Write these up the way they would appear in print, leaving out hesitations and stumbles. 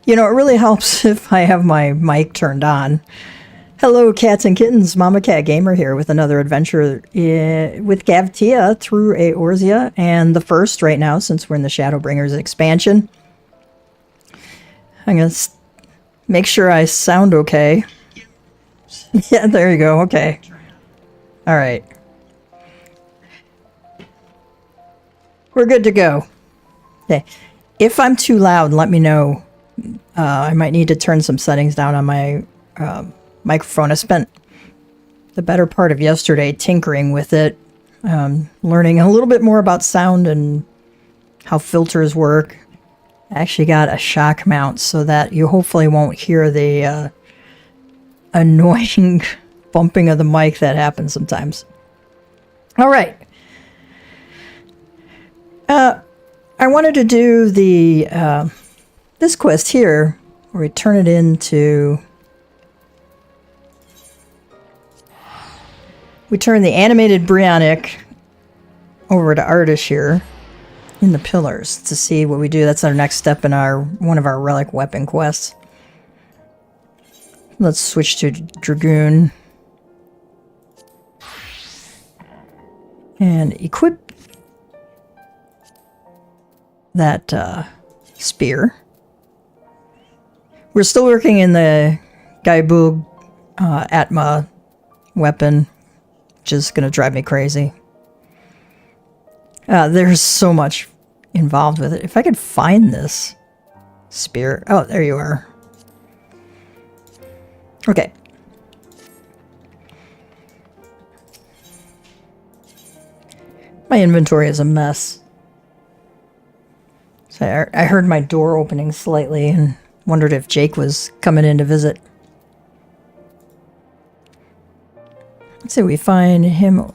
You know, it really helps if I have my mic turned on. Hello, cats and kittens. MamaCatGamer here with another adventure with Gavtia through Eorzea, and the first right now since we're in the Shadowbringers expansion. I'm going to make sure I sound okay. Yeah, there you go. Okay. All right. We're good to go. Okay. If I'm too loud, let me know. I might need to turn some settings down on my microphone. I spent the better part of yesterday tinkering with it, learning a little bit more about sound and how filters work. I actually got a shock mount so that you hopefully won't hear the annoying bumping of the mic that happens sometimes. All right. I wanted to do the this quest here, where we turn it into... We turn the animated Brionic over to Artish here in the pillars to see what we do. That's our next step in one of our Relic weapon quests. Let's switch to Dragoon. And equip that spear. We're still working in the Gaibug Atma weapon, which is going to drive me crazy. There's so much involved with it. If I could find this spear... Oh, there you are. Okay. My inventory is a mess. So I heard my door opening slightly and wondered if Jake was coming in to visit. Let's see, we find him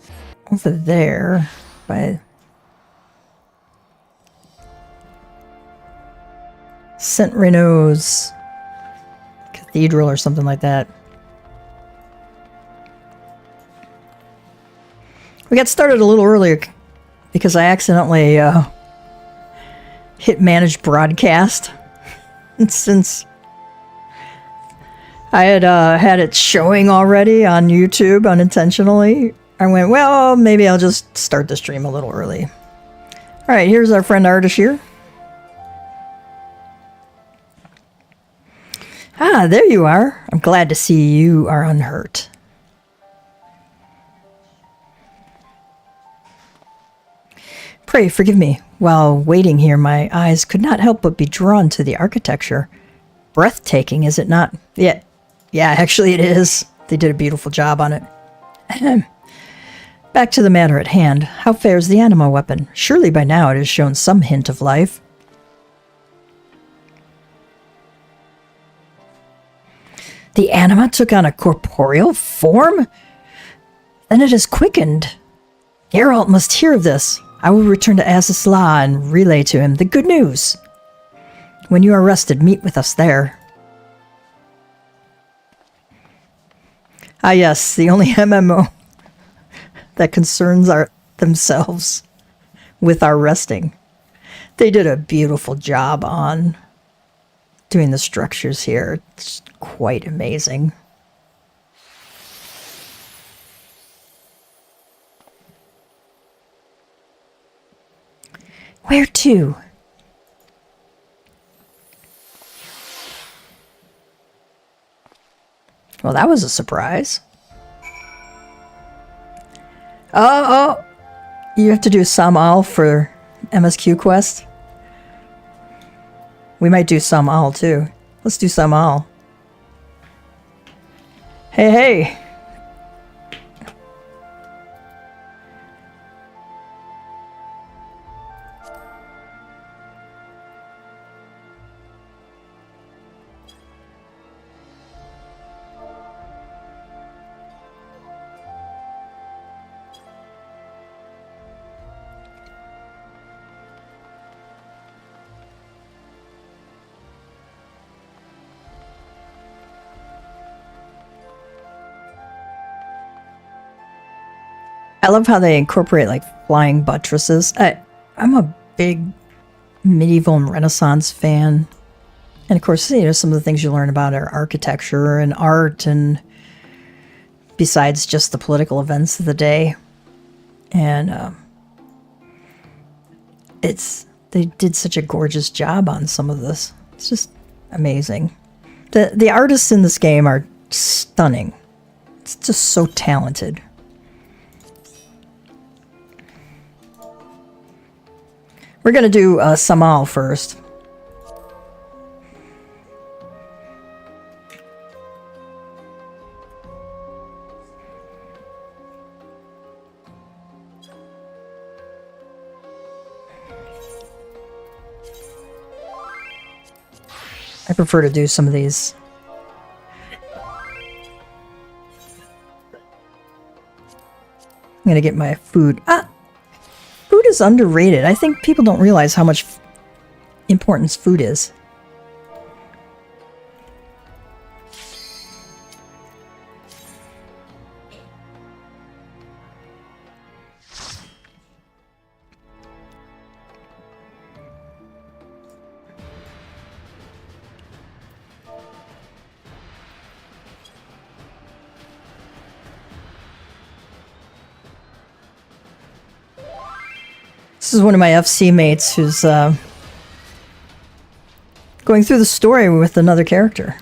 over there by St. Reno's Cathedral or something like that. We got started a little earlier because I accidentally hit manage broadcast. And since I had had it showing already on YouTube unintentionally, I went, well, maybe I'll just start the stream a little early. All right, here's our friend Artish here. Ah, there you are. I'm glad to see you are unhurt. Pray forgive me. While waiting here, my eyes could not help but be drawn to the architecture. Breathtaking, is it not? Yeah, actually it is. They did a beautiful job on it. Back to the matter at hand. How fares the anima weapon? Surely by now it has shown some hint of life. The anima took on a corporeal form? Then it is quickened. Geralt must hear of this. I will return to Azazla and relay to him the good news. When you are rested, meet with us there. Ah yes, the only MMO that concerns themselves with our resting. They did a beautiful job on doing the structures here. It's quite amazing. Where to? Well, that was a surprise. Oh, you have to do Samal for MSQ quest. We might do Samal too. Let's do Samal. Hey. I love how they incorporate like flying buttresses. I'm a big medieval and Renaissance fan. And of course, you know, some of the things you learn about are architecture and art, and besides just the political events of the day. And they did such a gorgeous job on some of this. It's just amazing. The artists in this game are stunning. It's just so talented. We're going to do Samal first. I prefer to do some of these. I'm going to get my food. Food is underrated. I think people don't realize how much importance food is. This is one of my FC mates who's going through the story with another character.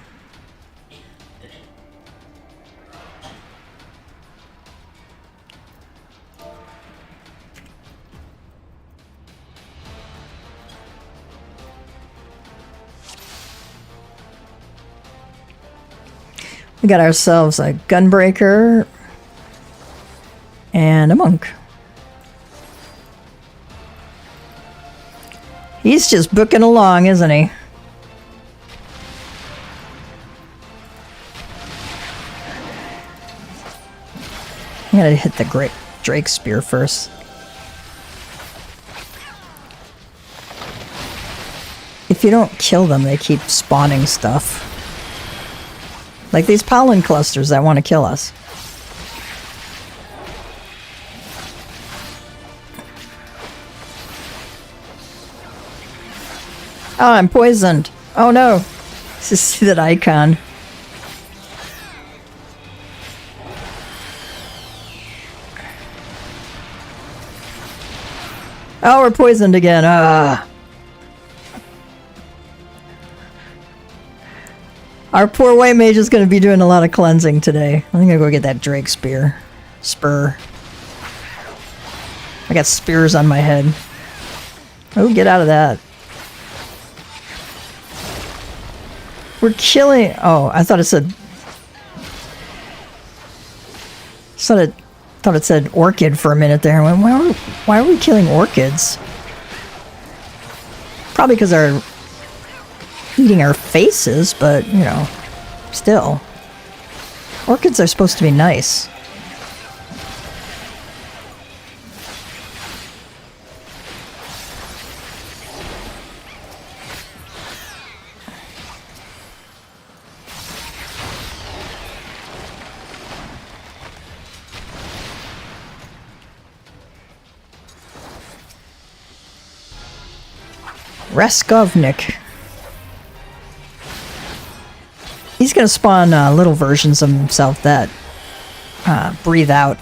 We got ourselves a gunbreaker and a monk. He's just booking along, isn't he? I'm gonna hit the great Drake Spear first. If you don't kill them, they keep spawning stuff. Like these pollen clusters that want to kill us. Oh, I'm poisoned. Oh no. Just see that icon. Oh, we're poisoned again. Our poor white mage is going to be doing a lot of cleansing today. I'm going to go get that Drake Spear. Spur. I got spears on my head. Oh, get out of that. We're killing... Oh, I thought it said... Thought it said orchid for a minute there. I went, why are we killing orchids? Probably because they're eating our faces, but, you know, still. Orchids are supposed to be nice. Raskovnik. He's going to spawn little versions of himself that breathe out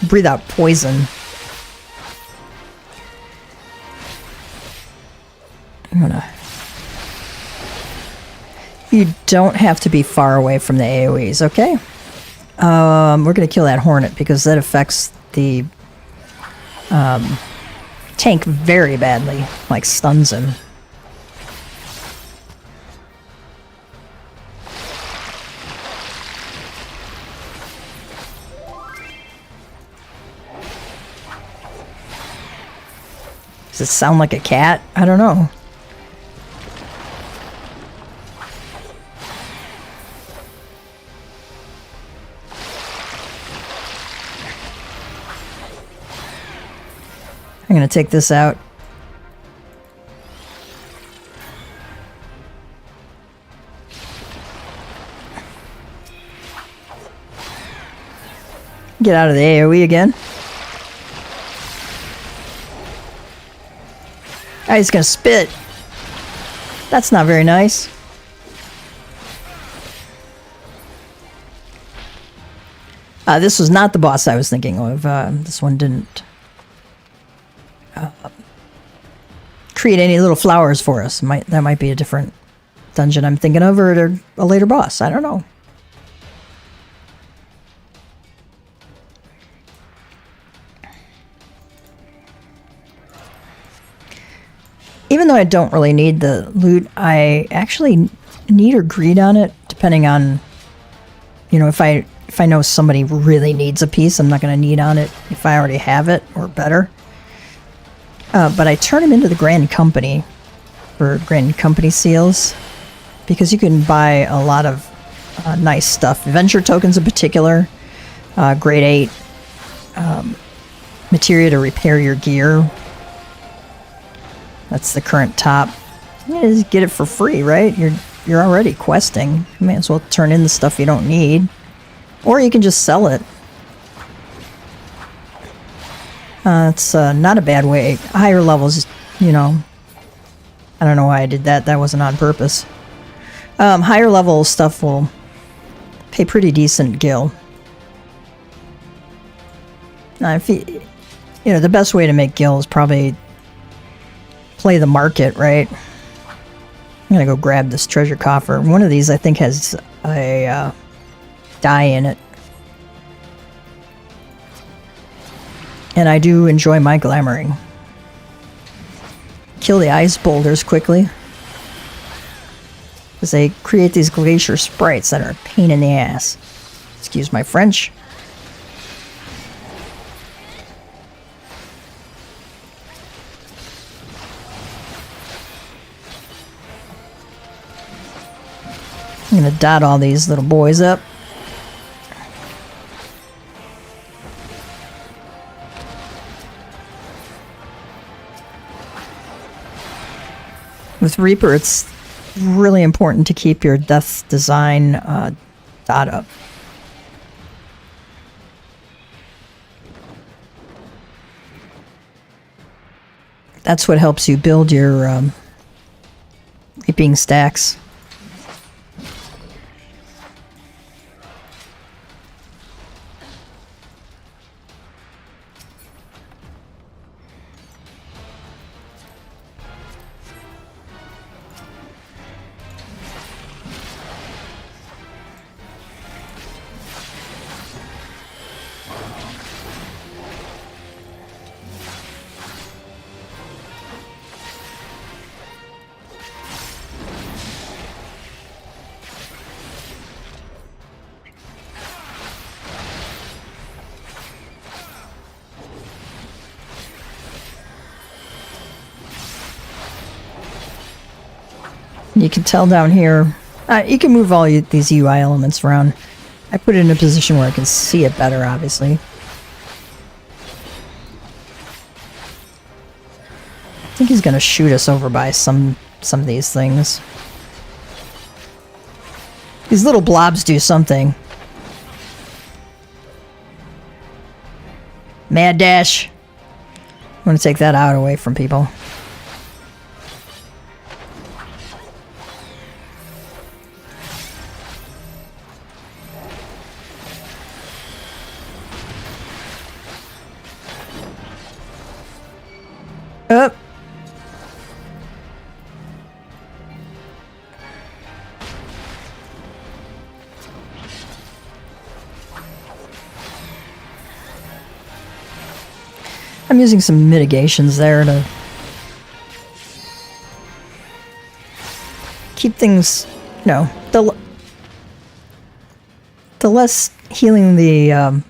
breathe out poison. You don't have to be far away from the AoEs, okay? We're going to kill that hornet because that affects the tank very badly, like stuns him. Does it sound like a cat? I don't know. I'm going to take this out. Get out of the AoE again. Oh, he's going to spit. That's not very nice. This was not the boss I was thinking of. This one didn't create any little flowers for us. That might be a different dungeon I'm thinking of, or a later boss. I don't know. Even though I don't really need the loot, I actually need or greed on it, depending on, you know, if I know somebody really needs a piece, I'm not going to need on it if I already have it, or better. But I turn them into the Grand Company for Grand Company seals, because you can buy a lot of nice stuff. Venture tokens in particular, grade 8, materia to repair your gear. That's the current top. You just get it for free, right? You're already questing. You may as well turn in the stuff you don't need. Or you can just sell it. It's not a bad way. Higher levels, you know. I don't know why I did that. That wasn't on purpose. Higher level stuff will pay pretty decent gil. Now, if you know, the best way to make gil is probably play the market, right? I'm gonna go grab this treasure coffer. One of these I think has a die in it. And I do enjoy my glamoring. Kill the ice boulders quickly, because they create these glacier sprites that are a pain in the ass. Excuse my French. I'm going to dot all these little boys up. With Reaper, it's really important to keep your death design dot up. That's what helps you build your reaping stacks. You can tell down here, you can move all these UI elements around. I put it in a position where I can see it better, obviously. I think he's going to shoot us over by some of these things. These little blobs do something. Mad dash. I'm going to take that out away from people. Up. I'm using some mitigations there to keep things, you know, the less healing the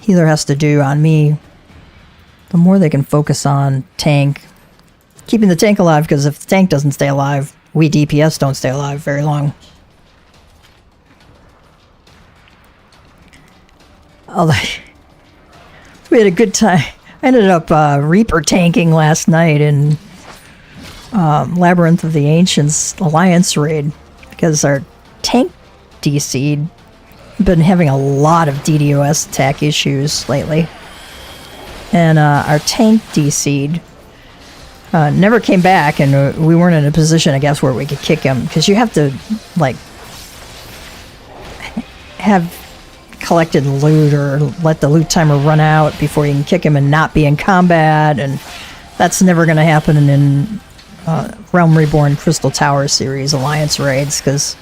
healer has to do on me, the more they can focus on tank. Keeping the tank alive, because if the tank doesn't stay alive, we DPS don't stay alive very long. Although, we had a good time. I ended up Reaper tanking last night in Labyrinth of the Ancients Alliance raid, because our tank DC'd. Been having a lot of DDoS attack issues lately. And our tank DC'd Never came back, and we weren't in a position, I guess, where we could kick him, because you have to, like, have collected loot or let the loot timer run out before you can kick him and not be in combat, and that's never going to happen in Realm Reborn Crystal Tower series Alliance raids, because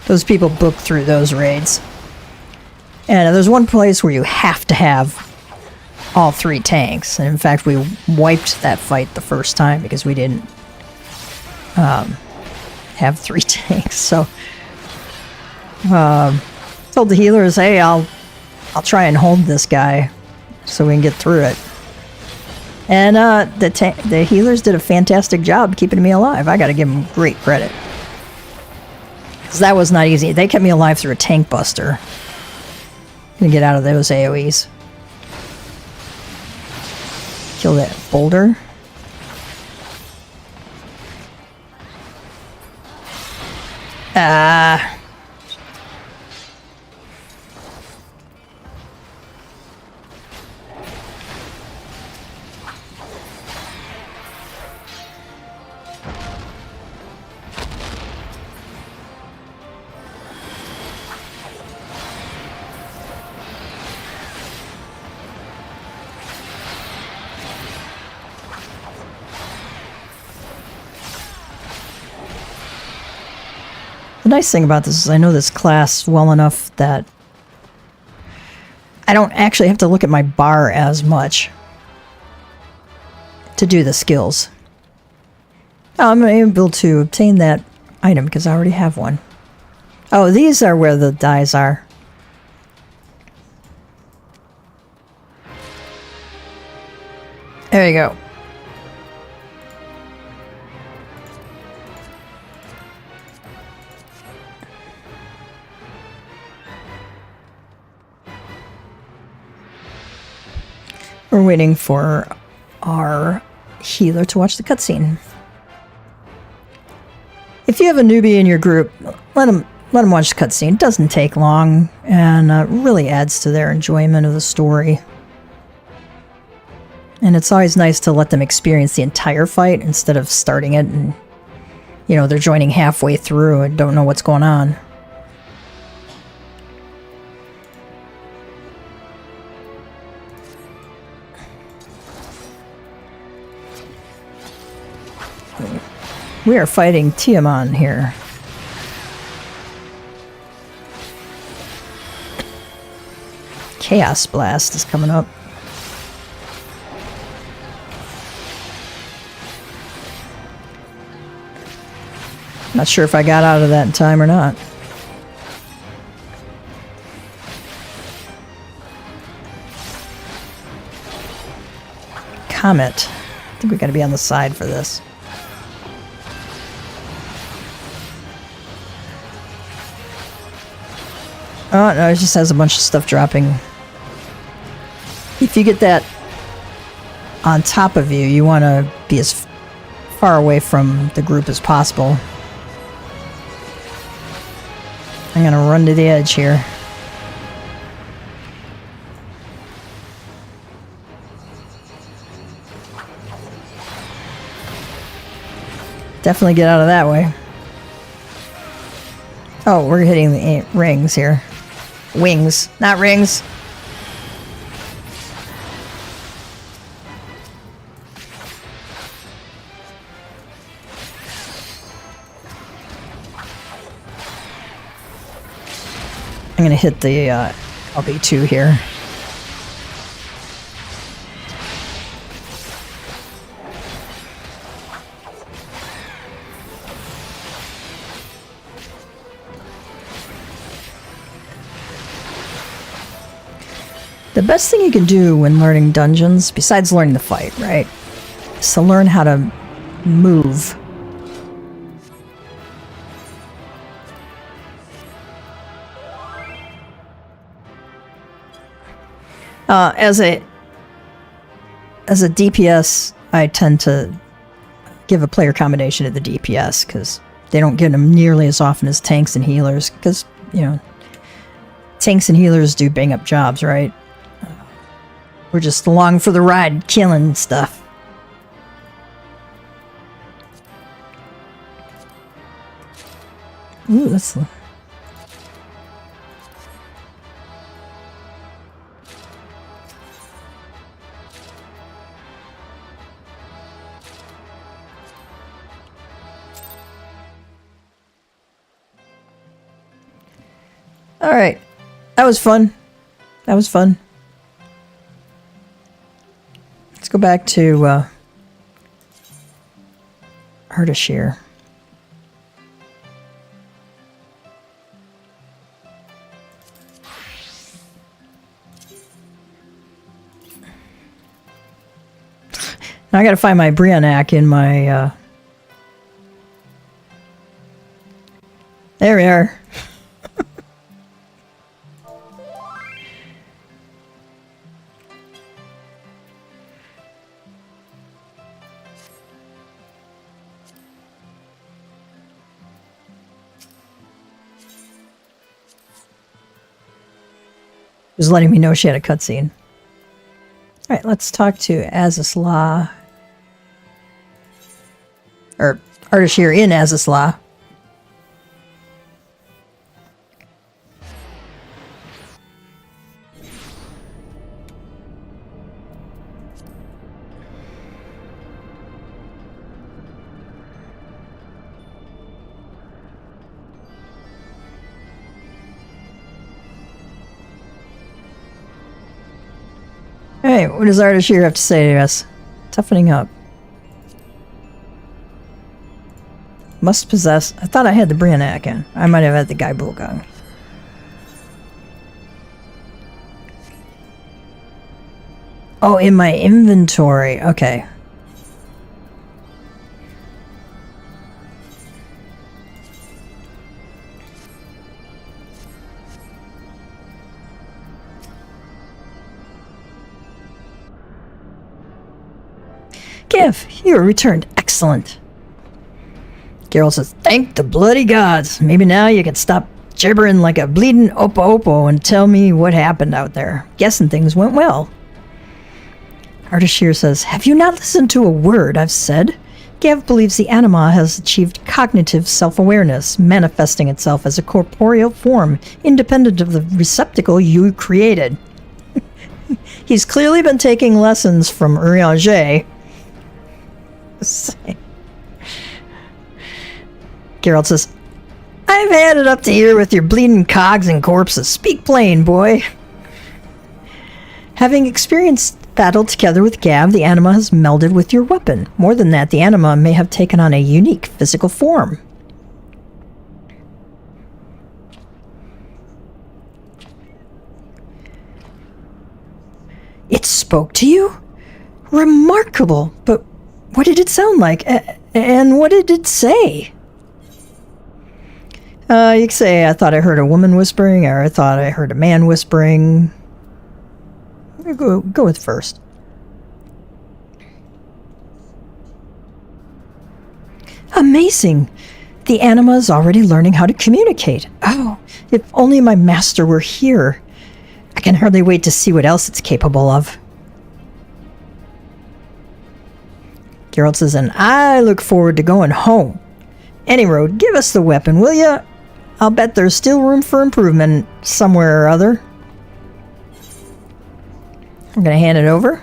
those people book through those raids. And there's one place where you have to have all 3 tanks, and in fact we wiped that fight the first time because we didn't have 3 tanks. So told the healers, hey, I'll try and hold this guy so we can get through it. And the healers did a fantastic job keeping me alive. I gotta give them great credit, because that was not easy. They kept me alive through a tank buster. Gonna get out of those AoEs. Kill that boulder. The nice thing about this is I know this class well enough that I don't actually have to look at my bar as much to do the skills. I'm able to obtain that item because I already have one. Oh, these are where the dies are. There you go. We're waiting for our healer to watch the cutscene. If you have a newbie in your group, let them watch the cutscene. It doesn't take long, and really adds to their enjoyment of the story. And it's always nice to let them experience the entire fight instead of starting it and, you know, they're joining halfway through and don't know what's going on. We are fighting Tiamat here. Chaos Blast is coming up. Not sure if I got out of that in time or not. Comet. I think we gotta be on the side for this. Oh, no, it just has a bunch of stuff dropping. If you get that on top of you, you want to be as far away from the group as possible. I'm going to run to the edge here. Definitely get out of that way. Oh, we're hitting the rings here. Wings, not rings. I'm gonna hit the LB2 here. The best thing you can do when learning dungeons, besides learning the fight, right, is to learn how to move. As a DPS, I tend to give a player combination to the DPS because they don't get them nearly as often as tanks and healers. Because, you know, tanks and healers do bang up jobs, right? We're just along for the ride, killing stuff. Ooh, that's... Alright. That was fun. That was fun. Let's go back to Ardashir. Now I gotta find my Briannac in my there we are. Was letting me know she had a cutscene. Alright, let's talk to Azisla. Or Ardashir in Azisla. Hey, what does Ardashir have to say to us? Toughening up. Must possess... I thought I had the Briannac in. I might have had the Guy Bulgong. Oh, in my inventory. Okay. Give, you returned. Excellent. Geralt says, thank the bloody gods. Maybe now you can stop gibbering like a bleeding Oppo and tell me what happened out there. Guessing things went well. Ardashir says, have you not listened to a word I've said? Gav believes the anima has achieved cognitive self-awareness, manifesting itself as a corporeal form, independent of the receptacle you created. He's clearly been taking lessons from Urianger. Geralt says, I've had it up to here with your bleeding cogs and corpses. Speak plain, boy. Having experienced battle together with Gav, the anima has melded with your weapon. More than that, the anima may have taken on a unique physical form. It spoke to you? Remarkable, but what did it sound like? And what did it say? You could say, I thought I heard a woman whispering, or I thought I heard a man whispering. Go with first. Amazing! The anima is already learning how to communicate. Oh, if only my master were here. I can hardly wait to see what else it's capable of. Geralt says, and I look forward to going home. Any road, give us the weapon, will ya? I'll bet there's still room for improvement somewhere or other. I'm gonna hand it over.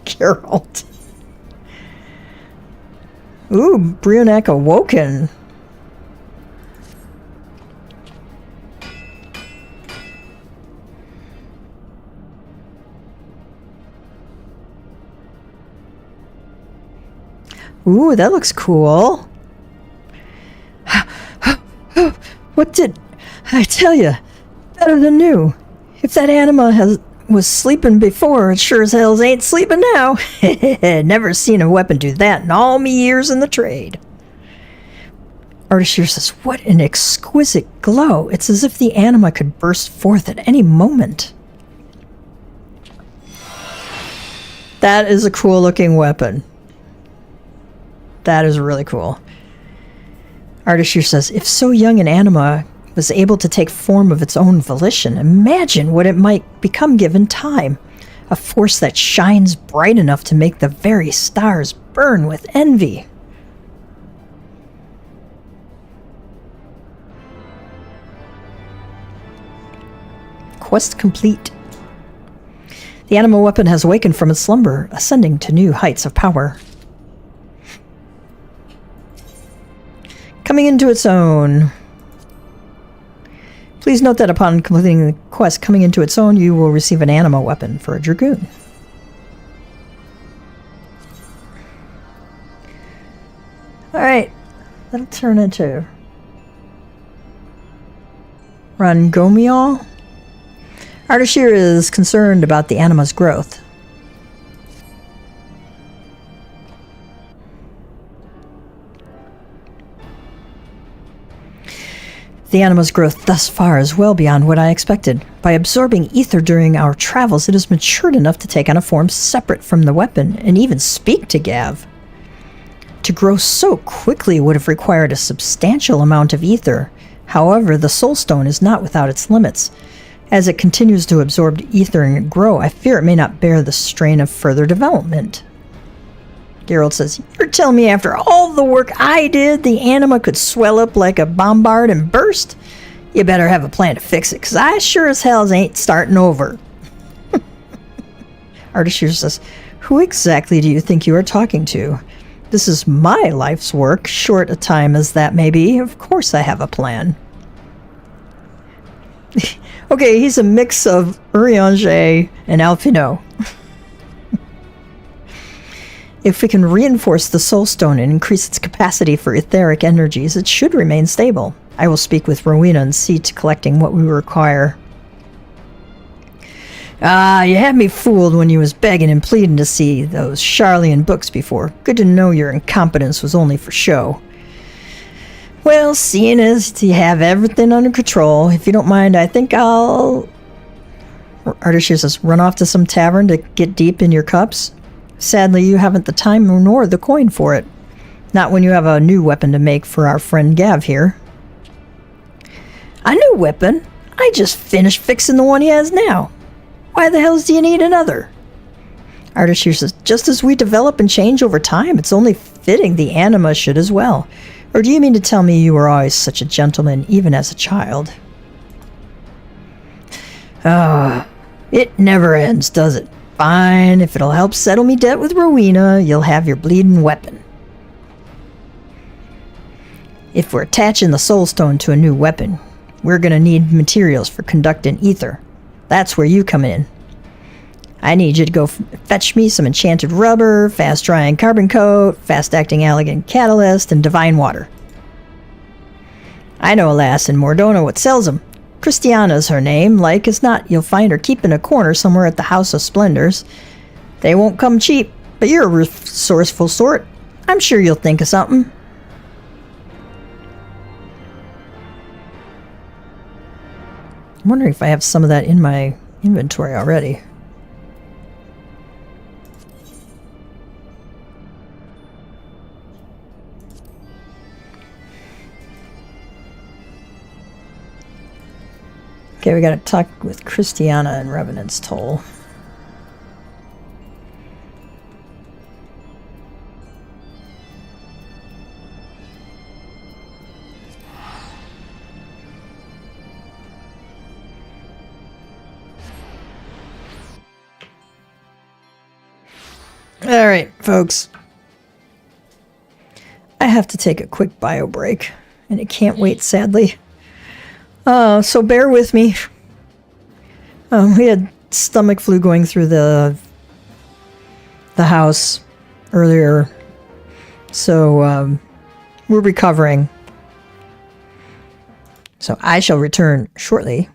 Geralt. Ooh, Briannac awoken. Ooh, that looks cool. What did... I tell you, better than new. If that anima was sleeping before, it sure as hell ain't sleeping now. Never seen a weapon do that in all me years in the trade. Ardashir says, what an exquisite glow. It's as if the anima could burst forth at any moment. That is a cool looking weapon. That is really cool. Ardashir says, if so young an anima was able to take form of its own volition, imagine what it might become given time. A force that shines bright enough to make the very stars burn with envy. Quest complete. The animal weapon has awakened from its slumber, ascending to new heights of power. Coming into its own. Please note that upon completing the quest Coming into its own, you will receive an animal weapon for a Dragoon. Alright, that'll turn into Rangomion. Ardashir is concerned about the anima's growth. The anima's growth thus far is well beyond what I expected. By absorbing ether during our travels, it has matured enough to take on a form separate from the weapon and even speak to Gav. To grow so quickly would have required a substantial amount of ether. However, the soul stone is not without its limits. As it continues to absorb ether and grow, I fear it may not bear the strain of further development. Geralt says, "You're telling me after all the work I did, the anima could swell up like a bombard and burst? You better have a plan to fix it, because I sure as hell ain't starting over." Ardashir says, "Who exactly do you think you are talking to? This is my life's work, short a time as that may be. Of course I have a plan." Okay, he's a mix of Urianger and Alphino. If we can reinforce the soul stone and increase its capacity for etheric energies, it should remain stable. I will speak with Rowena and see to collecting what we require. Ah, you had me fooled when you was begging and pleading to see those Charlian books before. Good to know your incompetence was only for show. Well, seeing as you have everything under control, if you don't mind, I think I'll... Ardashir says, "Run off to some tavern to get deep in your cups? Sadly, you haven't the time nor the coin for it. Not when you have a new weapon to make for our friend Gav here." "A new weapon? I just finished fixing the one he has now. Why the hell do you need another?" Ardashir says, "Just as we develop and change over time, it's only fitting the anima should as well. Or do you mean to tell me you were always such a gentleman, even as a child?" "Ah, it never ends, does it? Fine, if it'll help settle me debt with Rowena, you'll have your bleeding weapon." If we're attaching the soul stone to a new weapon, we're going to need materials for conducting ether. That's where you come in. I need you to go fetch me some enchanted rubber, fast-drying carbon coat, fast-acting elegant catalyst, and divine water. I know a lass in Mordona what sells them. Christiana's her name. Like as not, you'll find her keeping a corner somewhere at the House of Splendors. They won't come cheap, but you're a resourceful sort. I'm sure you'll think of something. I'm wondering if I have some of that in my inventory already. Okay, we gotta talk with Christiana and Revenant's Toll. Alright, folks. I have to take a quick bio break, and it can't wait, sadly. So bear with me. We had stomach flu going through the house earlier, so we're recovering. So I shall return shortly.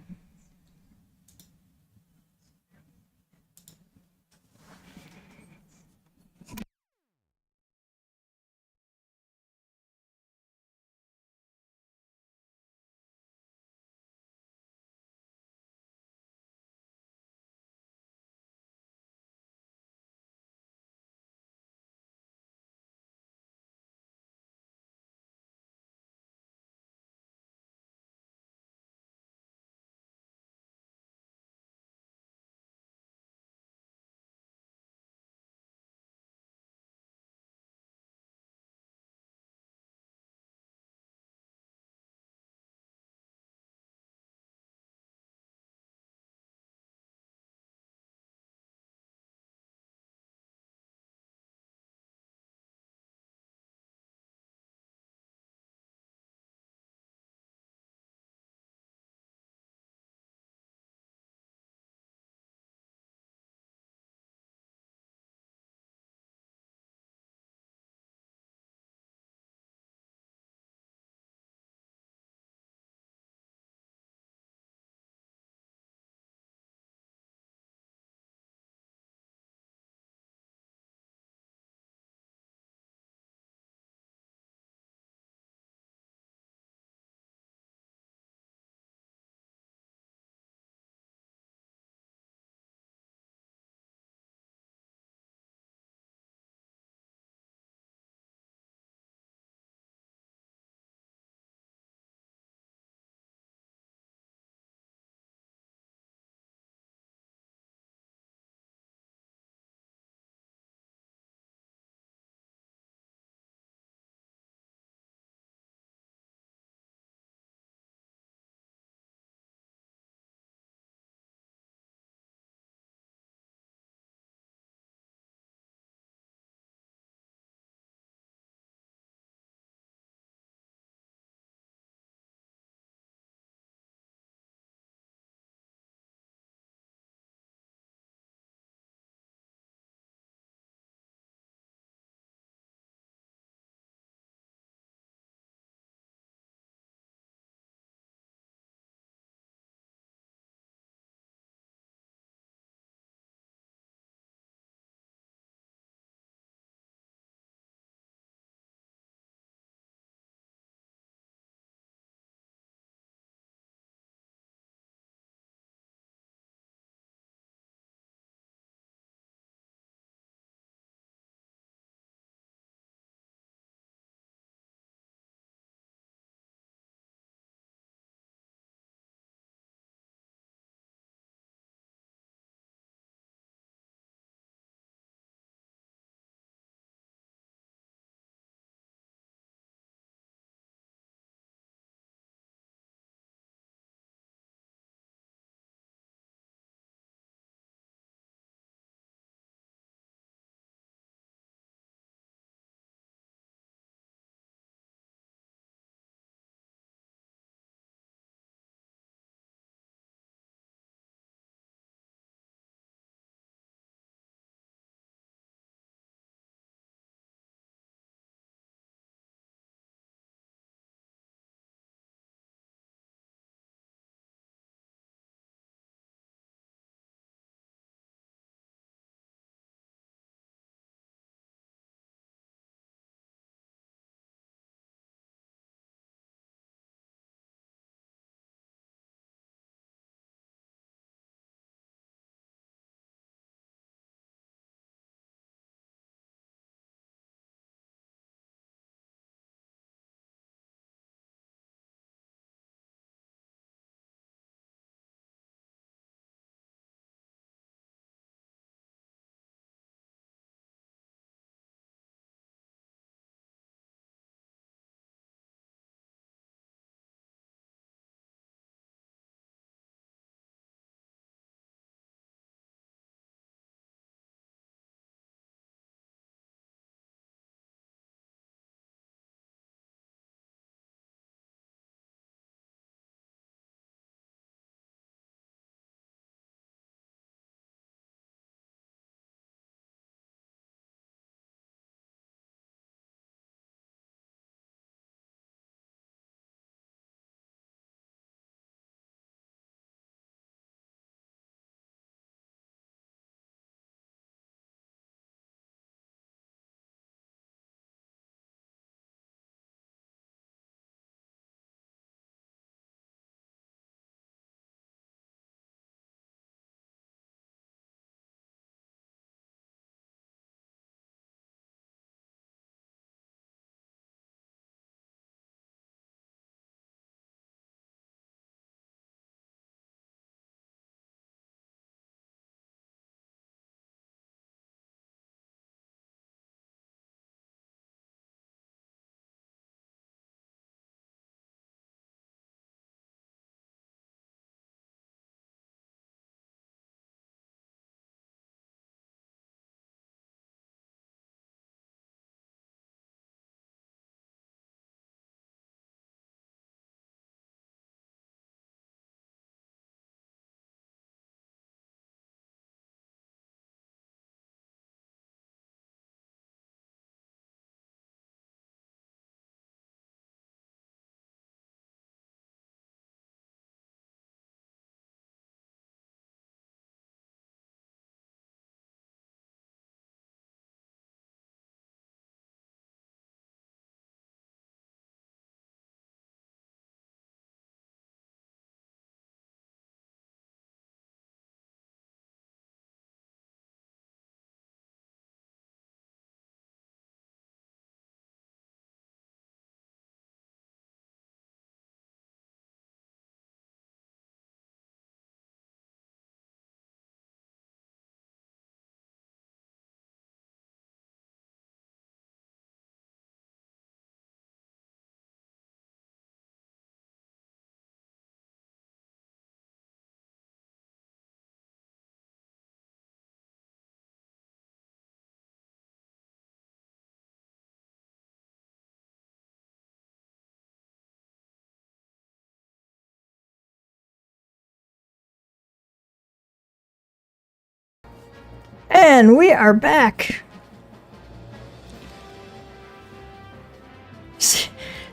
And we are back.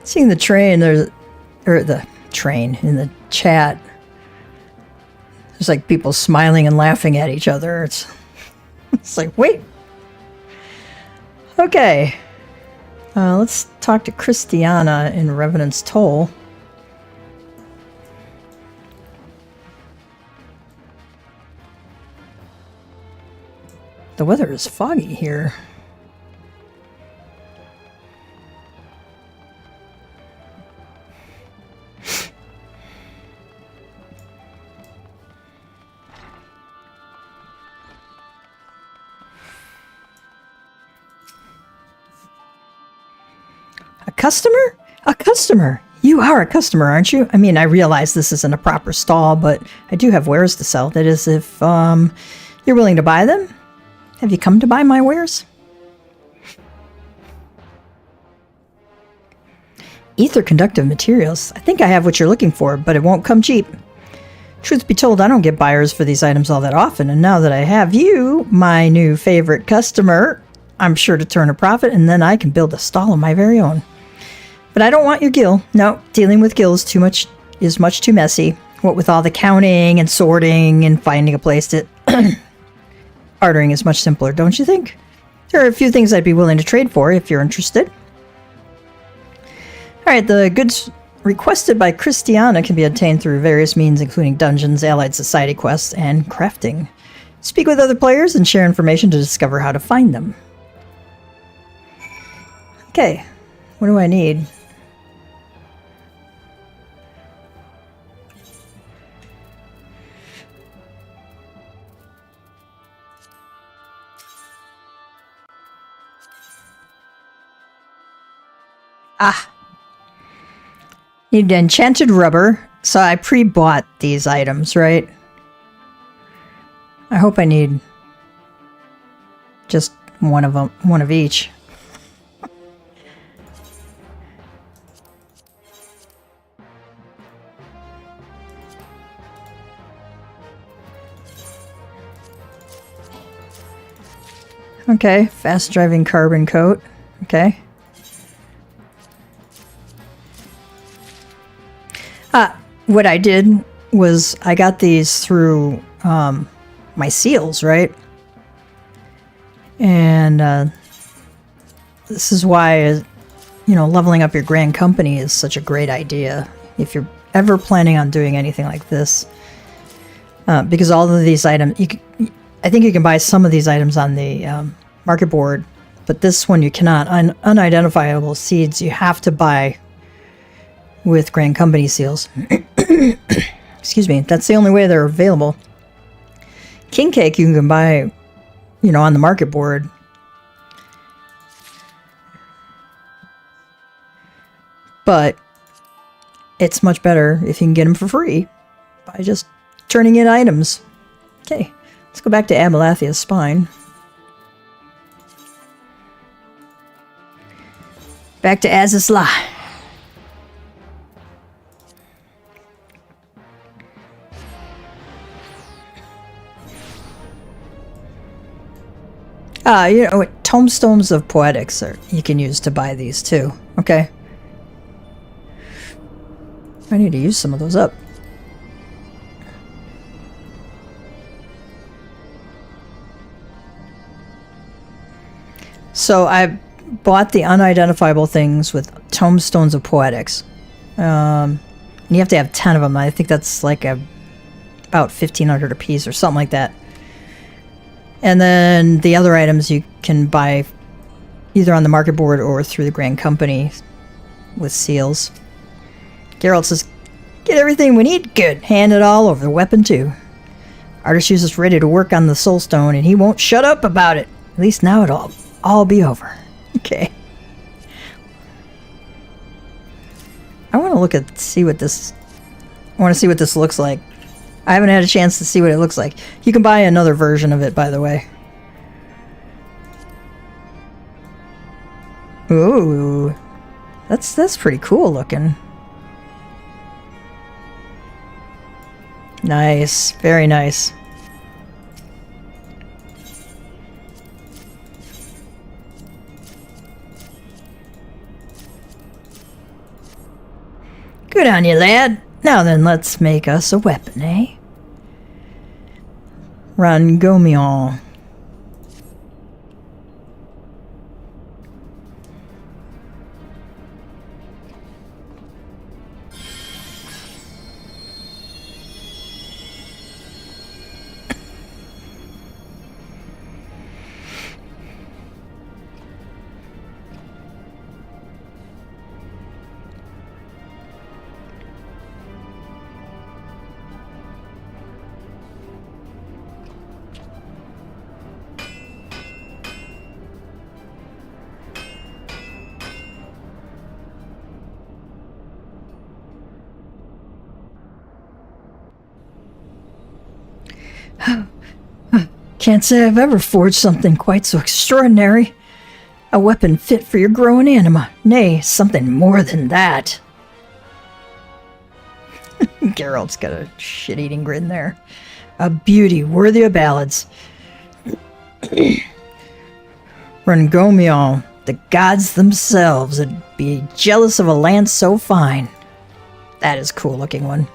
Seeing the train, or the train in the chat. There's like people smiling and laughing at each other. It's like, wait. Okay. Let's talk to Christiana in Revenant's Toll. The weather is foggy here. A customer? A customer! You are a customer, aren't you? I mean, I realize this isn't a proper stall, but I do have wares to sell. That is, if you're willing to buy them. Have you come to buy my wares? Ether conductive materials. I think I have what you're looking for, but it won't come cheap. Truth be told, I don't get buyers for these items all that often, and now that I have you, my new favorite customer, I'm sure to turn a profit, and then I can build a stall of my very own. But I don't want your gil. No, dealing with gil is much too messy. What with all the counting and sorting and finding a place to... Bartering is much simpler, don't you think? There are a few things I'd be willing to trade for if you're interested. Alright, the goods requested by Christiana can be obtained through various means, including dungeons, allied society quests, and crafting. Speak with other players and share information to discover how to find them. Okay, what do I need? Ah. Need enchanted rubber. So I pre-bought these items, right? I hope I need just one of them, one of each. Okay, fast driving carbon coat. Okay. What I did was I got these through my seals, right? And this is why, you know, leveling up your grand company is such a great idea if you're ever planning on doing anything like this. Because all of these items, I think you can buy some of these items on the market board, but this one you cannot. Unidentifiable seeds you have to buy with Grand Company seals. Excuse me. That's the only way they're available. King Cake you can buy, you know, on the market board. But it's much better if you can get them for free by just turning in items. Okay, let's go back to Abelathia's spine. Back to Azizla. You know, tomestones of poetics you can use to buy these too. Okay. I need to use some of those up. So I bought the unidentifiable things with tomestones of poetics. And you have to have 10 of them. I think that's like about 1,500 a piece or something like that. And then the other items you can buy either on the market board or through the Grand Company with seals. Geralt says, get everything we need? Good. Hand it all over. The weapon too. Artisius is ready to work on the soul stone and he won't shut up about it. At least now it'll all be over. Okay. I want to look at, see what this, I want to see what this looks like. I haven't had a chance to see what it looks like. You can buy another version of it, by the way. Ooh. That's pretty cool looking. Nice. Very nice. Good on you, lad. Now then, let's make us a weapon, eh? Rangomion. Can't say I've ever forged something quite so extraordinary. A weapon fit for your growing anima. Nay, something more than that. Geralt's got a shit-eating grin there. A beauty worthy of ballads. Rangomion, the gods themselves would be jealous of a lance so fine. That is a cool-looking one.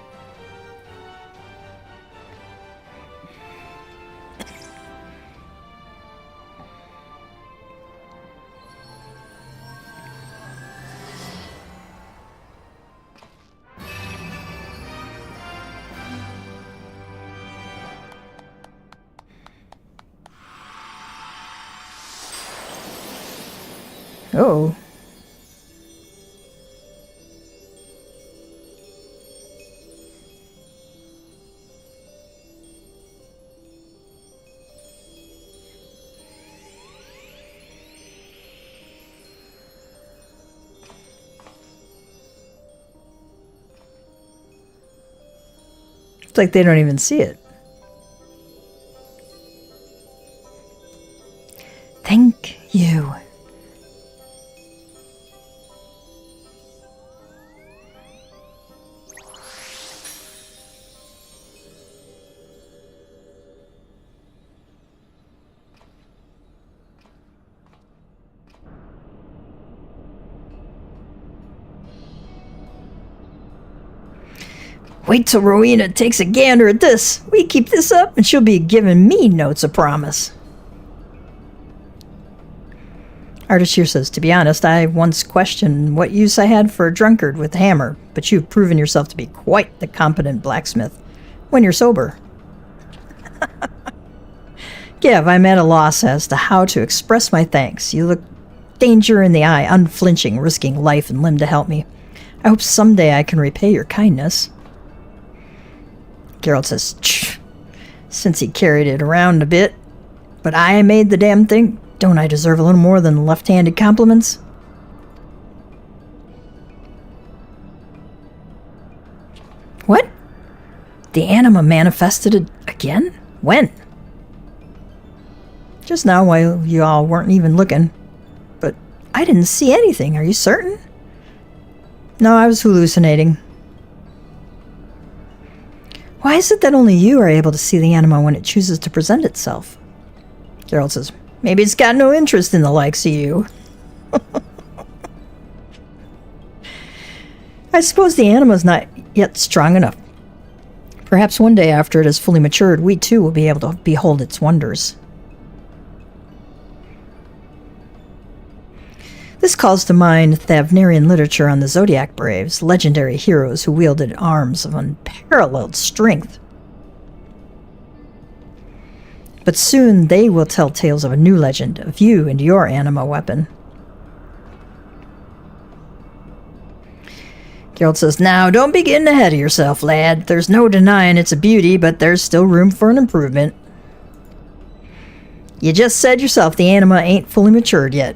Oh. It's like they don't even see it. Thank you. Wait till Rowena takes a gander at this. We keep this up and she'll be giving me notes of promise. Artist here says, to be honest, I once questioned what use I had for a drunkard with a hammer, but you've proven yourself to be quite the competent blacksmith when you're sober. Gav, I'm at a loss as to how to express my thanks. You look danger in the eye, unflinching, risking life and limb to help me. I hope someday I can repay your kindness. Geralt says, Tch, since he carried it around a bit. But I made the damn thing. Don't I deserve a little more than left-handed compliments? What? The anima manifested it again? When? Just now while you all weren't even looking. But I didn't see anything. Are you certain? No, I was hallucinating. Why is it that only you are able to see the anima when it chooses to present itself? Geralt says, maybe it's got no interest in the likes of you. I suppose the anima's not yet strong enough. Perhaps one day after it is fully matured, we too will be able to behold its wonders. This calls to mind Thavnarian literature on the Zodiac Braves, legendary heroes who wielded arms of unparalleled strength. But soon they will tell tales of a new legend, of you and your anima weapon. Geralt says, now don't be getting ahead of yourself, lad. There's no denying it's a beauty, but there's still room for an improvement. You just said yourself the anima ain't fully matured yet.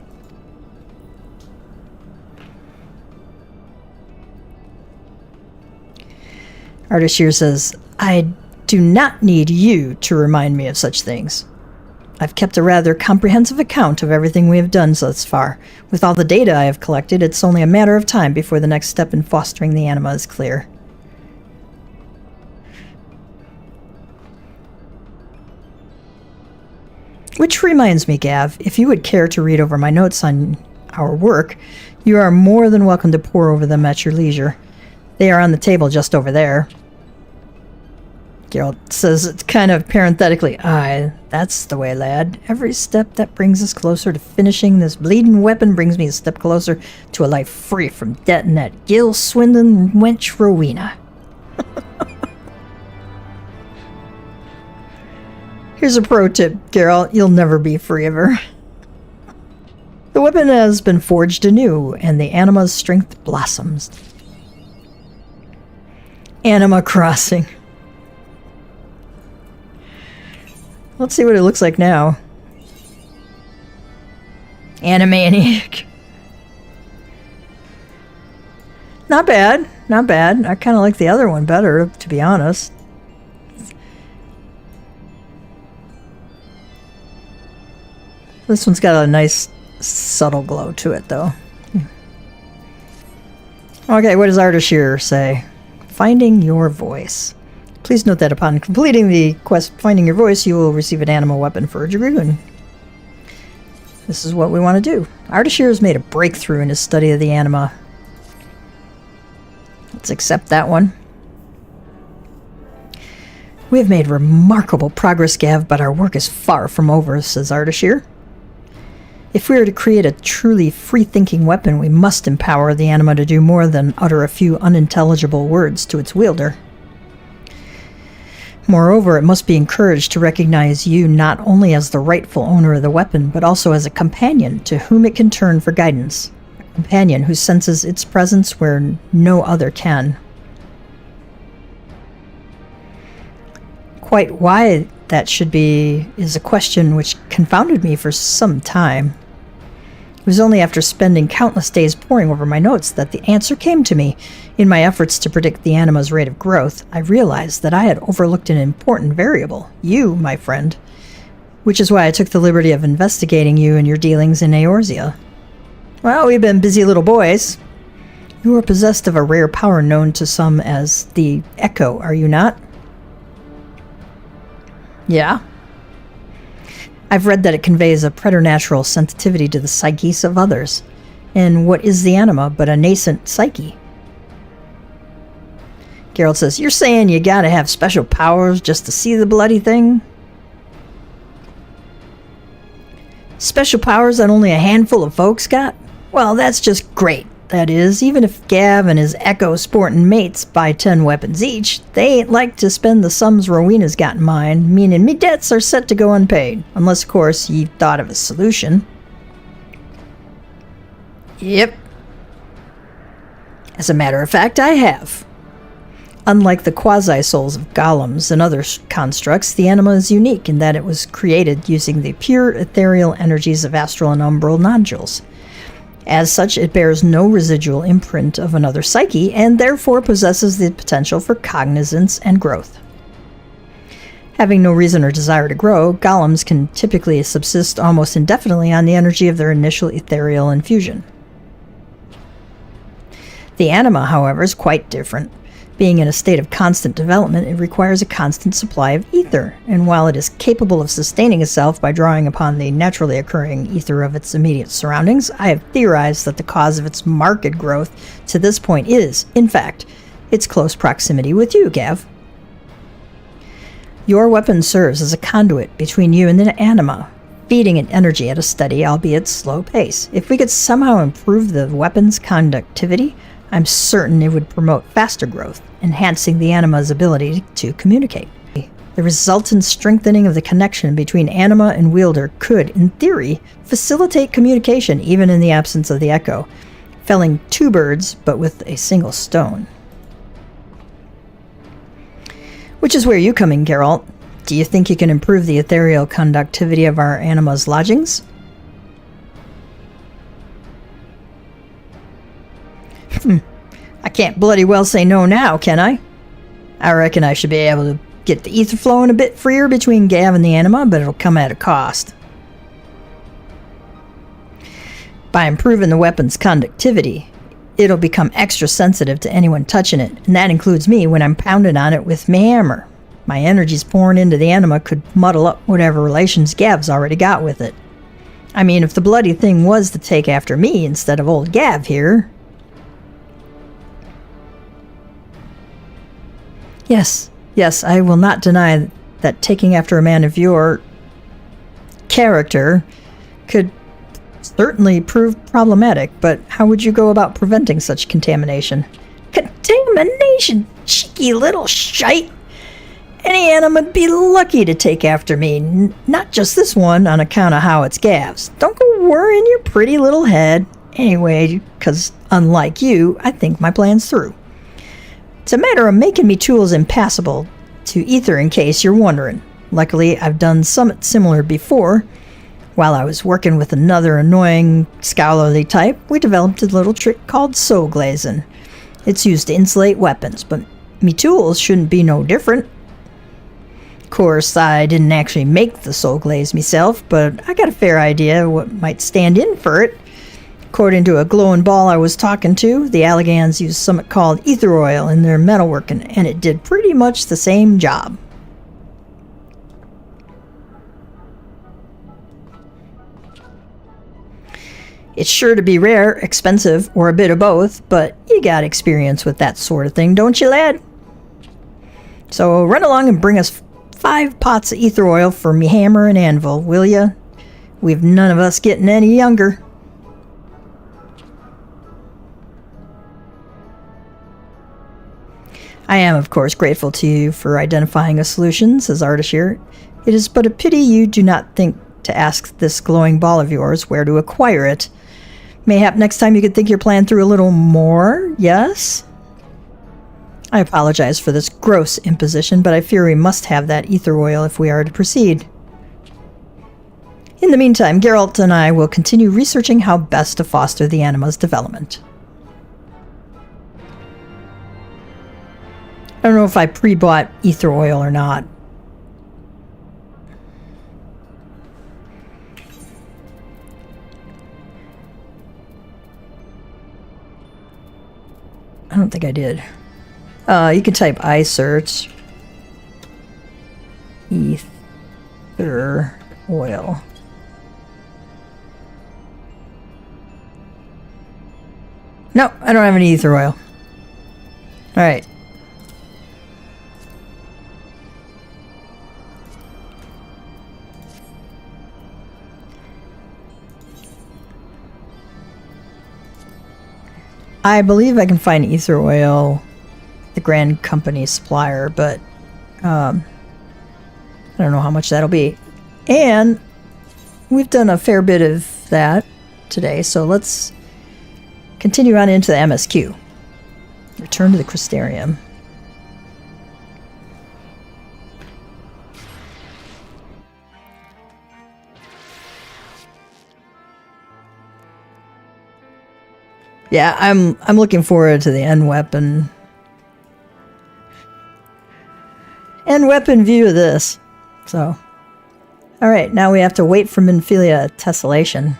Artist here says, I do not need you to remind me of such things. I've kept a rather comprehensive account of everything we have done thus far. With all the data I have collected, it's only a matter of time before the next step in fostering the anima is clear. Which reminds me, Gav, if you would care to read over my notes on our work, you are more than welcome to pore over them at your leisure. They are on the table just over there. Geralt says it's kind of parenthetically, aye, that's the way, lad. Every step that brings us closer to finishing this bleeding weapon brings me a step closer to a life free from debt and that gill-swindling wench Rowena. Here's a pro tip, Geralt. You'll never be free of her. The weapon has been forged anew, and the anima's strength blossoms. Anima Crossing. Let's see what it looks like now. Animaniac. Not bad. Not bad. I kind of like the other one better, to be honest. This one's got a nice subtle glow to it, though. Okay, what does Ardashir say? Finding your voice. Please note that upon completing the quest Finding Your Voice, you will receive an animal weapon for a Dragoon. This is what we want to do. Ardashir has made a breakthrough in his study of the anima. Let's accept that one. We have made remarkable progress, Gav, but our work is far from over, says Ardashir. If we are to create a truly free-thinking weapon, we must empower the anima to do more than utter a few unintelligible words to its wielder. Moreover, it must be encouraged to recognize you not only as the rightful owner of the weapon, but also as a companion to whom it can turn for guidance. A companion who senses its presence where no other can. Quite why that should be is a question which confounded me for some time. It was only after spending countless days poring over my notes that the answer came to me. In my efforts to predict the anima's rate of growth, I realized that I had overlooked an important variable, you, my friend, which is why I took the liberty of investigating you and your dealings in Eorzea. Well, we've been busy little boys. You are possessed of a rare power known to some as the Echo, are you not? Yeah. I've read that it conveys a preternatural sensitivity to the psyches of others. And what is the anima but a nascent psyche? Geralt says, you're saying you gotta have special powers just to see the bloody thing? Special powers that only a handful of folks got? Well, that's just great. That is, even if Gav and his Echo sporting mates buy 10 weapons each, they ain't like to spend the sums Rowena's got in mind, meaning me debts are set to go unpaid. Unless, of course, you've thought of a solution. Yep. As a matter of fact, I have. Unlike the quasi-souls of golems and other constructs, the anima is unique in that it was created using the pure ethereal energies of astral and umbral nodules. As such, it bears no residual imprint of another psyche, and therefore possesses the potential for cognizance and growth. Having no reason or desire to grow, golems can typically subsist almost indefinitely on the energy of their initial ethereal infusion. The anima, however, is quite different. Being in a state of constant development, it requires a constant supply of ether, and while it is capable of sustaining itself by drawing upon the naturally occurring ether of its immediate surroundings, I have theorized that the cause of its marked growth to this point is, in fact, its close proximity with you, Gav. Your weapon serves as a conduit between you and the anima, feeding it energy at a steady, albeit slow pace. If we could somehow improve the weapon's conductivity, I'm certain it would promote faster growth, enhancing the anima's ability to communicate. The resultant strengthening of the connection between anima and wielder could, in theory, facilitate communication even in the absence of the echo, felling two birds but with a single stone. Which is where you come in, Geralt. Do you think you can improve the ethereal conductivity of our anima's lodgings? I can't bloody well say no now, can I? I reckon I should be able to get the ether flowing a bit freer between Gav and the anima, but it'll come at a cost. By improving the weapon's conductivity, it'll become extra sensitive to anyone touching it, and that includes me when I'm pounding on it with my hammer. My energies pouring into the anima could muddle up whatever relations Gav's already got with it. I mean, if the bloody thing was to take after me instead of old Gav here... Yes, yes, I will not deny that taking after a man of your character could certainly prove problematic, but how would you go about preventing such contamination? Contamination, cheeky little shite! Any animal would be lucky to take after me, not just this one on account of how it's gavs. Don't go worrying your pretty little head. Anyway, because unlike you, I think my plan's through. It's a matter of making me tools impassable to ether in case you're wondering. Luckily, I've done something similar before. While I was working with another annoying, scholarly type, we developed a little trick called soul glazing. It's used to insulate weapons, but me tools shouldn't be no different. Of course, I didn't actually make the soul glaze myself, but I got a fair idea what might stand in for it. According to a glowing ball I was talking to, the Alligans used something called ether oil in their metalworking, and it did pretty much the same job. It's sure to be rare, expensive, or a bit of both, but you got experience with that sort of thing, don't you, lad? So run along and bring us 5 pots of ether oil for me hammer and anvil, will ya? We've none of us getting any younger. I am, of course, grateful to you for identifying a solution, says Ardashir. It is but a pity you do not think to ask this glowing ball of yours where to acquire it. Mayhap next time you could think your plan through a little more, yes? I apologize for this gross imposition, but I fear we must have that ether oil if we are to proceed. In the meantime, Geralt and I will continue researching how best to foster the anima's development. I don't know if I pre-bought ether oil or not. I don't think I did. You can type iSearch. Ether oil. No, I don't have any ether oil. Alright. I believe I can find ether oil, the Grand Company supplier, but I don't know how much that'll be. And we've done a fair bit of that today, so let's continue on into the MSQ. Return to the Crystarium. Yeah, I'm looking forward to the end weapon view of this. So, all right, now we have to wait for Minfilia tessellation.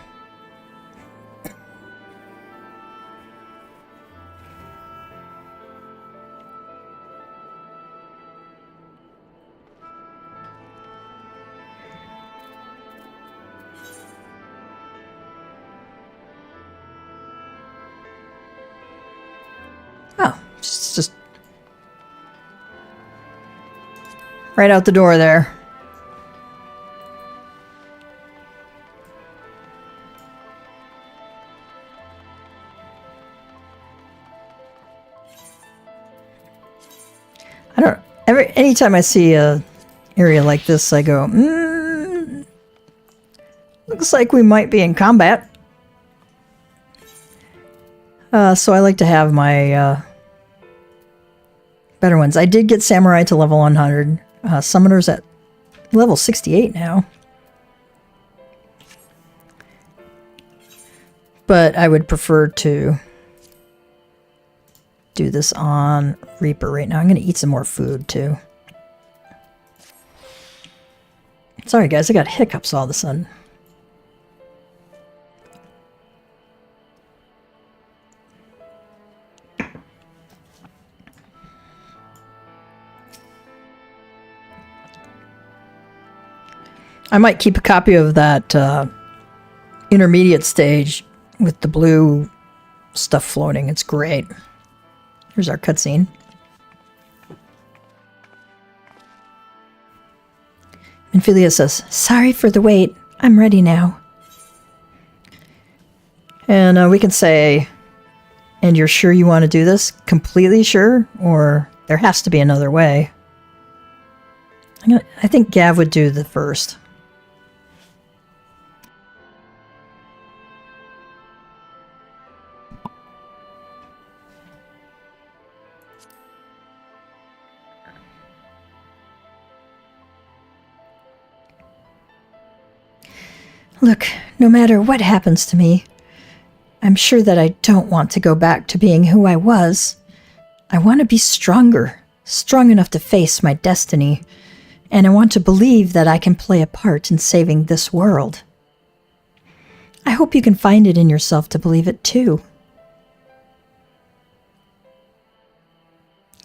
Oh, it's just right out the door there. I don't. Anytime I see a area like this, I go, looks like we might be in combat. So I like to have my better ones. I did get Samurai to level 100. Summoner's at level 68 now. But I would prefer to do this on Reaper right now. I'm going to eat some more food too. Sorry guys, I got hiccups all of a sudden. I might keep a copy of that intermediate stage with the blue stuff floating. It's great. Here's our cutscene. Minfilia says, sorry for the wait. I'm ready now. And we can say, and you're sure you want to do this? Completely sure? Or there has to be another way. I think Gav would do the first. Look, no matter what happens to me, I'm sure that I don't want to go back to being who I was. I want to be stronger, strong enough to face my destiny, and I want to believe that I can play a part in saving this world. I hope you can find it in yourself to believe it too.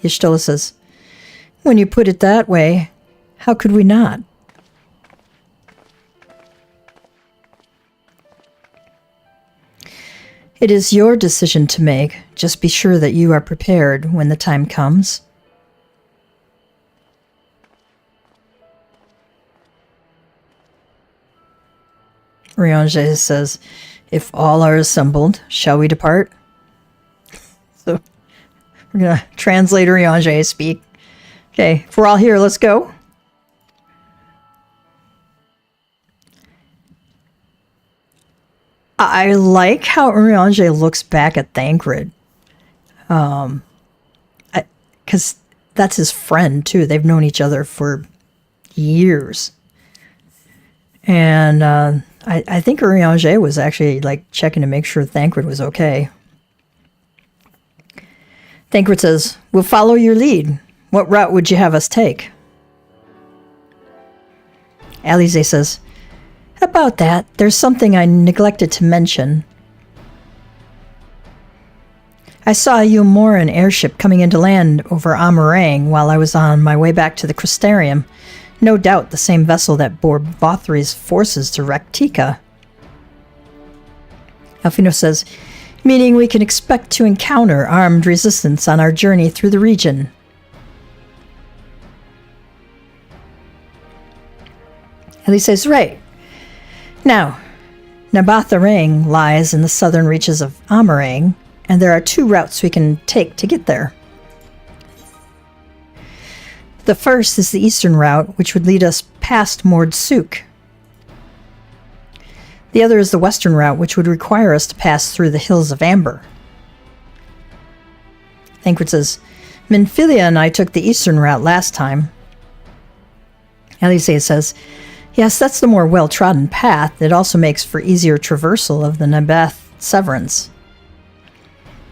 Y'shtola says, when you put it that way, how could we not? It is your decision to make. Just be sure that you are prepared when the time comes. Riange says, if all are assembled, shall we depart? So we're going to translate Riange speak. Okay, if we're all here, let's go. I like how Riange looks back at Thancred. Because that's his friend, too. They've known each other for years. And I think Riange was actually like checking to make sure Thancred was okay. Thancred says, we'll follow your lead. What route would you have us take? Alize says, about that, there's something I neglected to mention. I saw a Yulmoran airship coming into land over Amarang while I was on my way back to the Crystarium. No doubt the same vessel that bore Vothri's forces to Raktika. Alfino says, meaning we can expect to encounter armed resistance on our journey through the region. Elise says, right. Now, Nabatharang lies in the southern reaches of Amarang, and there are two routes we can take to get there. The first is the eastern route, which would lead us past Mord Suk. The other is the western route, which would require us to pass through the Hills of Amber. Thancred says, Minfilia and I took the eastern route last time. Alice says, yes, that's the more well-trodden path. It also makes for easier traversal of the Nabeth Severance.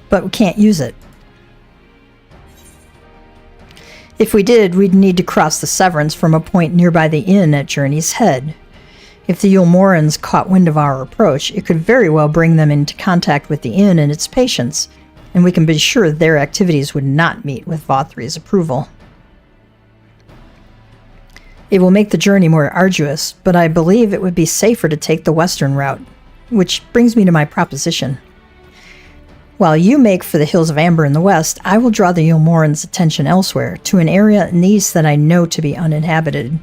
But we can't use it. If we did, we'd need to cross the Severance from a point nearby the inn at Journey's Head. If the Yulmorans caught wind of our approach, it could very well bring them into contact with the inn and its patients, and we can be sure their activities would not meet with Vothri's approval. It will make the journey more arduous, but I believe it would be safer to take the western route, which brings me to my proposition. While you make for the Hills of Amber in the west, I will draw the Yulmorans' attention elsewhere, to an area in the east that I know to be uninhabited.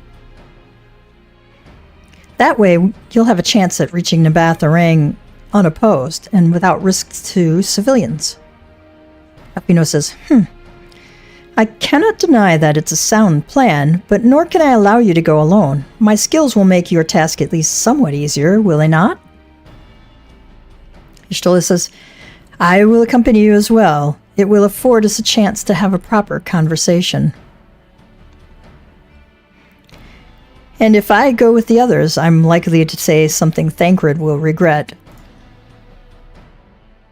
That way, you'll have a chance at reaching Nabatharang unopposed and without risks to civilians. Alfino says, I cannot deny that it's a sound plan, but nor can I allow you to go alone. My skills will make your task at least somewhat easier, will they not? Y'shtola says, I will accompany you as well. It will afford us a chance to have a proper conversation. And if I go with the others, I'm likely to say something Thancred will regret.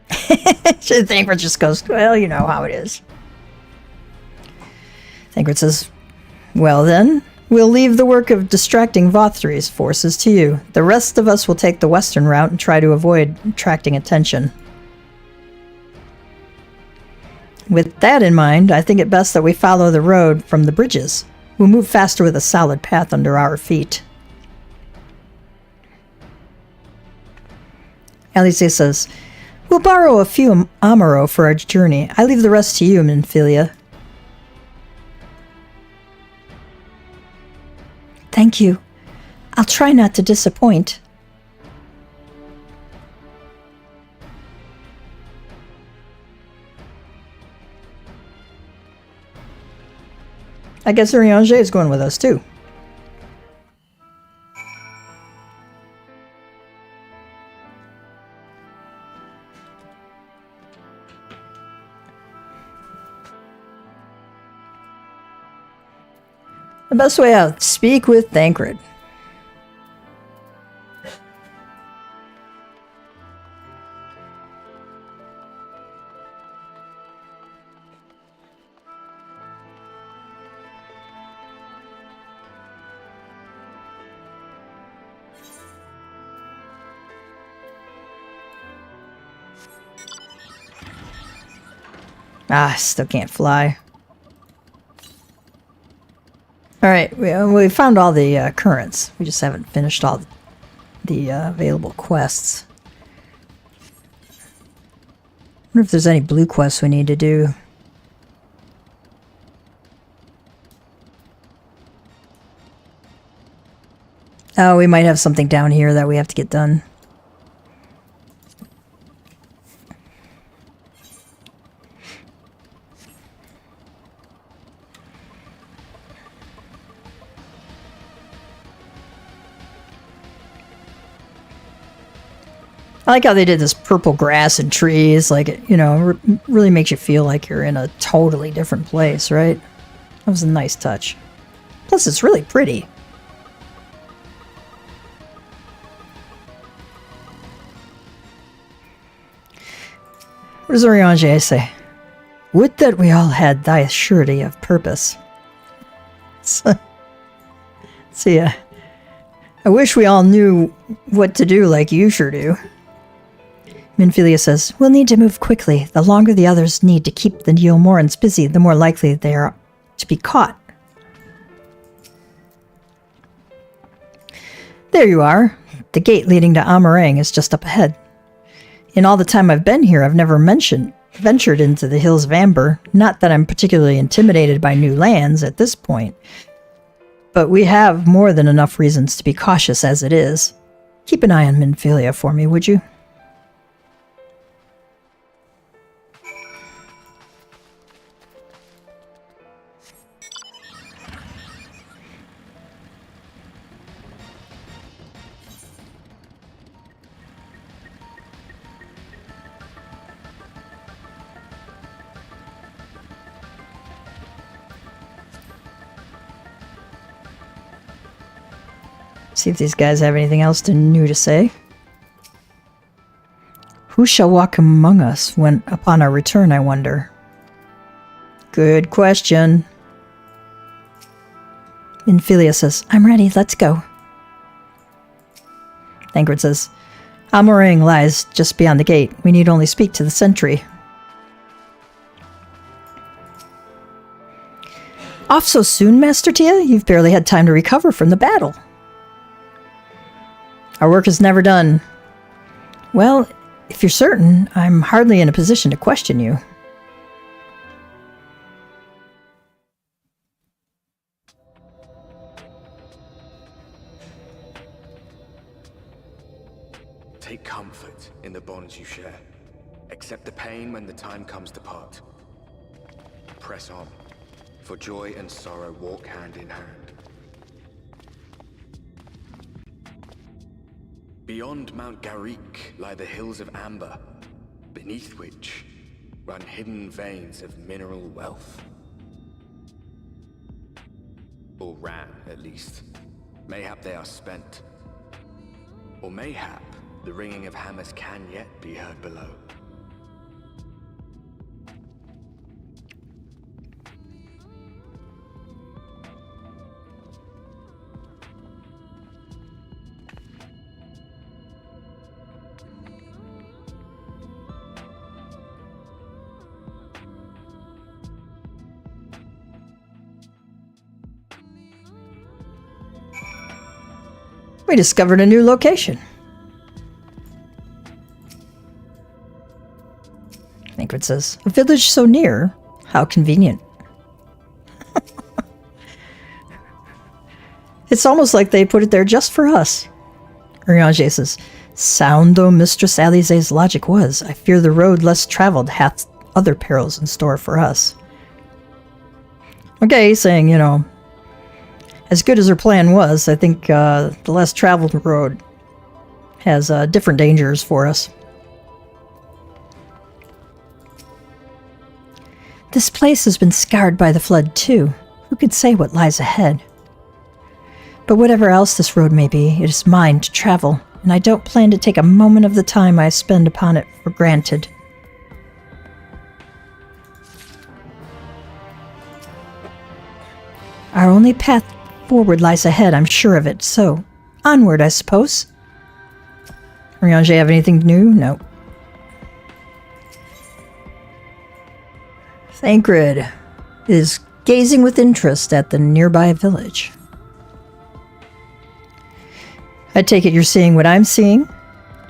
Thancred just goes, well, you know how it is. Thancred says, well then, we'll leave the work of distracting Vothri's forces to you. The rest of us will take the western route and try to avoid attracting attention. With that in mind, I think it best that we follow the road from the bridges. We'll move faster with a solid path under our feet. Alice says, we'll borrow a few Amaro for our journey. I leave the rest to you, Minfilia. Thank you. I'll try not to disappoint. I guess Urianger is going with us too. The best way out, speak with Thancred. Ah, still can't fly. Alright, we found all the currents. We just haven't finished all the available quests. I wonder if there's any blue quests we need to do. Oh, we might have something down here that we have to get done. I like how they did this purple grass and trees, like, it, you know, really makes you feel like you're in a totally different place, right? That was a nice touch. Plus, it's really pretty. What does Urianger say? Would that we all had thy surety of purpose. See, I wish we all knew what to do like you sure do. Minfilia says, we'll need to move quickly. The longer the others need to keep the Neomorans busy, the more likely they are to be caught. There you are. The gate leading to Amarang is just up ahead. In all the time I've been here, I've never ventured into the Hills of Amber. Not that I'm particularly intimidated by new lands at this point. But we have more than enough reasons to be cautious as it is. Keep an eye on Minfilia for me, would you? See if these guys have anything else new to say. Who shall walk among us when upon our return, I wonder? Good question. Minfilia says, I'm ready, let's go. Thancred says, Amarang lies just beyond the gate. We need only speak to the sentry. Off so soon, Master Tia? You've barely had time to recover from the battle. Our work is never done. Well, if you're certain, I'm hardly in a position to question you. Take comfort in the bonds you share. Accept the pain when the time comes to part. Press on, for joy and sorrow walk hand in hand. Beyond Mount Garrick lie the Hills of Amber, beneath which run hidden veins of mineral wealth. Or ran, at least. Mayhap they are spent. Or mayhap the ringing of hammers can yet be heard below. We discovered a new location. Thancred says, a village so near? How convenient. It's almost like they put it there just for us. Urianger says, sound though Mistress Alize's logic was, I fear the road less traveled hath other perils in store for us. Okay, he's saying, you know, as good as her plan was, I think the less traveled road has different dangers for us. This place has been scarred by the flood too. Who could say what lies ahead? But whatever else this road may be, it is mine to travel, and I don't plan to take a moment of the time I spend upon it for granted. Our only path forward lies ahead, I'm sure of it, so onward, I suppose. Urianger have anything new? No. Thancred is gazing with interest at the nearby village. I take it you're seeing what I'm seeing?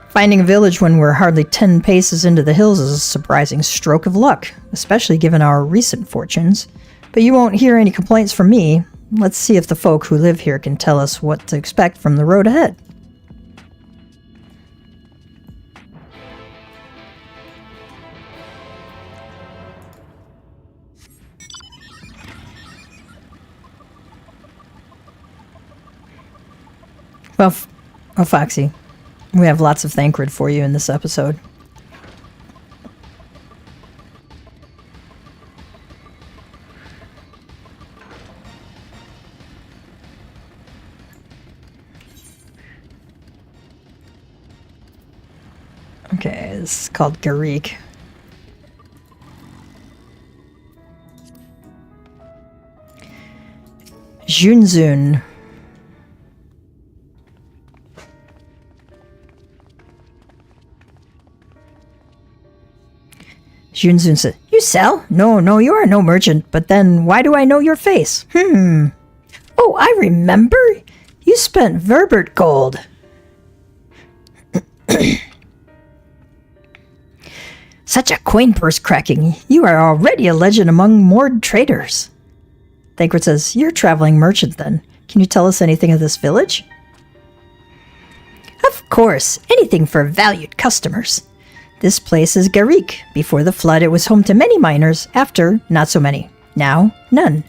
Finding a village when we're hardly 10 paces into the hills is a surprising stroke of luck, especially given our recent fortunes. But you won't hear any complaints from me. Let's see if the folk who live here can tell us what to expect from the road ahead. Well, Foxy, we have lots of Thancred for you in this episode. Okay, this is called Garik. Junzun. Junzun said, you sell? No, you are no merchant, but then why do I know your face? Oh, I remember. You spent Verbert gold. Such a coin purse cracking. You are already a legend among moored traders. Thancred says, you're a traveling merchant then. Can you tell us anything of this village? Of course, anything for valued customers. This place is Garik. Before the flood, it was home to many miners. After, not so many. Now, none.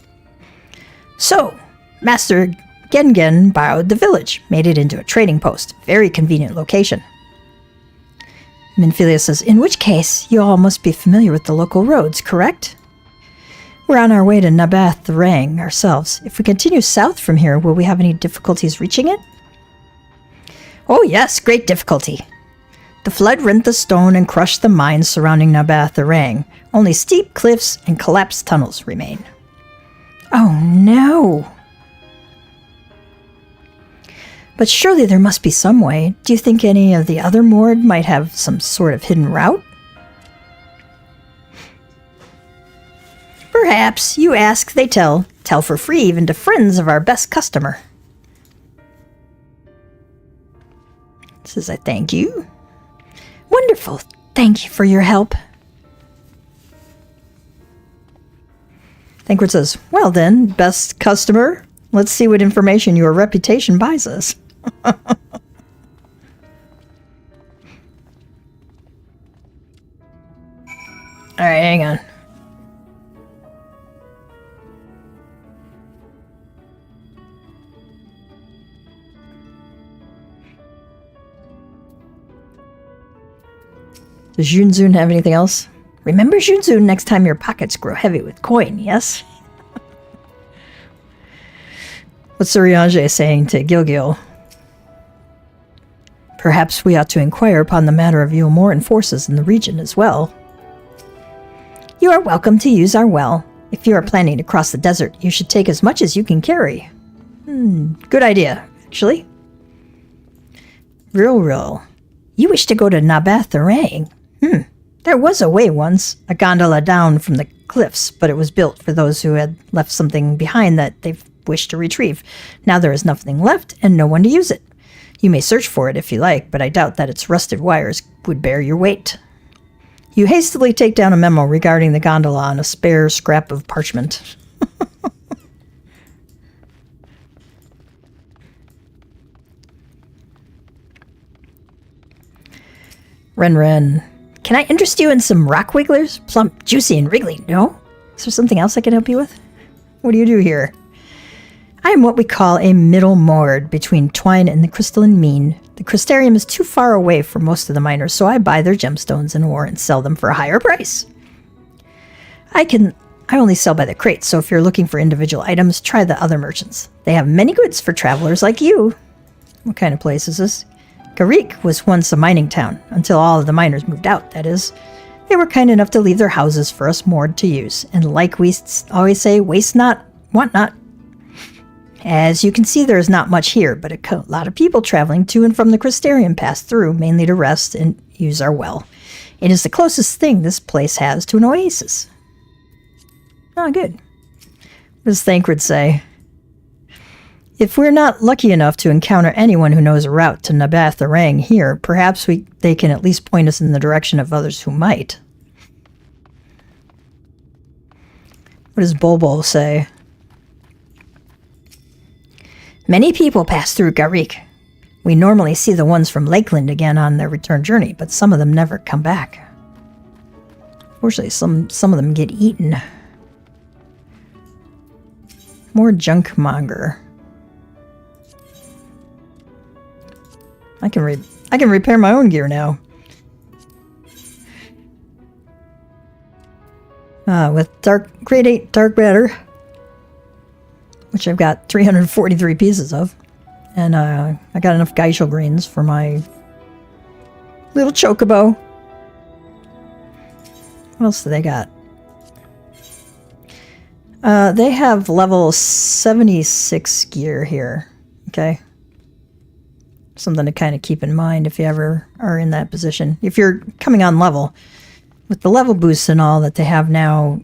So, Master Gengen borrowed the village, made it into a trading post. Very convenient location. Minfilia says, in which case, you all must be familiar with the local roads, correct? We're on our way to Nabath Rang ourselves. If we continue south from here, will we have any difficulties reaching it? Oh yes, great difficulty. The flood rent the stone and crushed the mines surrounding Nabath Rang. Only steep cliffs and collapsed tunnels remain. Oh no! But surely there must be some way. Do you think any of the other moored might have some sort of hidden route? Perhaps. You ask, they tell. Tell for free even to friends of our best customer. Says, I thank you. Wonderful. Thank you for your help. Thancred says, well then, best customer, let's see what information your reputation buys us. Alright, hang on. Does Junzun have anything else? Remember Junzun next time your pockets grow heavy with coin, yes? What's Urianger saying to Gilgil? Perhaps we ought to inquire upon the matter of Yulmoran forces in the region as well. You are welcome to use our well. If you are planning to cross the desert, you should take as much as you can carry. Good idea, actually. Real. You wish to go to Nabath Rang? There was a way once, a gondola down from the cliffs, but it was built for those who had left something behind that they wished to retrieve. Now there is nothing left and no one to use it. You may search for it if you like, but I doubt that its rusted wires would bear your weight. You hastily take down a memo regarding the gondola on a spare scrap of parchment. Ren. Can I interest you in some rock wigglers? Plump, juicy, and wriggly, no? Is there something else I can help you with? What do you do here? I am what we call a middle mord between Twine and the crystalline mean. The crystarium is too far away for most of the miners, so I buy their gemstones in ore and sell them for a higher price. I only sell by the crate, so if you're looking for individual items, try the other merchants. They have many goods for travelers like you. What kind of place is this? Garik was once a mining town, until all of the miners moved out, that is. They were kind enough to leave their houses for us Mord to use, and like we always say, waste not, want not. As you can see, there is not much here, but a lot of people traveling to and from the crystarium pass through, mainly to rest and use our well. It is the closest thing this place has to an oasis. Oh, good. What does Thancred say? If we're not lucky enough to encounter anyone who knows a route to Nabath the Rang here, perhaps they can at least point us in the direction of others who might. What does Bulbul say? Many people pass through Garik. We normally see the ones from Lakeland again on their return journey, but some of them never come back. Fortunately, some of them get eaten. More junk monger. I can repair my own gear now. With grade 8 dark matter, which I've got 343 pieces of, and I got enough Geishel greens for my little chocobo. What else do they got? They have level 76 gear here. Okay. Something to kind of keep in mind if you ever are in that position. If you're coming on level, with the level boosts and all that they have now,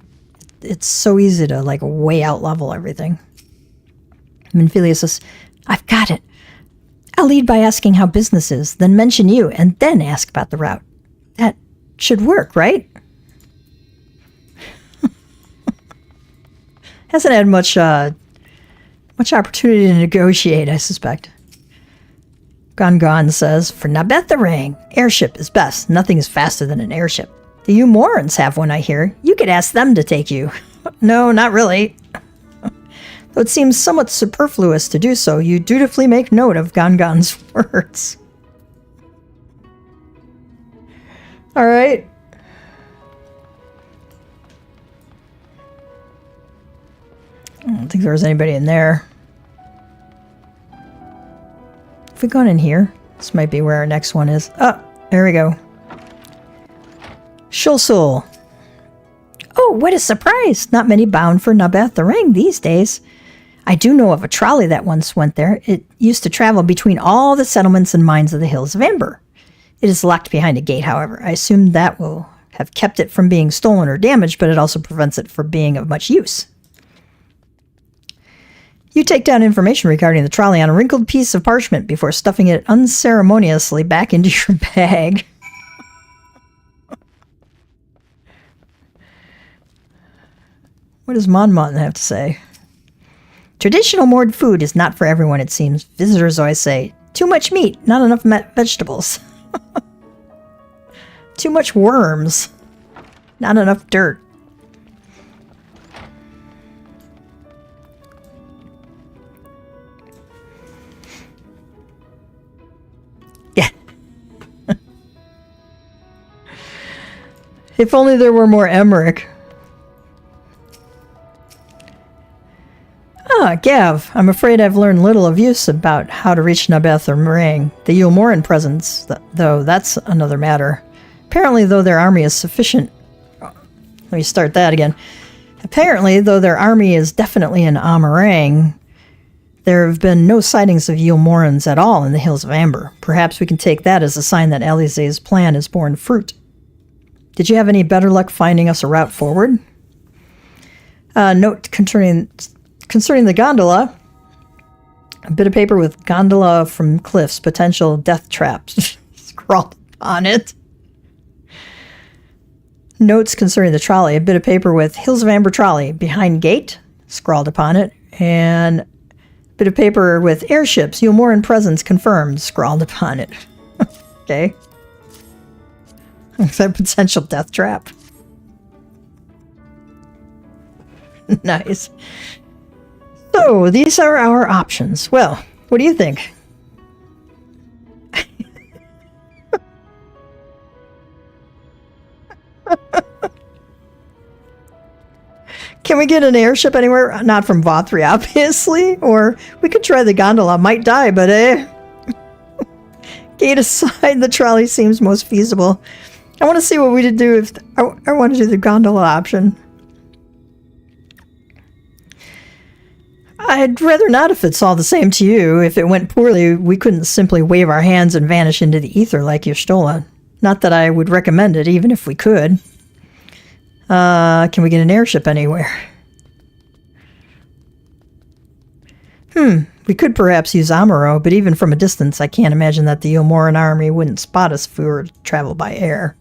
it's so easy to like way out level everything. Minfilia says, I've got it. I'll lead by asking how business is, then mention you, and then ask about the route. That should work, right? Hasn't had much opportunity to negotiate, I suspect. Gon says, for Nabeth the Rang, airship is best. Nothing is faster than an airship. The Umorans have one, I hear. You could ask them to take you. No, not really. Though it seems somewhat superfluous to do so, you dutifully make note of Gon's words. All right. I don't think there was anybody in there. Have we gone in here? This might be where our next one is. Oh, there we go. Shulsul. Oh, what a surprise! Not many bound for Nabath the Rang these days. I do know of a trolley that once went there. It used to travel between all the settlements and mines of the Hills of Amber. It is locked behind a gate, however. I assume that will have kept it from being stolen or damaged, but it also prevents it from being of much use. You take down information regarding the trolley on a wrinkled piece of parchment before stuffing it unceremoniously back into your bag. What does Mon have to say? Traditional Mord food is not for everyone, it seems. Visitors always say, too much meat, not enough vegetables. Too much worms, not enough dirt. Yeah. If only there were more Emmerich. Ah, Gav, I'm afraid I've learned little of use about how to reach Nabath or Meringue. The Yulmoran presence, though, that's another matter. Apparently, though their army is sufficient... Let me start that again. Apparently, though their army is definitely in Amarang, there have been no sightings of Yulmorans at all in the Hills of Amber. Perhaps we can take that as a sign that Alize's plan has borne fruit. Did you have any better luck finding us a route forward? Note concerning the gondola, a bit of paper with gondola from cliffs, potential death traps scrawled on it. Notes concerning the trolley, a bit of paper with Hills of Amber trolley behind gate scrawled upon it, and a bit of paper with airships, Yulmoran presence confirmed scrawled upon it. Okay. Is that a potential death trap? Nice. So, these are our options. Well, what do you think? Can we get an airship anywhere? Not from Vothri, obviously. Or we could try the gondola. Might die, but Gate aside, the trolley seems most feasible. I want to see what we'd do if... I want to do the gondola option. I'd rather not if it's all the same to you. If it went poorly, we couldn't simply wave our hands and vanish into the ether like Y'shtola. Not that I would recommend it, even if we could. Can we get an airship anywhere? We could perhaps use Amuro, but even from a distance, I can't imagine that the Yomoran army wouldn't spot us if we were to travel by air.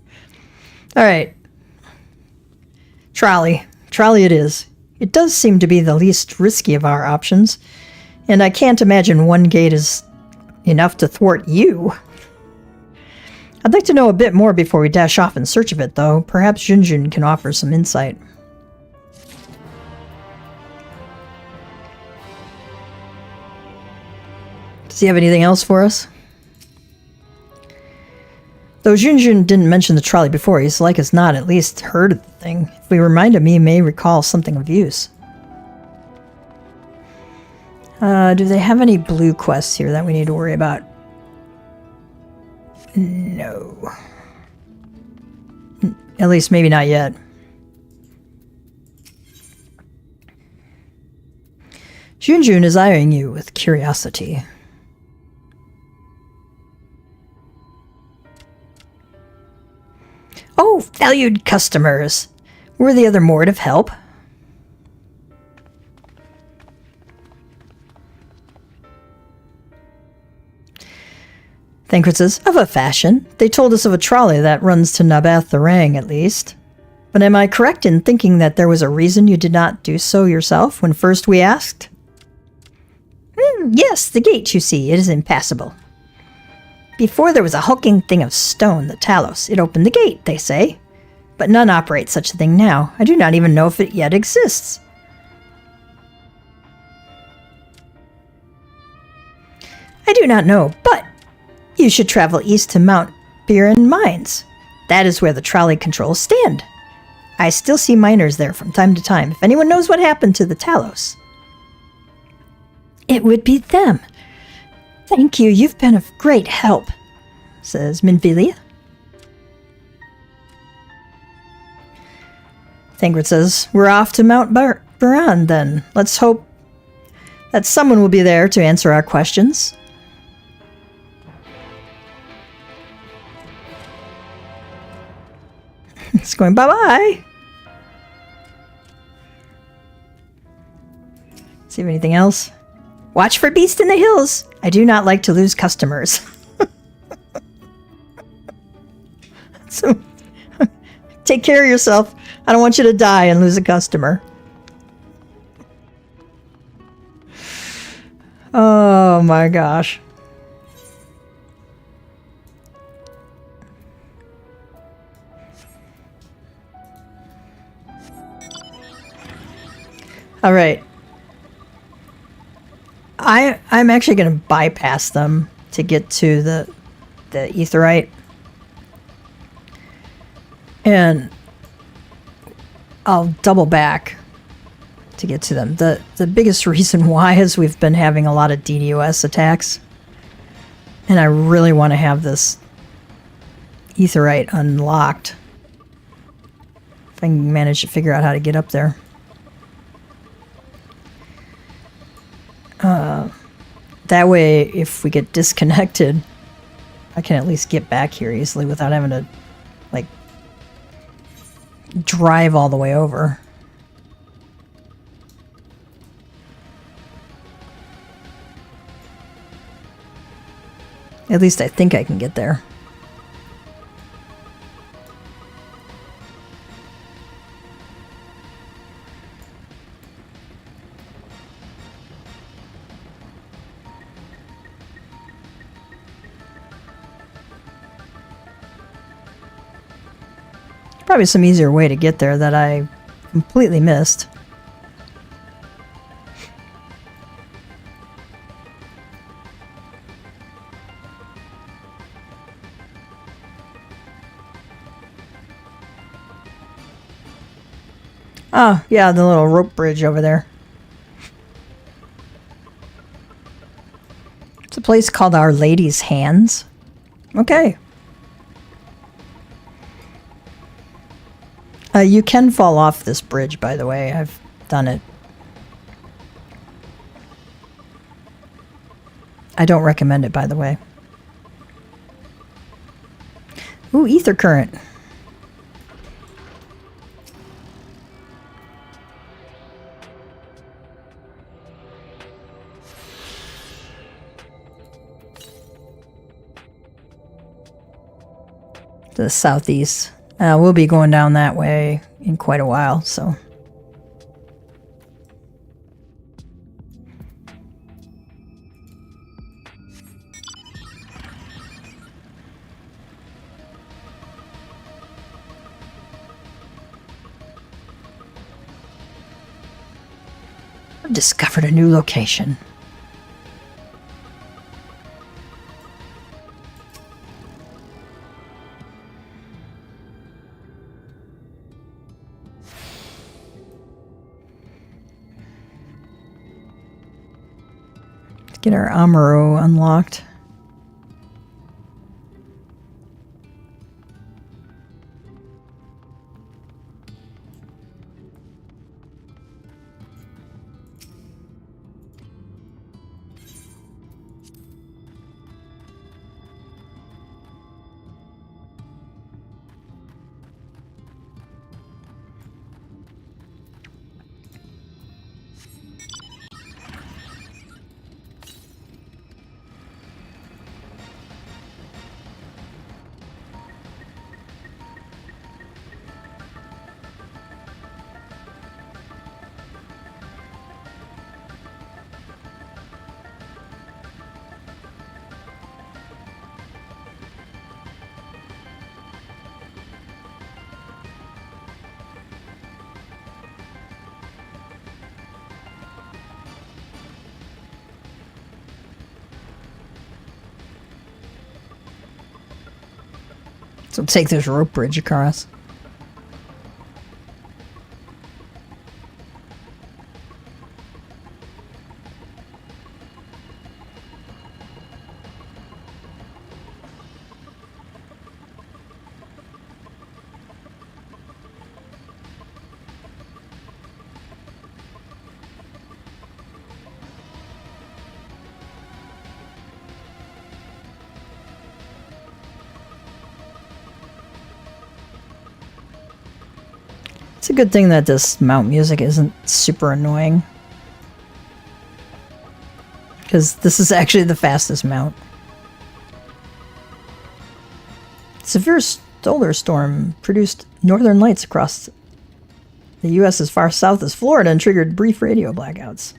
Alright. Trolley. Trolley it is. It does seem to be the least risky of our options, and I can't imagine one gate is enough to thwart you. I'd like to know a bit more before we dash off in search of it, though. Perhaps Junjun can offer some insight. Does he have anything else for us? Though Junjun didn't mention the trolley before, he's like as not at least heard of the thing. If we remind him, he may recall something of use. Do they have any blue quests here that we need to worry about? No. At least maybe not yet. Junjun is eyeing you with curiosity. Oh, valued customers! Were the other Mord of help? Thancred says, of a fashion. They told us of a trolley that runs to Nabath the Rang, at least. But am I correct in thinking that there was a reason you did not do so yourself when first we asked? Yes, the gate, you see. It is impassable. Before there was a hulking thing of stone, the Talos. It opened the gate, they say. But none operate such a thing now. I do not even know if it yet exists. I do not know, but you should travel east to Mount Biren Mines. That is where the trolley controls stand. I still see miners there from time to time. If anyone knows what happened to the Talos, it would be them. Thank you, you've been of great help, says Minfilia. Thancred says, we're off to Mount Biran then. Let's hope that someone will be there to answer our questions. It's going bye-bye. See if anything else. Watch for beasts in the hills. I do not like to lose customers. So, take care of yourself. I don't want you to die and lose a customer. Oh my gosh. All right. I'm actually going to bypass them to get to the Aetheryte. And I'll double back to get to them. The biggest reason why is we've been having a lot of DDoS attacks. And I really want to have this Aetheryte unlocked. If I can manage to figure out how to get up there. That way, if we get disconnected, I can at least get back here easily without having to, like, drive all the way over. At least I think I can get there. Probably some easier way to get there that I completely missed. Oh, yeah, the little rope bridge over there. It's a place called Our Lady's Hands. Okay. You can fall off this bridge, by the way. I've done it. I don't recommend it, by the way. Ooh, ether current. To the southeast. We'll be going down that way in quite a while, so. I've discovered a new location. Get our Amuro unlocked. So take this rope bridge across. It's a good thing that this mount music isn't super annoying. Because this is actually the fastest mount. Severe solar storm produced northern lights across the U.S. as far south as Florida and triggered brief radio blackouts.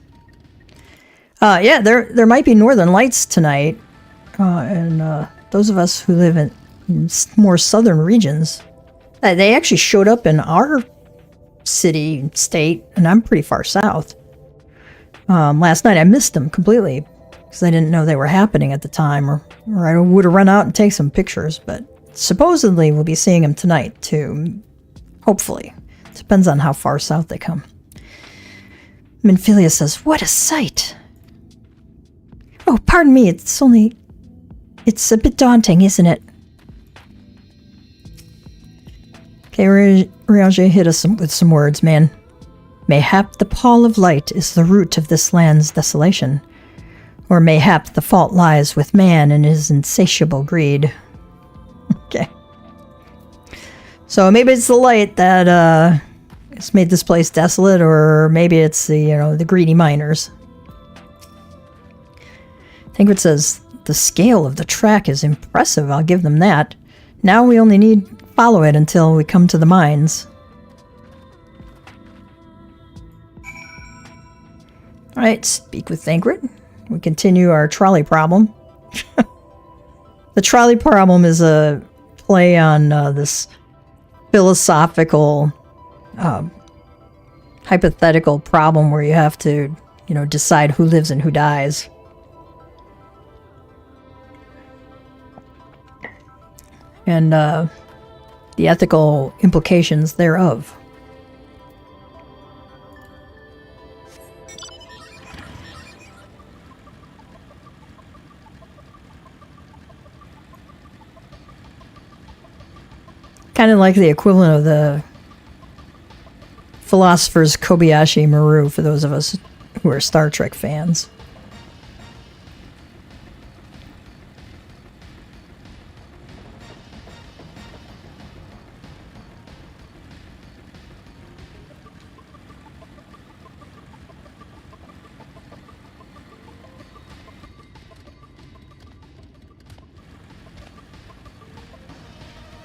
Yeah, there might be northern lights tonight. And those of us who live in more southern regions, they actually showed up in our city, state, and I'm pretty far south. Last night I missed them completely because I didn't know they were happening at the time, or I would have run out and take some pictures, but supposedly we'll be seeing them tonight too. Hopefully. Depends on how far south they come. Minfilia says, "What a sight!" Oh, pardon me, it's a bit daunting, isn't it? Okay, Riage, hit us with some words, man. Mayhap the pall of light is the root of this land's desolation. Or mayhap the fault lies with man and his insatiable greed. Okay. So maybe it's the light that has made this place desolate, or maybe it's the greedy miners. I think it says the scale of the track is impressive. I'll give them that. Now we only need follow it until we come to the mines. Alright, speak with Thancred. We continue our trolley problem. The trolley problem is a play on this philosophical, hypothetical problem where you have to, you know, decide who lives and who dies. And the ethical implications thereof. Kind of like the equivalent of the philosopher's Kobayashi Maru for those of us who are Star Trek fans.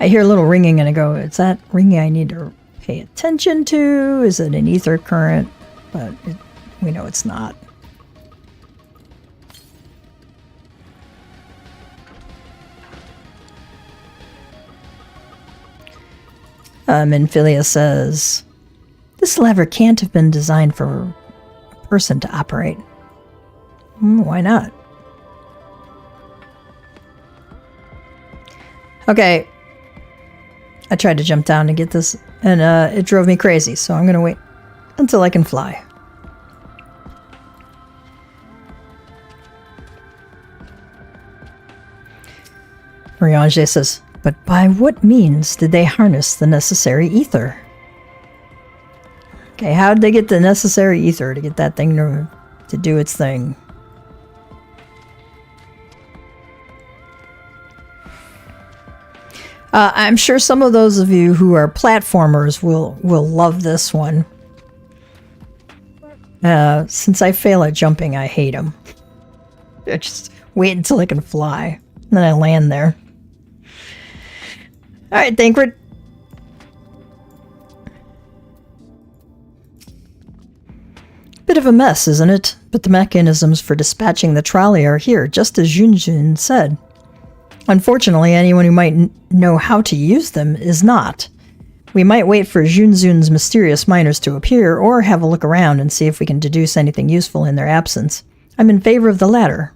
I hear a little ringing and I go, is that ringing I need to pay attention to? Is it an ether current? But we know it's not. Minfilia says, this lever can't have been designed for a person to operate. Why not? Okay. I tried to jump down to get this, and it drove me crazy, so I'm going to wait until I can fly. Riange says, but by what means did they harness the necessary ether? Okay, how did they get the necessary ether to get that thing to do its thing? I'm sure some of those of you who are platformers will love this one. Since I fail at jumping, I hate them. I just wait until I can fly. And then I land there. Alright, Thancred. Bit of a mess, isn't it? But the mechanisms for dispatching the trolley are here, just as Junjun said. Unfortunately, anyone who might know how to use them is not. We might wait for Junzun's mysterious miners to appear, or have a look around and see if we can deduce anything useful in their absence. I'm in favor of the latter.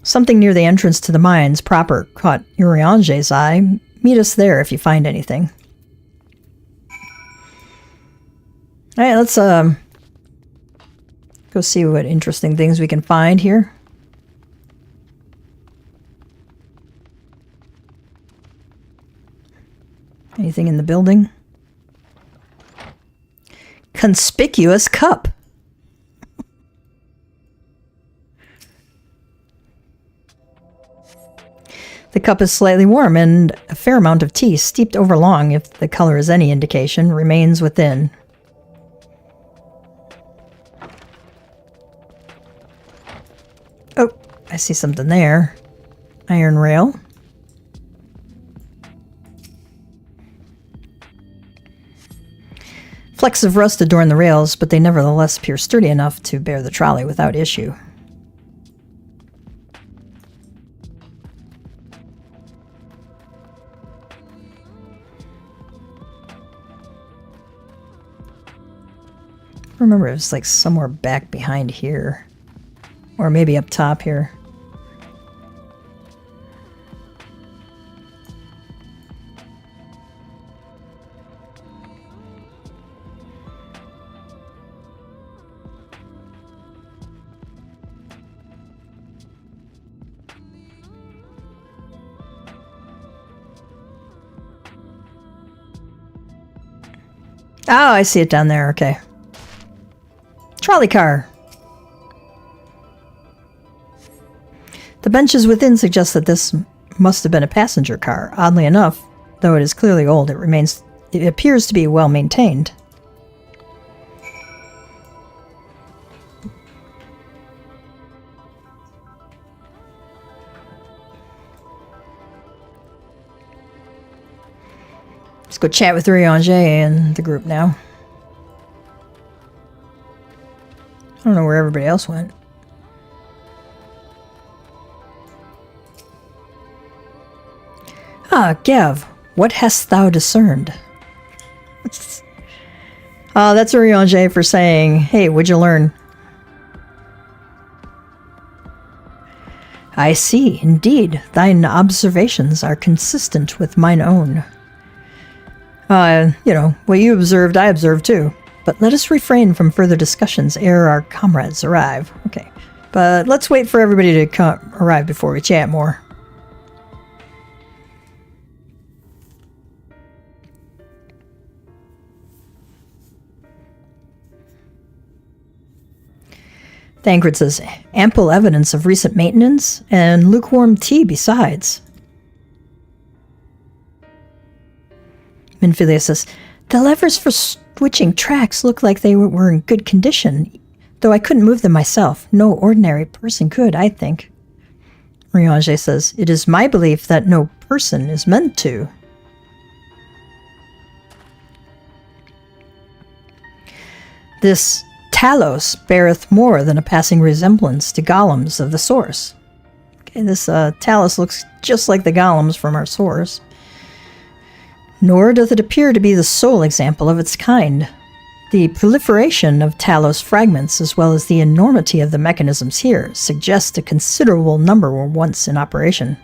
Something near the entrance to the mines proper caught Uriange's eye. Meet us there if you find anything. Alright, let's go see what interesting things we can find here. Anything in the building? Conspicuous cup. The cup is slightly warm, and a fair amount of tea, steeped over long, if the color is any indication, remains within. Oh, I see something there. Iron rail. Flecks of rust adorn the rails, but they nevertheless appear sturdy enough to bear the trolley without issue. I remember it was like somewhere back behind here. Or maybe up top here. Oh, I see it down there. Okay. Trolley car. The benches within suggest that this must have been a passenger car. Oddly enough, though it is clearly old, it appears to be well maintained. Let's go chat with Riange and the group now. I don't know where everybody else went. Ah, Gav, what hast thou discerned? That's Oriange for saying, hey, what'd you learn? I see, indeed. Thine observations are consistent with mine own. What you observed, I observed too. But let us refrain from further discussions ere our comrades arrive. Okay, but let's wait for everybody to arrive before we chat more. Thancred says, ample evidence of recent maintenance and lukewarm tea besides. Minfilia says, the levers for switching tracks look like they were in good condition, though I couldn't move them myself. No ordinary person could, I think. Oriange says, it is my belief that no person is meant to. This Talos beareth more than a passing resemblance to golems of the source. Okay, this Talos looks just like the golems from our source. Nor doth it appear to be the sole example of its kind. The proliferation of Talos fragments, as well as the enormity of the mechanisms here, suggest a considerable number were once in operation.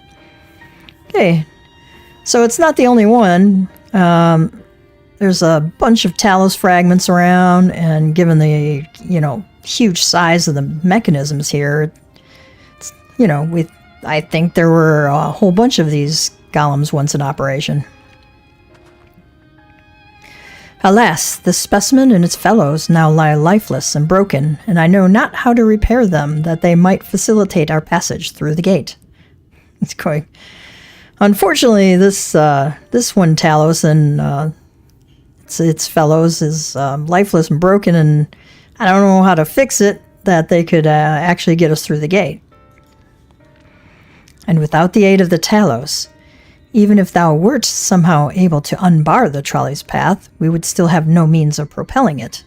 Okay, so it's not the only one. There's a bunch of Talos fragments around, and given the, huge size of the mechanisms here, I think there were a whole bunch of these golems once in operation. Alas, the specimen and its fellows now lie lifeless and broken, and I know not how to repair them that they might facilitate our passage through the gate. It's quite... Unfortunately, this one Talos and its fellows is lifeless and broken, and I don't know how to fix it that they could actually get us through the gate. And without the aid of the Talos, even if thou wert somehow able to unbar the trolley's path, we would still have no means of propelling it.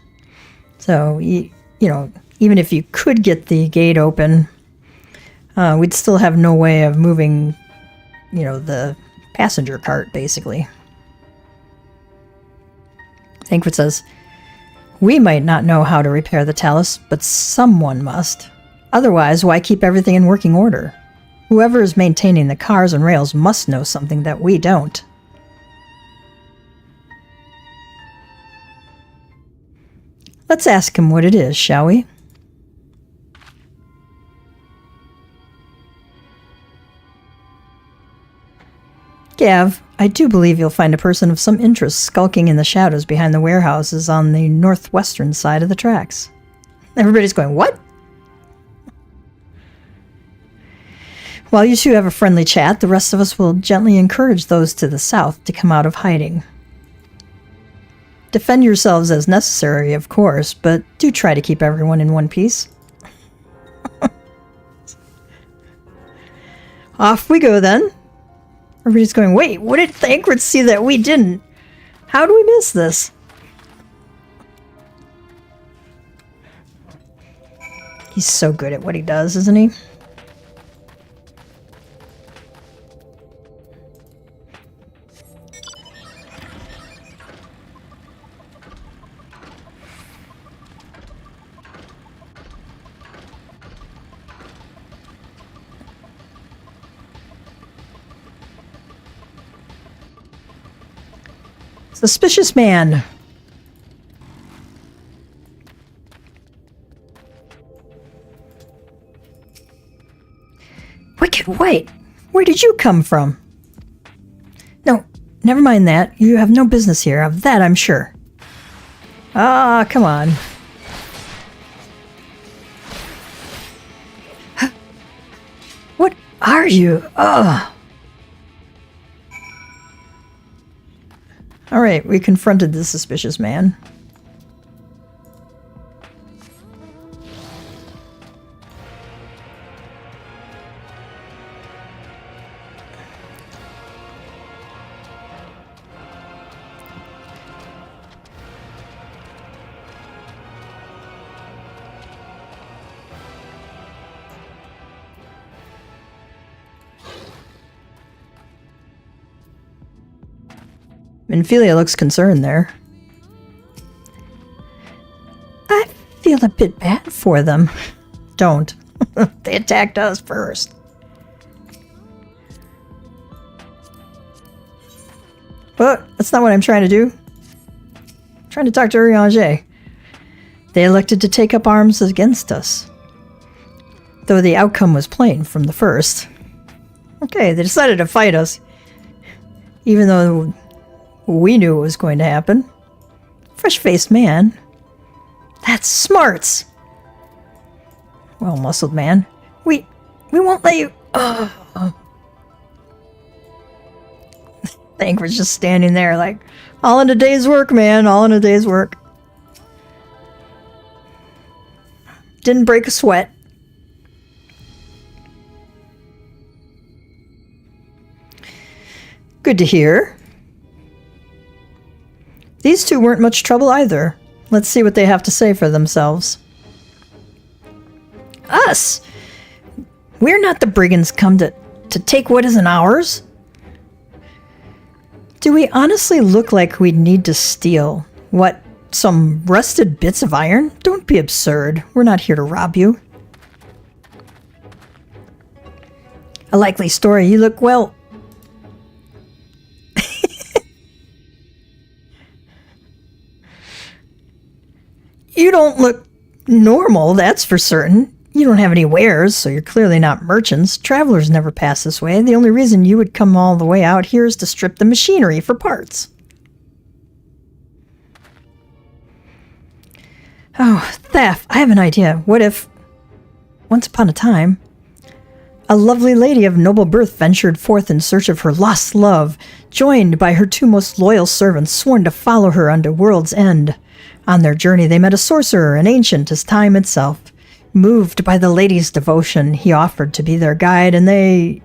So, even if you could get the gate open, we'd still have no way of moving, the passenger cart, basically. Thancred says, we might not know how to repair the Talos, but someone must. Otherwise, why keep everything in working order? Whoever is maintaining the cars and rails must know something that we don't. Let's ask him what it is, shall we? Gav, I do believe you'll find a person of some interest skulking in the shadows behind the warehouses on the northwestern side of the tracks. Everybody's going, what? While you two have a friendly chat, the rest of us will gently encourage those to the south to come out of hiding. Defend yourselves as necessary, of course, but do try to keep everyone in one piece. Off we go then. Everybody's going, wait, what did Thancred see that we didn't? How do we miss this? He's so good at what he does, isn't he? Suspicious man. Wicked White, where did you come from? No, never mind that. You have no business here, of that I'm sure. Ah, come on. What are you? Ugh. Alright, we confronted the suspicious man. Minfilia looks concerned there. feel a bit bad for them. Don't. They attacked us first. But that's not what I'm trying to do. I'm trying to talk to Urianger. They elected to take up arms against us, though the outcome was plain from the first. Okay, they decided to fight us, even though we knew it was going to happen. Fresh-faced man. That's smarts. Well-muscled man. We won't let you... Thancred's just standing there like, all in a day's work, man. All in a day's work. Didn't break a sweat. Good to hear. These two weren't much trouble either. Let's see what they have to say for themselves. Us? We're not the brigands come to take what isn't ours. Do we honestly look like we'd need to steal, what, some rusted bits of iron? Don't be absurd. We're not here to rob you. A likely story. You look, well... You don't look normal, that's for certain. You don't have any wares, so you're clearly not merchants. Travelers never pass this way. The only reason you would come all the way out here is to strip the machinery for parts. Oh, Thaf, I have an idea. What if, once upon a time, a lovely lady of noble birth ventured forth in search of her lost love, joined by her two most loyal servants, sworn to follow her unto world's end. On their journey, they met a sorcerer, an ancient as time itself. Moved by the lady's devotion, he offered to be their guide, and they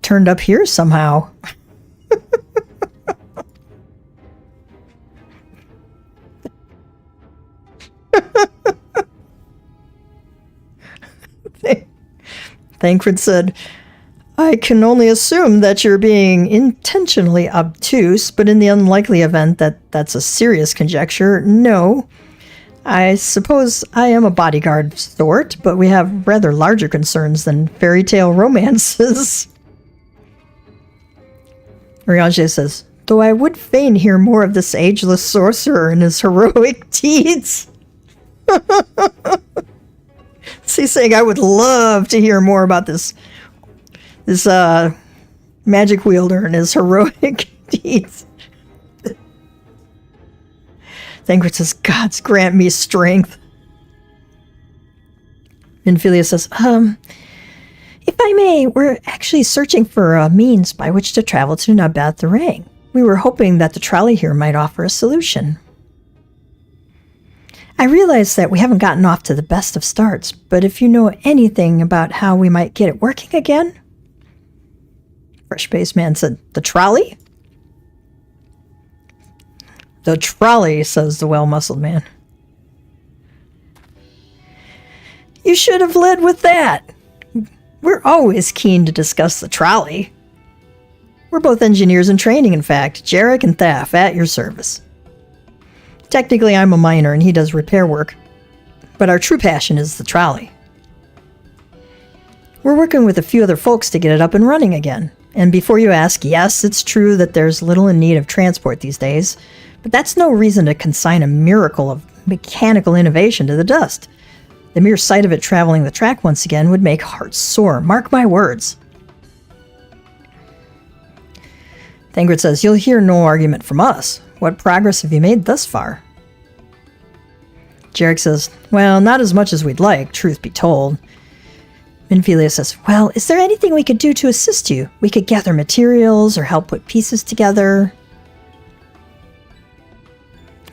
turned up here somehow. Thancred said, I can only assume that you're being intentionally obtuse, but in the unlikely event that that's a serious conjecture, no. I suppose I am a bodyguard sort, but we have rather larger concerns than fairy tale romances. Urianger says, though I would fain hear more of this ageless sorcerer and his heroic deeds. He's saying I would love to hear more about this magic wielder and his heroic deeds. Thancred says, gods grant me strength. Minfilia says, if I may, we're actually searching for a means by which to travel to Nabat the Rang. We were hoping that the trolley here might offer a solution. I realize that we haven't gotten off to the best of starts, but if you know anything about how we might get it working again? Fresh-faced man said, the trolley? The trolley, says the well-muscled man. You should have led with that. We're always keen to discuss the trolley. We're both engineers in training, in fact. Jarek and Thaf, at your service. Technically, I'm a miner and he does repair work, but our true passion is the trolley. We're working with a few other folks to get it up and running again. And before you ask, yes, it's true that there's little in need of transport these days, but that's no reason to consign a miracle of mechanical innovation to the dust. The mere sight of it traveling the track once again would make hearts sore. Mark my words. Thancred says, you'll hear no argument from us. What progress have you made thus far? Jarek says, well, not as much as we'd like, truth be told. Minfilia says, well, is there anything we could do to assist you? We could gather materials or help put pieces together.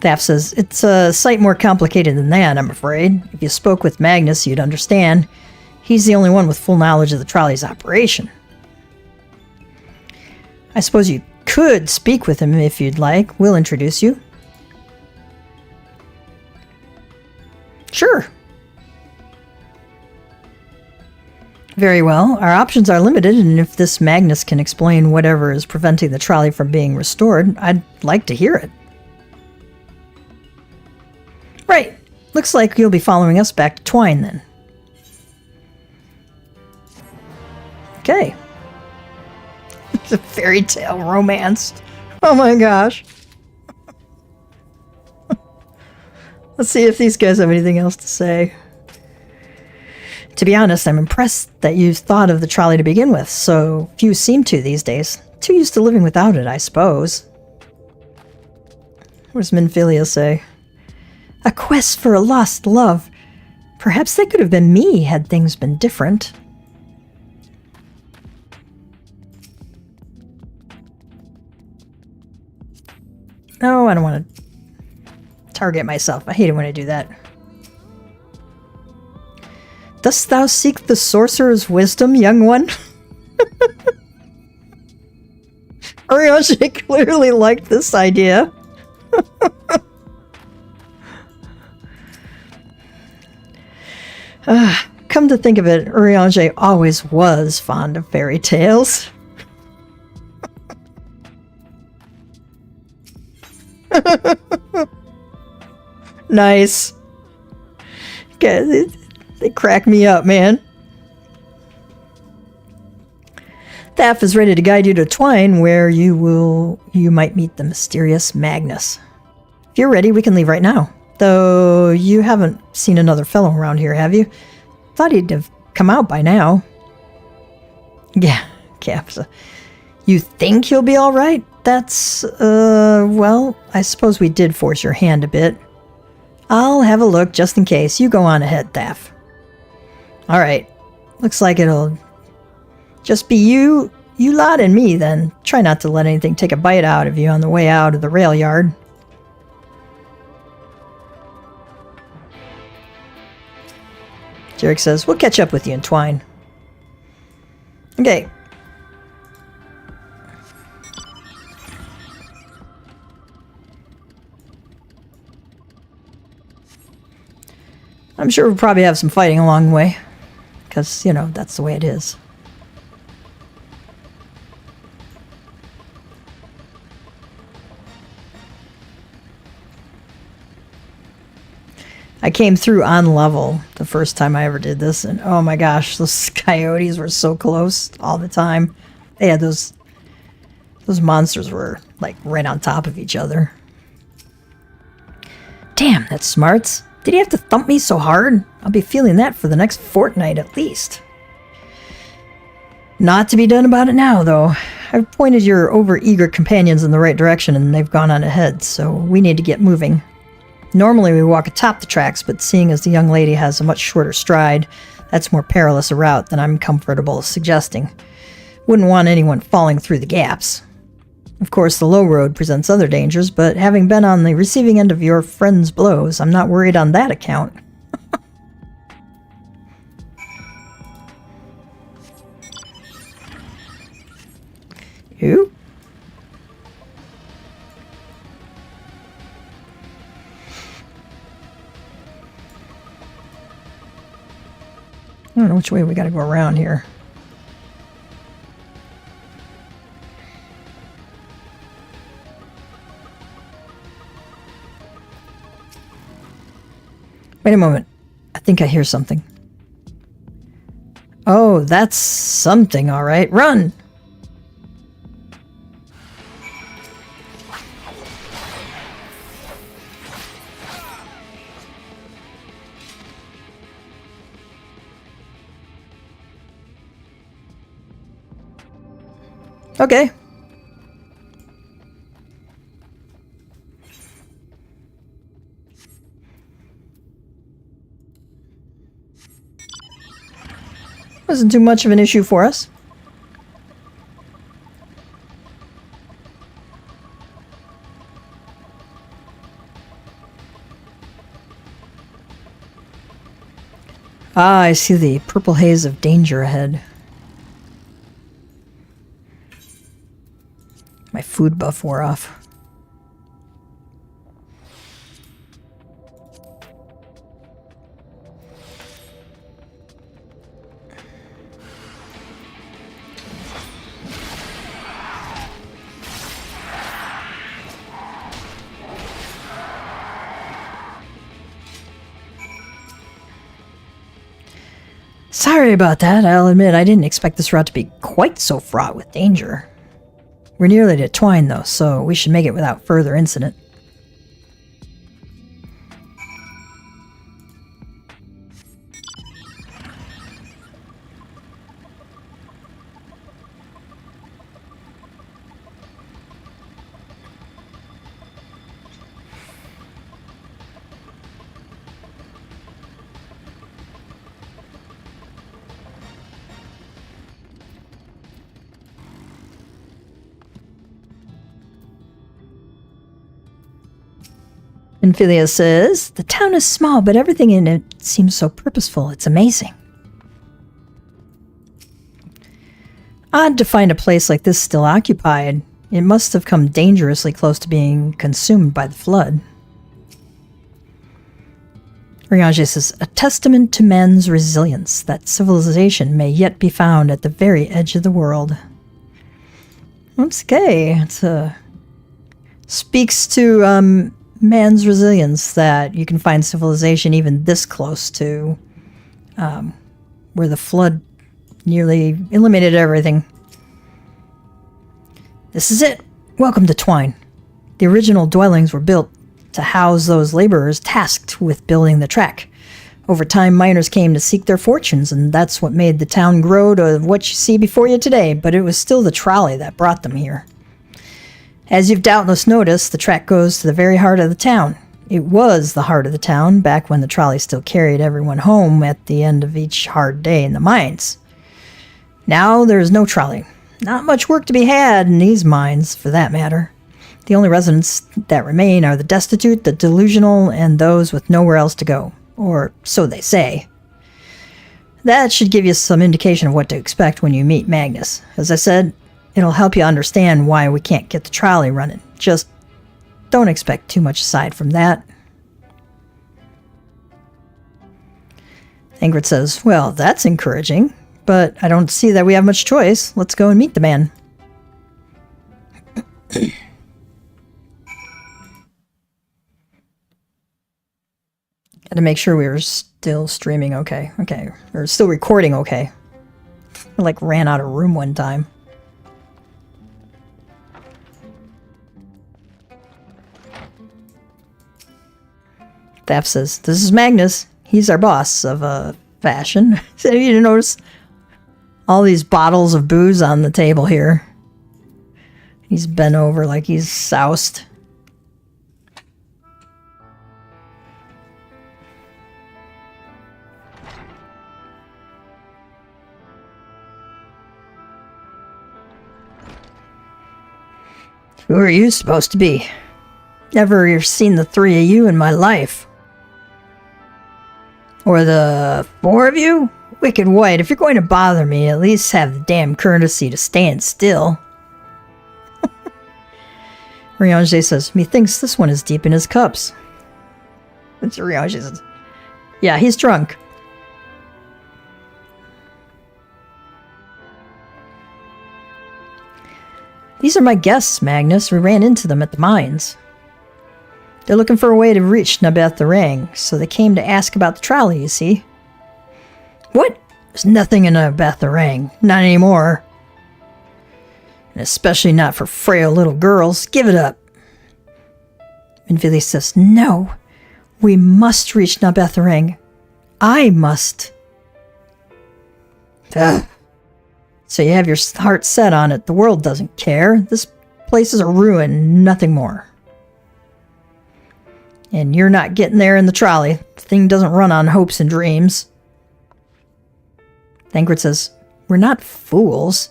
Thaf says, it's a sight more complicated than that, I'm afraid. If you spoke with Magnus, you'd understand. He's the only one with full knowledge of the trolley's operation. I suppose you could speak with him if you'd like. We'll introduce you. Sure. Very well. Our options are limited, and if this Magnus can explain whatever is preventing the trolley from being restored, I'd like to hear it. Right. Looks like you'll be following us back to Twine then. Okay. It's a fairy tale romance. Oh my gosh. Let's see if these guys have anything else to say. To be honest, I'm impressed that you thought of the trolley to begin with. So few seem to these days. Too used to living without it, I suppose. What does Minfilia say? A quest for a lost love. Perhaps that could have been me had things been different. No, I don't want to target myself. I hate it when I do that. Dost thou seek the sorcerer's wisdom, young one? Urianger clearly liked this idea. Come to think of it, Urianger always was fond of fairy tales. Nice. Okay, they crack me up, man. Thaf is ready to guide you to Twine, where you might meet the mysterious Magnus. If you're ready, we can leave right now. Though you haven't seen another fellow around here, have you? Thought he'd have come out by now. Yeah, Caps. You think he'll be all right? That's, well, I suppose we did force your hand a bit. I'll have a look just in case. You go on ahead, Thaf. All right. Looks like it'll just be you lot and me then. Try not to let anything take a bite out of you on the way out of the rail yard. Jarek says, we'll catch up with you in Twine. Okay. I'm sure we'll probably have some fighting along the way. Because, you know, that's the way it is. I came through on level the first time I ever did this, and oh my gosh, those coyotes were so close all the time. They had those monsters were like right on top of each other. Damn, that's smarts. Did he have to thump me so hard? I'll be feeling that for the next fortnight at least. Not to be done about it now, though. I've pointed your over-eager companions in the right direction and they've gone on ahead, so we need to get moving. Normally we walk atop the tracks, but seeing as the young lady has a much shorter stride, that's more perilous a route than I'm comfortable suggesting. Wouldn't want anyone falling through the gaps. Of course, the low road presents other dangers, but having been on the receiving end of your friend's blows, I'm not worried on that account. Who? I don't know which way we gotta go around here. Wait a moment. I think I hear something. Oh, that's something, all right. Run! Okay. Wasn't too much of an issue for us. Ah, I see the purple haze of danger ahead. My food buff wore off. Sorry about that. I'll admit I didn't expect this route to be quite so fraught with danger. We're nearly to Twine, though, so we should make it without further incident. Philia says, the town is small, but everything in it seems so purposeful. It's amazing. Odd to find a place like this still occupied. It must have come dangerously close to being consumed by the flood. Riange says, a testament to man's resilience, that civilization may yet be found at the very edge of the world. Okay, it speaks to man's resilience that you can find civilization even this close to where the flood nearly eliminated everything. This is it. Welcome to Twine. The original dwellings were built to house those laborers tasked with building the track. Over time, miners came to seek their fortunes, and that's what made the town grow to what you see before you today, but it was still the trolley that brought them here. As you've doubtless noticed, the track goes to the very heart of the town. It was the heart of the town back when the trolley still carried everyone home at the end of each hard day in the mines. Now there is no trolley. Not much work to be had in these mines, for that matter. The only residents that remain are the destitute, the delusional, and those with nowhere else to go. Or so they say. That should give you some indication of what to expect when you meet Magnus. As I said, it'll help you understand why we can't get the trolley running. Just don't expect too much aside from that. Ingrid says, well, that's encouraging, but I don't see that we have much choice. Let's go and meet the man. Got to make sure we were still streaming okay. Okay. Or still recording okay. I like ran out of room one time. Thaf says, this is Magnus. He's our boss of fashion. So you notice all these bottles of booze on the table here. He's bent over like he's soused. Who are you supposed to be? Never seen the three of you in my life. Or the four of you? Wicked White, if you're going to bother me, at least have the damn courtesy to stand still. Riange says, methinks this one is deep in his cups. That's what Riange says. Yeah, he's drunk. These are my guests, Magnus. We ran into them at the mines. They're looking for a way to reach Nabeth the Rang, so they came to ask about the trolley, you see. What? There's nothing in Nabeth the Rang. Not anymore. And especially not for frail little girls. Give it up. Minvili says, no. We must reach Nabeth the Rang. I must. Ugh. So you have your heart set on it. The world doesn't care. This place is a ruin, nothing more. And you're not getting there in the trolley. The thing doesn't run on hopes and dreams. Thancred says, we're not fools.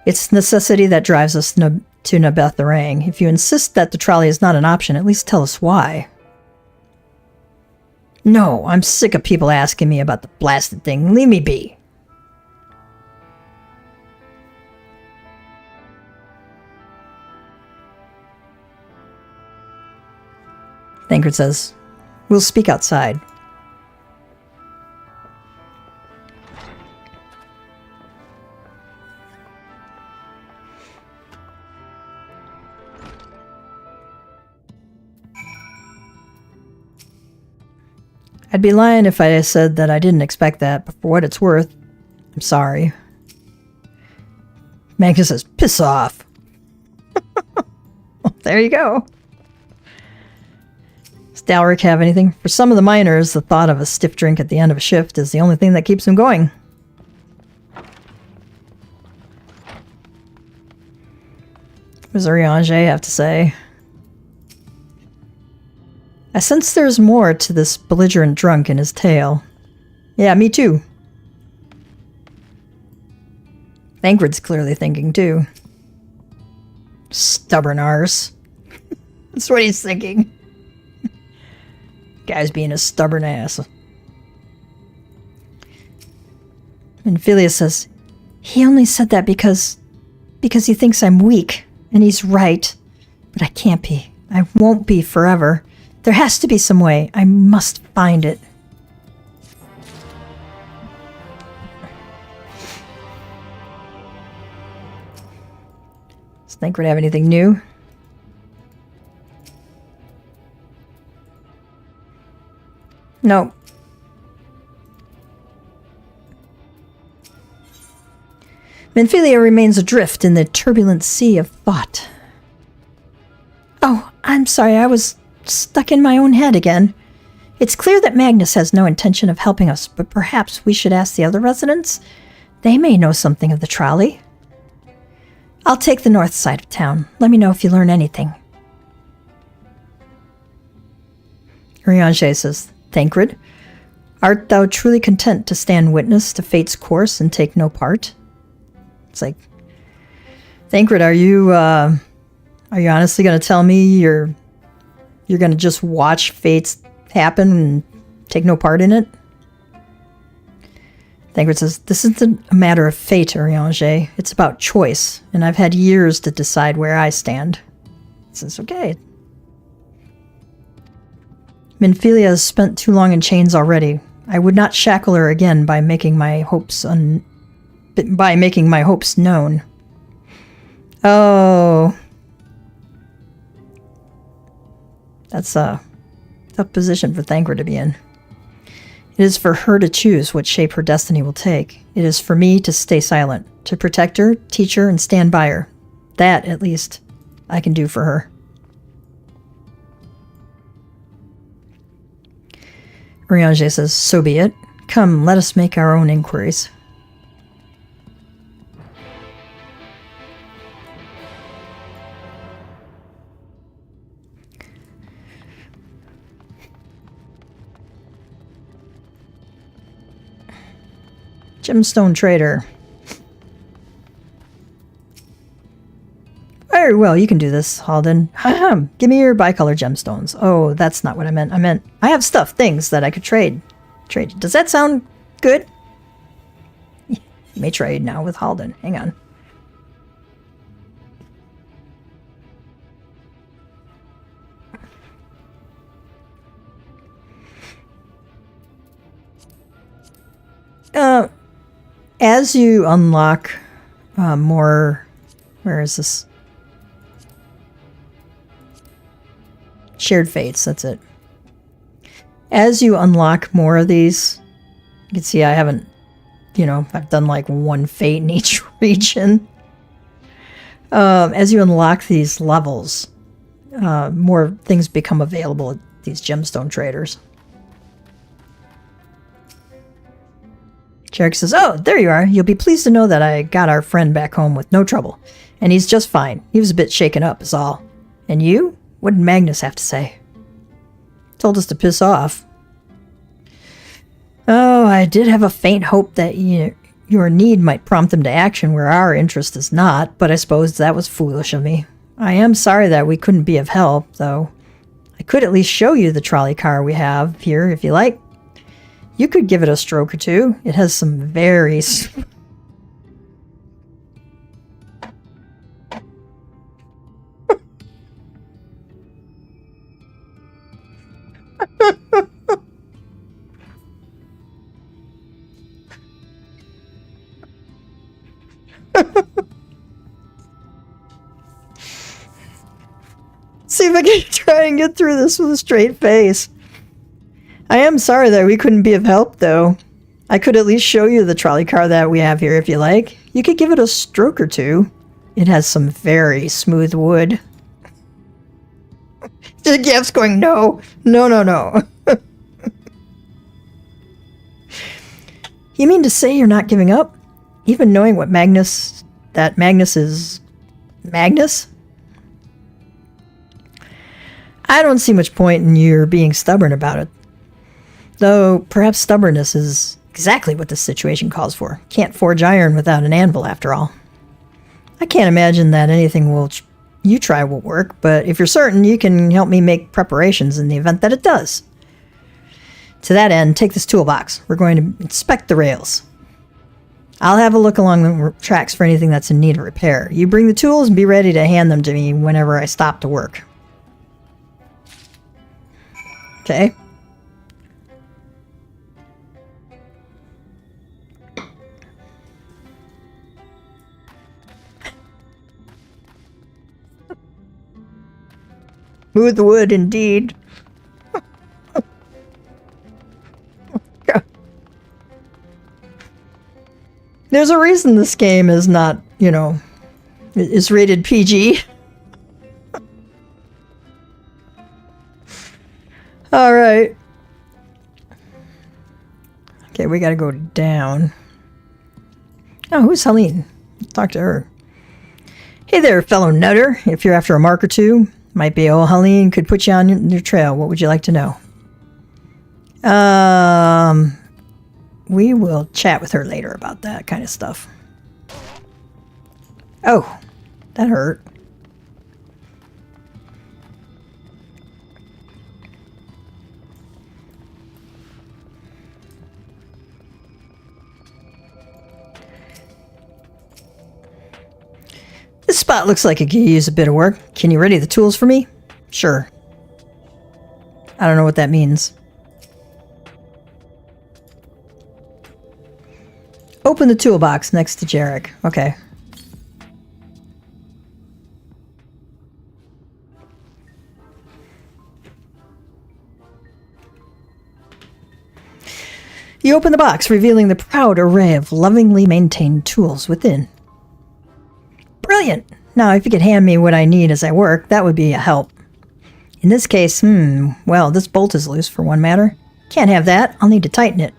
It's necessity that drives us to Nabeth the Rang. If you insist that the trolley is not an option, at least tell us why. No, I'm sick of people asking me about the blasted thing. Leave me be. Thancred says, we'll speak outside. I'd be lying if I said that I didn't expect that, but for what it's worth, I'm sorry. Magnus says, piss off. Well, there you go. Does Dalric have anything? For some of the miners, the thought of a stiff drink at the end of a shift is the only thing that keeps them going. What does Urianger have to say? I sense there's more to this belligerent drunk in his tale. Yeah, me too. Thancred's clearly thinking too. Stubborn arse. That's what he's thinking. Guy's being a stubborn ass. And Phileas says, he only said that because he thinks I'm weak. And he's right. But I can't be. I won't be forever. There has to be some way. I must find it. Does Thancred have anything new? No. Minfilia remains adrift in the turbulent sea of thought. Oh, I'm sorry, I was stuck in my own head again. It's clear that Magnus has no intention of helping us, but perhaps we should ask the other residents? They may know something of the trolley. I'll take the north side of town. Let me know if you learn anything. Urianger says, Thancred, art thou truly content to stand witness to fate's course and take no part? It's like, Thancred, are you honestly going to tell me you're going to just watch fates happen and take no part in it? Thancred says, this isn't a matter of fate, Urianger. It's about choice, and I've had years to decide where I stand. He says, okay. Minfilia has spent too long in chains already. I would not shackle her again by making my hopes known. Oh. That's a tough position for Thancred to be in. It is for her to choose what shape her destiny will take. It is for me to stay silent, to protect her, teach her, and stand by her. That, at least, I can do for her. Urianger says, so be it. Come, let us make our own inquiries. Gemstone trader. Very well, you can do this, Halden. Give me your bicolor gemstones. Oh, that's not what I meant. I have stuff, things that I could trade. Does that sound good? You may trade now with Halden. Hang on. As you unlock more... Where is this? Shared Fates, that's it. As you unlock more of these, you can see I haven't, I've done like one fate in each region. As you unlock these levels, more things become available at these gemstone traders. Jarek says, oh, there you are. You'll be pleased to know that I got our friend back home with no trouble. And he's just fine. He was a bit shaken up, is all. And you? What did Magnus have to say? Told us to piss off. Oh, I did have a faint hope that your need might prompt them to action where our interest is not, but I suppose that was foolish of me. I am sorry that we couldn't be of help, though. I could at least show you the trolley car we have here, if you like. You could give it a stroke or two. It has some very... See if I can try and get through this with a straight face. I am sorry that we couldn't be of help, though. I could at least show you the trolley car that we have here if you like. You could give it a stroke or two. It has some very smooth wood. Jeff's going, no. No, no, no. You mean to say you're not giving up? Even knowing what Magnus is... Magnus? I don't see much point in your being stubborn about it. Though, perhaps stubbornness is exactly what this situation calls for. Can't forge iron without an anvil, after all. I can't imagine that anything you try will work, but if you're certain, you can help me make preparations in the event that it does. To that end, take this toolbox. We're going to inspect the rails. I'll have a look along the tracks for anything that's in need of repair. You bring the tools and be ready to hand them to me whenever I stop to work. Okay. Smooth wood, indeed. There's a reason this game is not, you know, is rated PG. Alright. Okay, we gotta go down. Oh, who's Helene? Talk to her. Hey there, fellow nutter. If you're after a mark or two, might be old Helene could put you on your trail. What would you like to know? We will chat with her later about that kind of stuff. Oh, that hurt. This spot looks like it could use a bit of work. Can you ready the tools for me? Sure. I don't know what that means. Open the toolbox next to Jarek. Okay. You open the box, revealing the proud array of lovingly maintained tools within. Brilliant! Now, if you could hand me what I need as I work, that would be a help. In this case, well, this bolt is loose for one matter. Can't have that. I'll need to tighten it.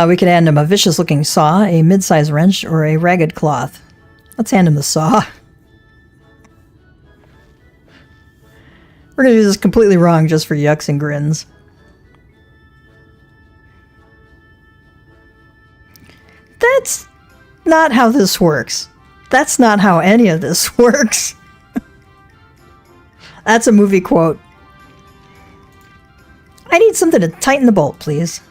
We could hand him a vicious-looking saw, a mid-size wrench, or a ragged cloth. Let's hand him the saw. We're going to do this completely wrong just for yucks and grins. That's not how this works. That's not how any of this works. That's a movie quote. I need something to tighten the bolt, please.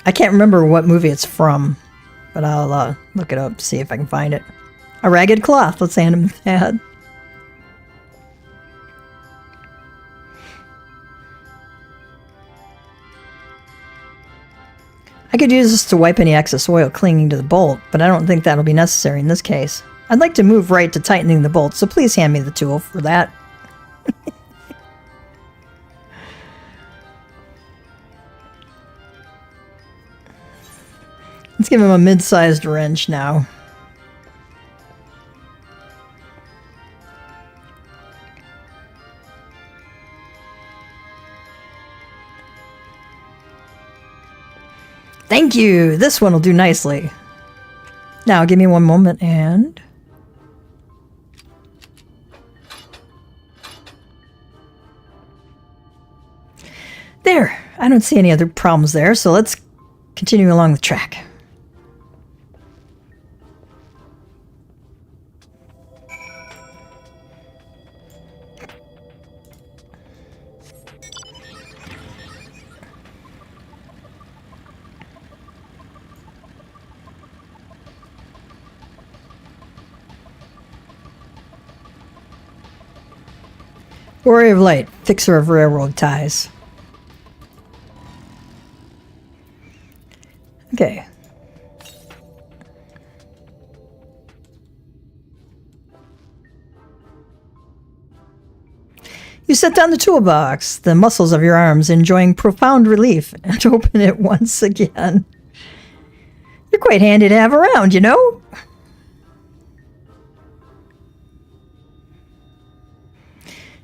I can't remember what movie it's from, but I'll look it up, see if I can find it. A ragged cloth. Let's hand him that. I could use this to wipe any excess oil clinging to the bolt, but I don't think that'll be necessary in this case. I'd like to move right to tightening the bolt, so please hand me the tool for that. Let's give him a mid-sized wrench now. Thank you! This one will do nicely. Now, give me one moment and... There! I don't see any other problems there, so let's continue along the track. Warrior of Light, fixer of railroad ties. Okay. You set down the toolbox, the muscles of your arms enjoying profound relief, and open it once again. You're quite handy to have around, you know?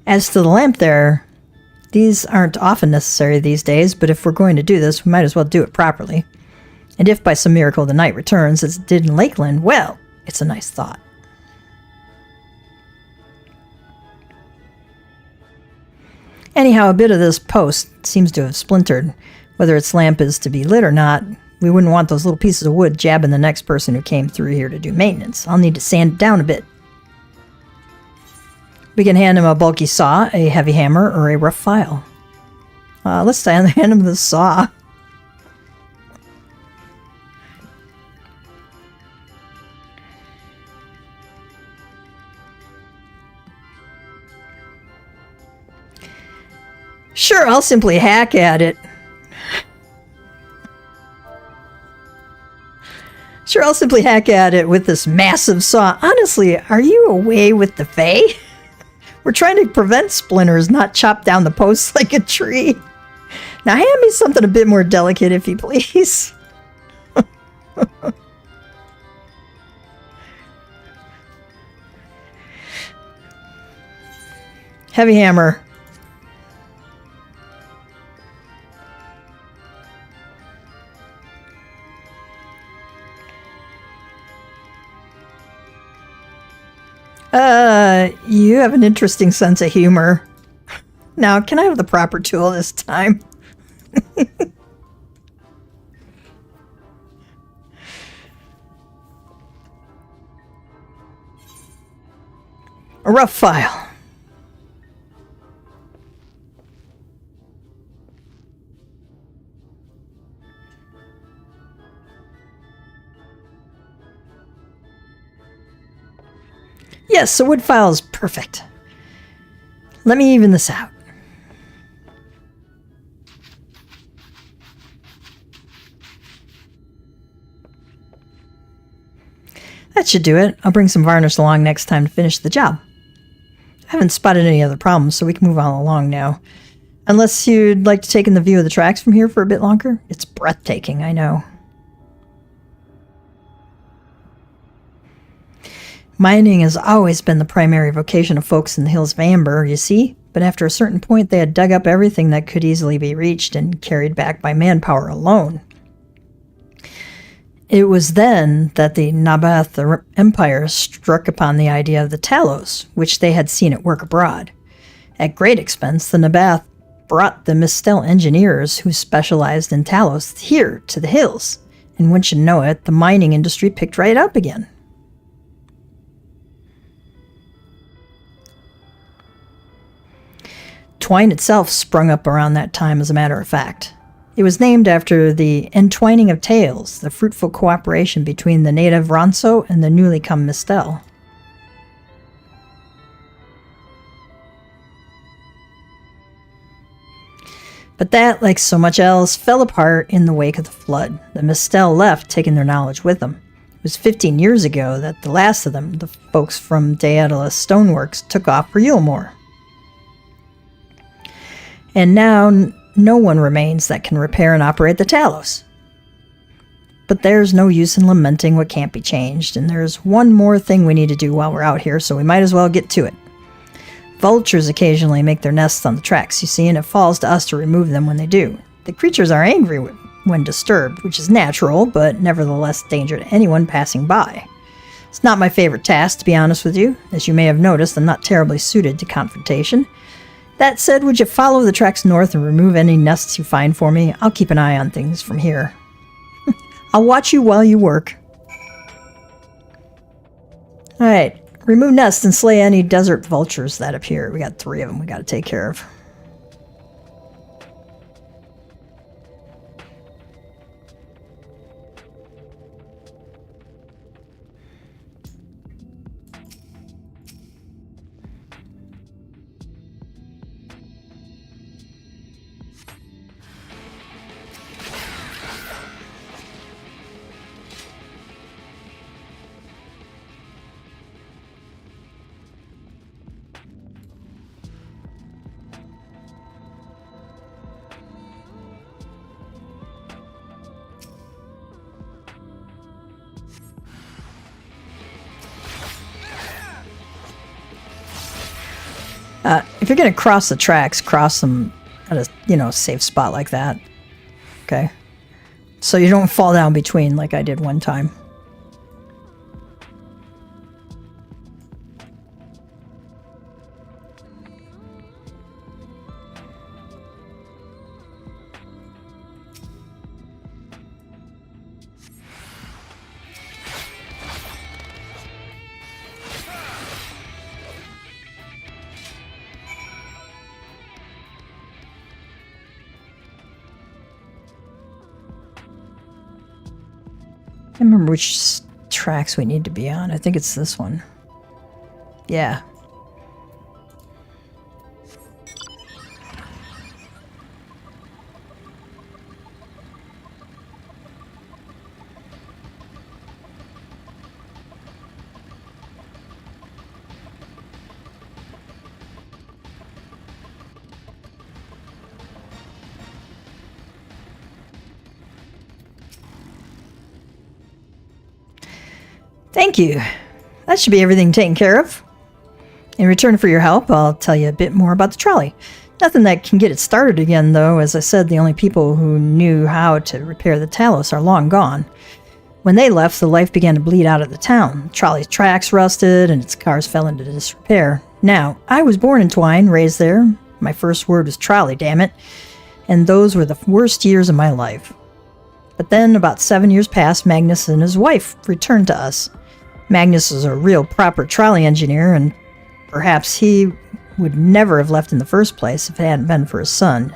As to the lamp there, these aren't often necessary these days, but if we're going to do this, we might as well do it properly. And if by some miracle the night returns as it did in Lakeland, well, it's a nice thought. Anyhow, a bit of this post seems to have splintered. Whether its lamp is to be lit or not, we wouldn't want those little pieces of wood jabbing the next person who came through here to do maintenance. I'll need to sand it down a bit. We can hand him a bulky saw, a heavy hammer, or a rough file. Let's hand him the saw. Sure, I'll simply hack at it. Sure, I'll simply hack at it with this massive saw. Honestly, are you away with the Fae? We're trying to prevent splinters, not chop down the posts like a tree. Now hand me something a bit more delicate, if you please. Heavy hammer. You have an interesting sense of humor. Now, can I have the proper tool this time? A rough file. Yes, a wood file is perfect. Let me even this out. That should do it. I'll bring some varnish along next time to finish the job. I haven't spotted any other problems, so we can move on along now. Unless you'd like to take in the view of the tracks from here for a bit longer. It's breathtaking, I know. Mining has always been the primary vocation of folks in the Hills of Amber, you see, but after a certain point they had dug up everything that could easily be reached and carried back by manpower alone. It was then that the Nabath Empire struck upon the idea of the Talos, which they had seen at work abroad. At great expense, the Nabath brought the Mistel engineers who specialized in Talos here to the hills, and wouldn't you know it, the mining industry picked right up again. Twine itself sprung up around that time, as a matter of fact. It was named after the entwining of tales, the fruitful cooperation between the native Ronso and the newly come Mistel. But that, like so much else, fell apart in the wake of the flood. The Mistel left, taking their knowledge with them. It was 15 years ago that the last of them, the folks from Daedalus Stoneworks, took off for Yulmore. And now no one remains that can repair and operate the Talos. But there's no use in lamenting what can't be changed, and there's one more thing we need to do while we're out here, so we might as well get to it. Vultures occasionally make their nests on the tracks, you see, and it falls to us to remove them when they do. The creatures are angry when disturbed, which is natural, but nevertheless danger to anyone passing by. It's not my favorite task, to be honest with you. As you may have noticed, I'm not terribly suited to confrontation. That said, would you follow the tracks north and remove any nests you find for me? I'll keep an eye on things from here. I'll watch you while you work. Alright, remove nests and slay any desert vultures that appear. We got 3 of them we gotta take care of. If you're going to cross the tracks, cross them at a, safe spot like that. Okay? So you don't fall down between like I did one time. I can't remember which tracks we need to be on. I think it's this one. Yeah. Thank you. That should be everything taken care of. In return for your help, I'll tell you a bit more about the trolley. Nothing that can get it started again, though. As I said, the only people who knew how to repair the Talos are long gone. When they left, the life began to bleed out of the town. The trolley's tracks rusted, and its cars fell into disrepair. Now, I was born in Twine, raised there. My first word was trolley, damn it. And those were the worst years of my life. But then, about 7 years passed, Magnus and his wife returned to us. Magnus is a real proper trolley engineer, and perhaps he would never have left in the first place if it hadn't been for his son.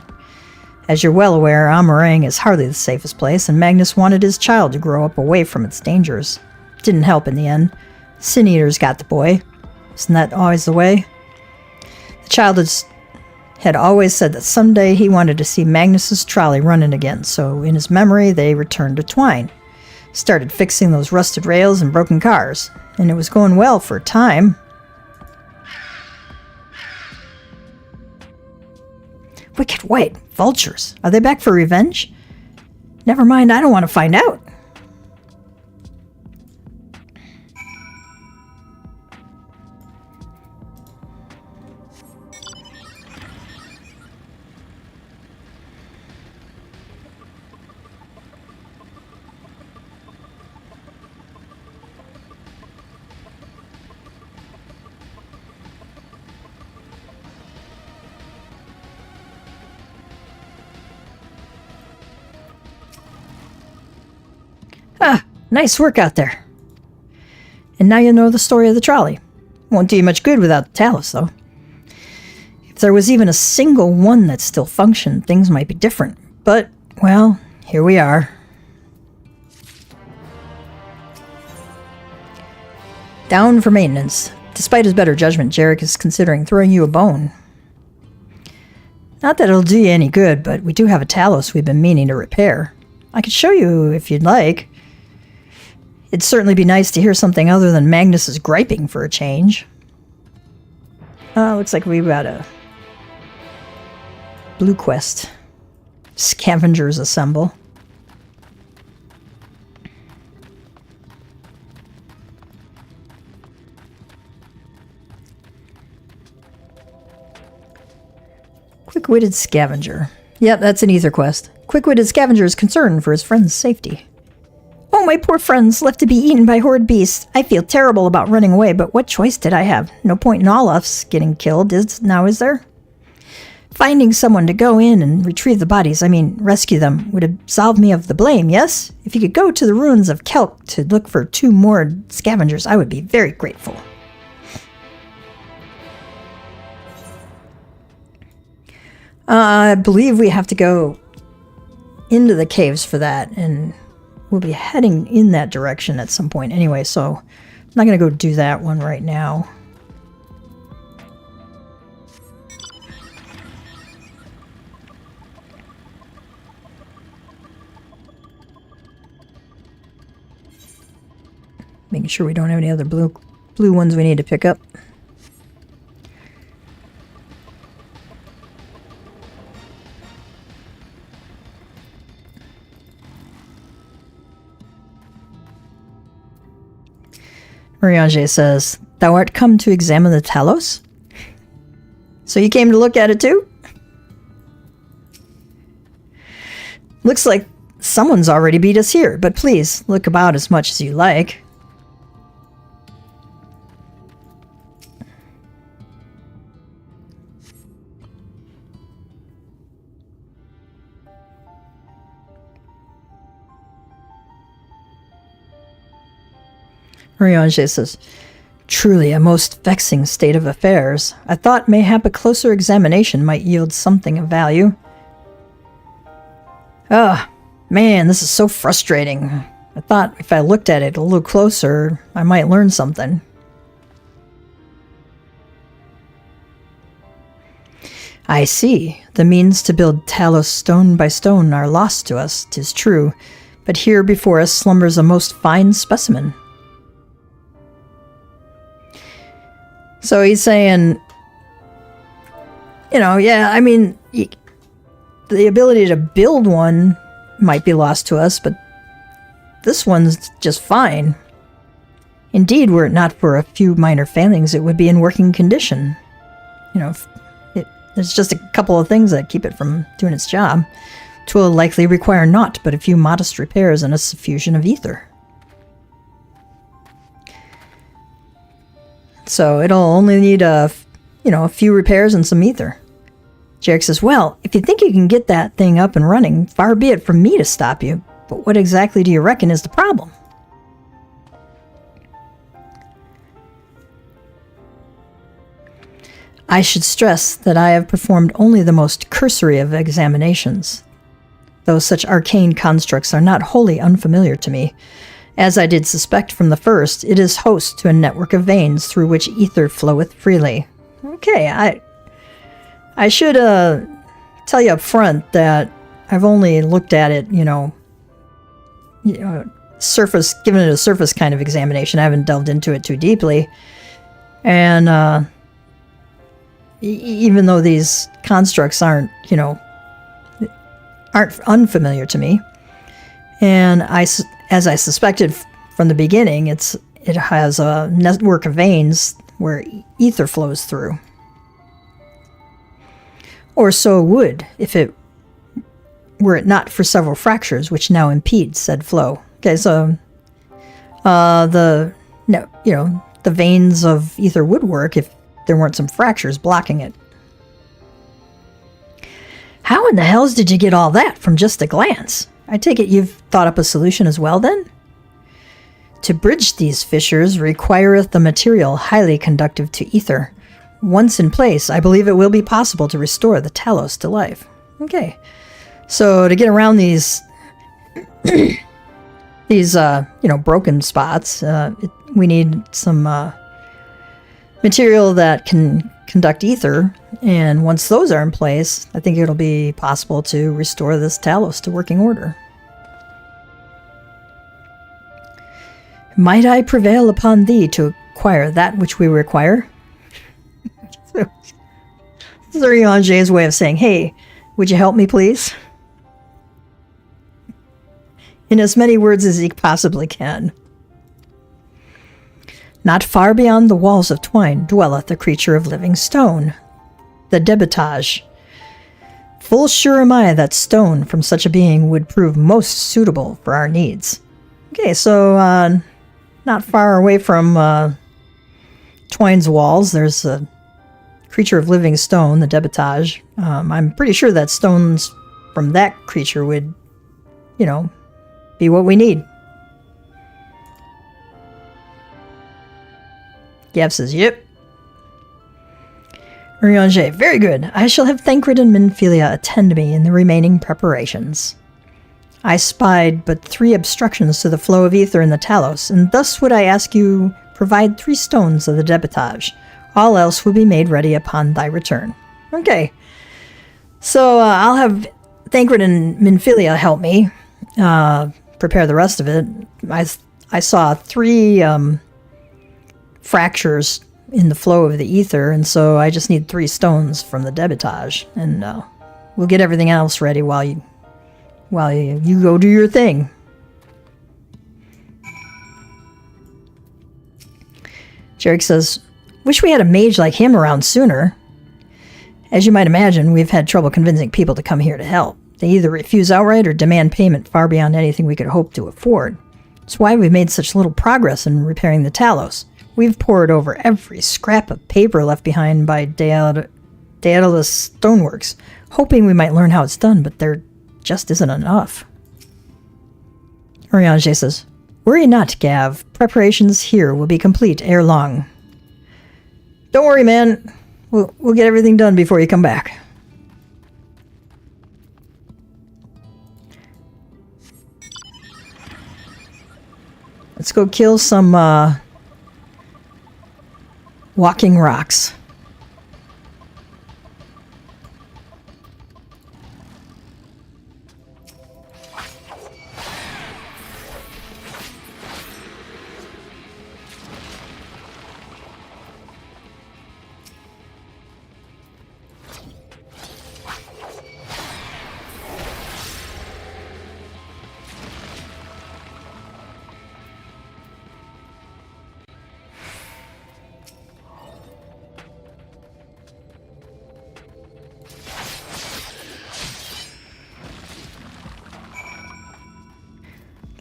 As you're well aware, Amarang is hardly the safest place, and Magnus wanted his child to grow up away from its dangers. Didn't help in the end. Sin Eaters got the boy. Isn't that always the way? The child had always said that someday he wanted to see Magnus's trolley running again, so in his memory they returned to Twine. Started fixing those rusted rails and broken cars, and it was going well for a time. Wicked white vultures. Are they back for revenge? Never mind, I don't want to find out. Nice work out there. And now you know the story of the trolley. Won't do you much good without the Talos, though. If there was even a single one that still functioned, things might be different. But, well, here we are. Down for maintenance. Despite his better judgment, Jarek is considering throwing you a bone. Not that it'll do you any good, but we do have a Talos we've been meaning to repair. I could show you if you'd like. It'd certainly be nice to hear something other than Magnus's griping for a change. Looks like we've got a blue quest. Scavengers assemble. Quick-witted scavenger. Yep, that's an ether quest. Quick-witted scavenger is concerned for his friend's safety. Oh, my poor friends, left to be eaten by horrid beasts. I feel terrible about running away, but what choice did I have? No point in all us getting killed, is there? Finding someone to go in and retrieve the bodies, rescue them, would absolve me of the blame, yes? If you could go to the ruins of Kelk to look for 2 more scavengers, I would be very grateful. I believe we have to go into the caves for that, and we'll be heading in that direction at some point anyway, so I'm not going to go do that one right now. Making sure we don't have any other blue ones we need to pick up. Mariange says, "Thou art come to examine the Talos?" So you came to look at it too? Looks like someone's already beat us here, but please, look about as much as you like. Riange says, truly a most vexing state of affairs. I thought mayhap a closer examination might yield something of value. Ah, man, this is so frustrating. I thought if I looked at it a little closer, I might learn something. I see. The means to build Talos stone by stone are lost to us, 'tis true, but here before us slumbers a most fine specimen. So he's saying, you know, yeah, I mean, the ability to build one might be lost to us, but this one's just fine. Indeed, were it not for a few minor failings, it would be in working condition. You know, there's just a couple of things that keep it from doing its job. 'Twill likely require naught but a few modest repairs and a suffusion of ether. So it'll only need a few repairs and some ether. Jarek says, well, if you think you can get that thing up and running, far be it from me to stop you. But what exactly do you reckon is the problem? I should stress that I have performed only the most cursory of examinations, though such arcane constructs are not wholly unfamiliar to me. As I did suspect from the first, it is host to a network of veins through which ether floweth freely. Okay, I should tell you up front that I've only looked at it, surface, given it a surface kind of examination. I haven't delved into it too deeply. And even though these constructs aren't unfamiliar to me, and as I suspected from the beginning, it has a network of veins where ether flows through. Or so it would, if it were it not for several fractures which now impede said flow. Okay, so the veins of ether would work if there weren't some fractures blocking it. How in the hells did you get all that from just a glance? I take it you've thought up a solution as well, then? To bridge these fissures requireth the material highly conductive to ether. Once in place, I believe it will be possible to restore the Talos to life. Okay. So to get around these broken spots, we need some material that can conduct ether, and once those are in place, I think it'll be possible to restore this Talos to working order. Might I prevail upon thee to acquire that which we require? So, this is Riange's way of saying, hey, would you help me, please? In as many words as he possibly can. Not far beyond the walls of twine dwelleth a creature of living stone, the debitage. Full sure am I that stone from such a being would prove most suitable for our needs. Okay, so not far away from Twine's walls, there's a creature of living stone, the debitage. I'm pretty sure that stones from that creature would, be what we need. Gav says, yep. Riange, very good. I shall have Thancred and Minfilia attend me in the remaining preparations. I spied but 3 obstructions to the flow of ether in the Talos, and thus would I ask you provide 3 stones of the debitage. All else will be made ready upon thy return. Okay. So I'll have Thancred and Minfilia help me prepare the rest of it. I saw 3 fractures in the flow of the ether, and so I just need 3 stones from the debitage, and we'll get everything else ready while you go do your thing. Jarek says, wish we had a mage like him around sooner. As you might imagine, we've had trouble convincing people to come here to help. They either refuse outright or demand payment far beyond anything we could hope to afford. It's why we've made such little progress in repairing the Talos. We've pored over every scrap of paper left behind by Daedalus Stoneworks, hoping we might learn how it's done, but there just isn't enough. Urianger says, "Worry not, Gav. Preparations here will be complete ere long." "Don't worry, man. We'll get everything done before you come back." Let's go kill some walking rocks.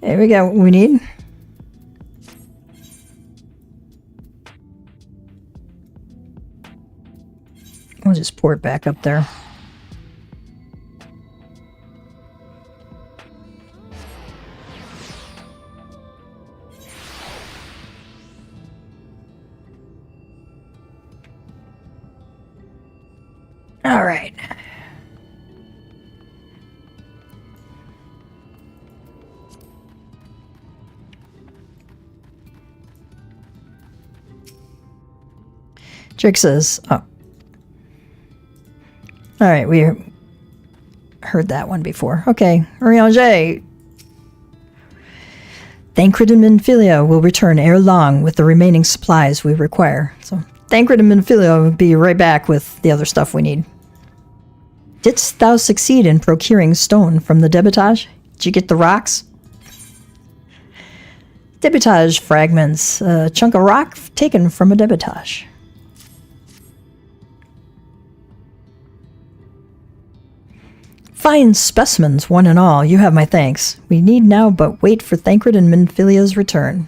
Okay, we got what we need. I'll just pour it back up there. All right. Jake says, oh. Alright, we heard that one before. Okay, Urianger. Thancred and Minfilia will return ere long with the remaining supplies we require. So, Thancred and Minfilia will be right back with the other stuff we need. Didst thou succeed in procuring stone from the debitage? Did you get the rocks? Debitage fragments. A chunk of rock taken from a debitage. Fine specimens, one and all. You have my thanks. We need now but wait for Thancred and Minfilia's return.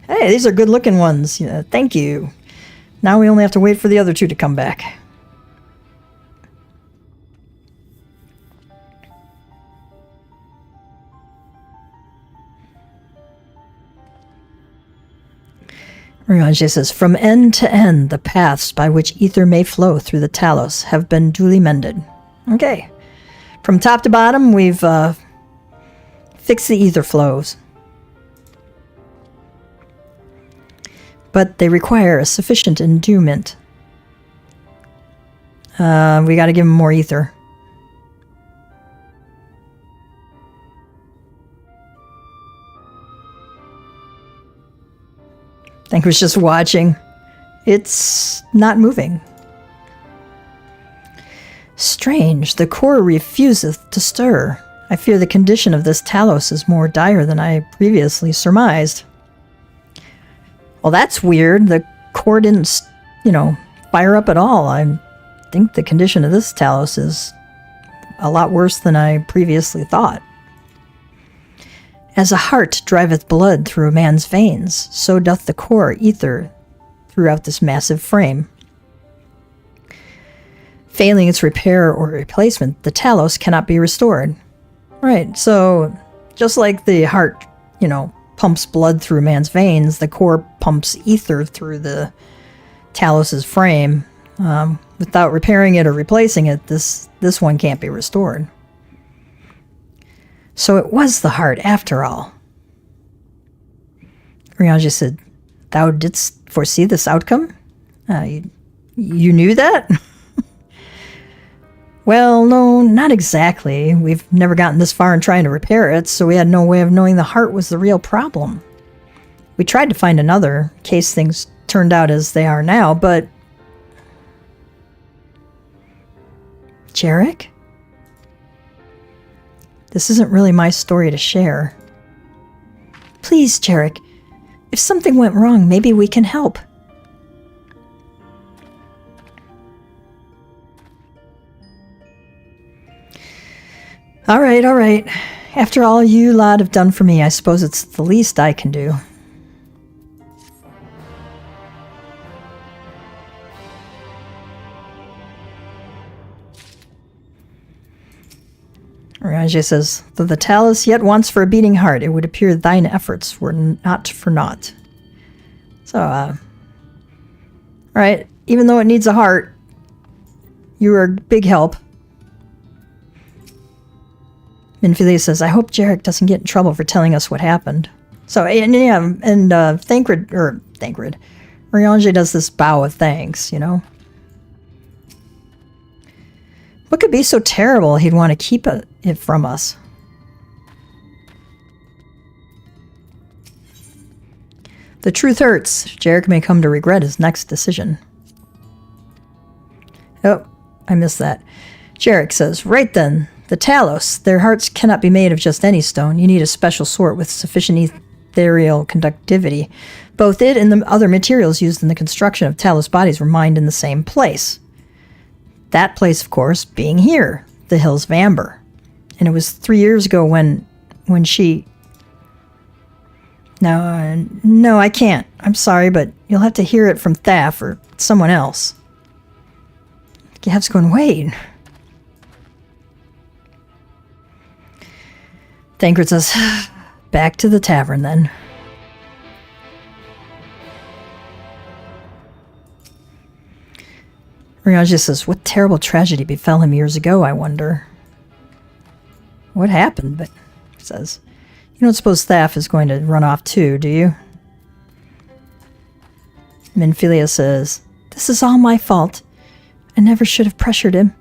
Hey, these are good-looking ones. Yeah, thank you. Now we only have to wait for the other two to come back. Urianger says, from end to end, the paths by which ether may flow through the Talos have been duly mended. Okay. From top to bottom, we've fixed the ether flows. But they require a sufficient endowment. We got to give them more ether. I think it was just watching. It's not moving. Strange, the core refuseth to stir. I fear the condition of this Talos is more dire than I previously surmised. Well, that's weird. The core didn't, fire up at all. I think the condition of this Talos is a lot worse than I previously thought. As a heart driveth blood through a man's veins, so doth the core ether throughout this massive frame. Failing its repair or replacement, the Talos cannot be restored. Right, so just like the heart, pumps blood through a man's veins, the core pumps ether through the Talos's frame. Without repairing it or replacing it, this one can't be restored. So it was the heart after all. Urianger said, "Thou didst foresee this outcome? You knew that?" Well, no, not exactly. We've never gotten this far in trying to repair it, so we had no way of knowing the heart was the real problem. We tried to find another, in case things turned out as they are now, but... Jarek? This isn't really my story to share. Please, Jarek, if something went wrong, maybe we can help. All right, all right. After all you lot have done for me, I suppose it's the least I can do. Raja says, though the talus yet wants for a beating heart, it would appear thine efforts were not for naught. So, alright, even though it needs a heart, you were a big help. Minfilia says, I hope Jarek doesn't get in trouble for telling us what happened. So, and Thancred, Ryanje does this bow of thanks, you know? What could be so terrible he'd want to keep it from us? The truth hurts. Jarek may come to regret his next decision. Oh, I missed that. Jarek says, right then, the Talos, their hearts cannot be made of just any stone. You need a special sort with sufficient ethereal conductivity. Both it and the other materials used in the construction of Talos bodies were mined in the same place. That place, of course, being here, the Hills of Amber. And it was 3 years ago when she... No, I can't. I'm sorry, but you'll have to hear it from Thaf or someone else. Gav's going, wait. Thancred says, back to the tavern then. Ryanja says, what terrible tragedy befell him years ago, I wonder. What happened? But says, you don't suppose Thaf is going to run off too, do you? Minfilia says, this is all my fault. I never should have pressured him.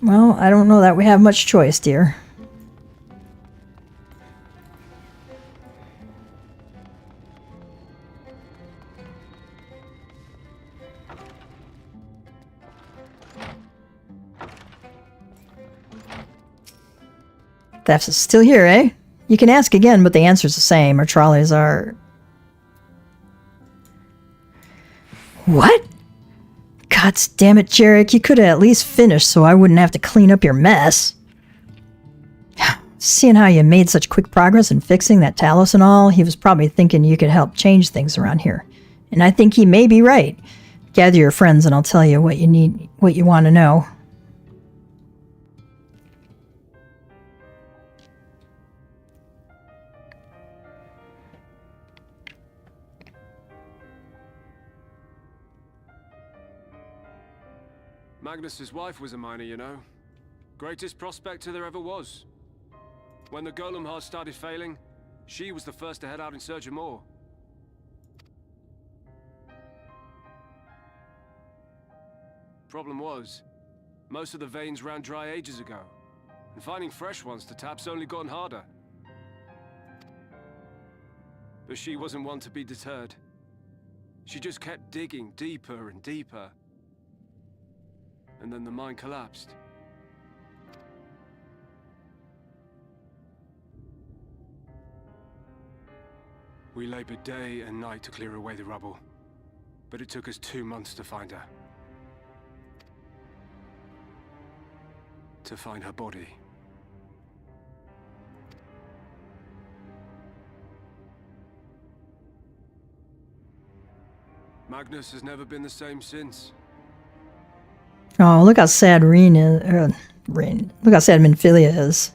Well, I don't know that we have much choice, dear. Theft is still here, eh? You can ask again, but the answer's the same. Our trolleys are... What? God damn it, Jarek. You could have at least finished so I wouldn't have to clean up your mess. Seeing how you made such quick progress in fixing that Talos and all, he was probably thinking you could help change things around here. And I think he may be right. Gather your friends and I'll tell you what you want to know. Magnus's wife was a miner, you know. Greatest prospector there ever was. When the golem heart started failing, she was the first to head out in search of more. Problem was, most of the veins ran dry ages ago, and finding fresh ones to tap's only gotten harder. But she wasn't one to be deterred. She just kept digging deeper and deeper. And then the mine collapsed. We labored day and night to clear away the rubble, but it took us 2 months to find her. To find her body. Magnus has never been the same since. Oh, look how sad Reen is. Look how sad Minfilia is.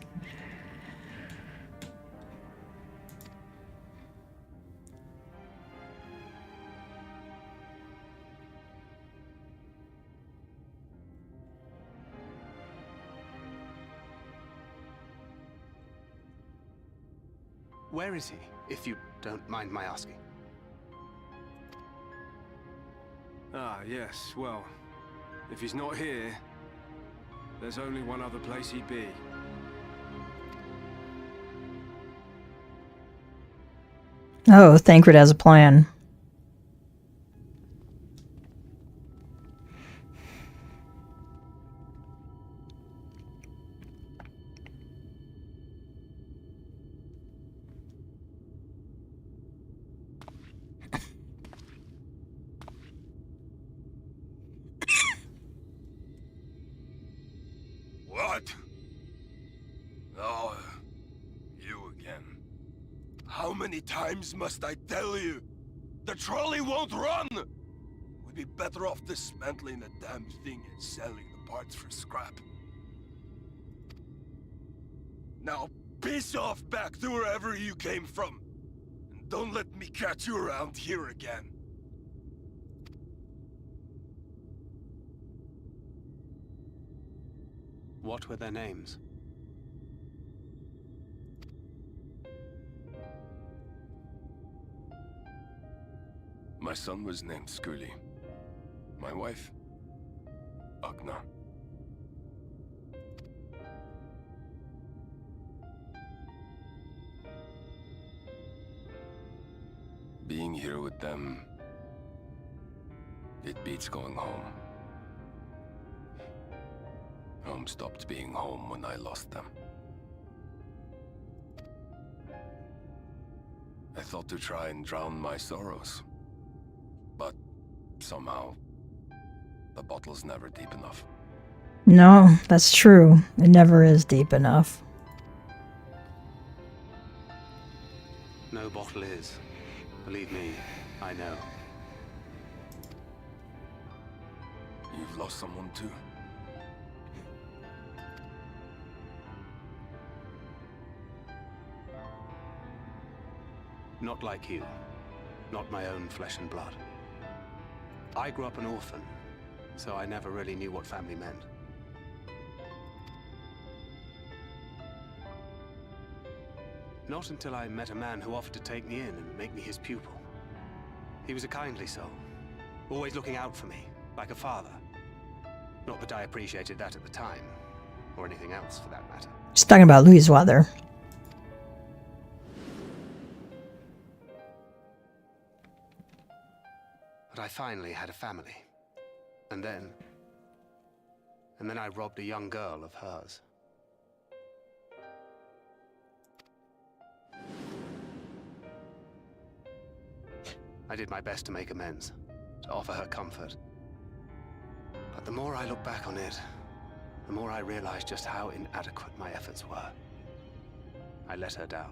Where is he, if you don't mind my asking? Ah, yes, well, if he's not here, there's only one other place he'd be. Oh, Thancred has a plan. What? Oh, you again. How many times must I tell you? The trolley won't run! We'd be better off dismantling the damn thing and selling the parts for scrap. Now, piss off back to wherever you came from. And don't let me catch you around here again. What were their names? My son was named Skuli. My wife, Agna. Being here with them, it beats going home. Home stopped being home when I lost them. I thought to try and drown my sorrows. But somehow, the bottle's never deep enough. No, that's true. It never is deep enough. No bottle is. Believe me, I know. You've lost someone too? Not like you. Not my own flesh and blood. I grew up an orphan, so I never really knew what family meant. Not until I met a man who offered to take me in and make me his pupil. He was a kindly soul, always looking out for me, like a father. Not that I appreciated that at the time, or anything else for that matter. Just talking about Louis Weather. But I finally had a family. And then I robbed a young girl of hers. I did my best to make amends, to offer her comfort. But the more I look back on it, the more I realize just how inadequate my efforts were. I let her down.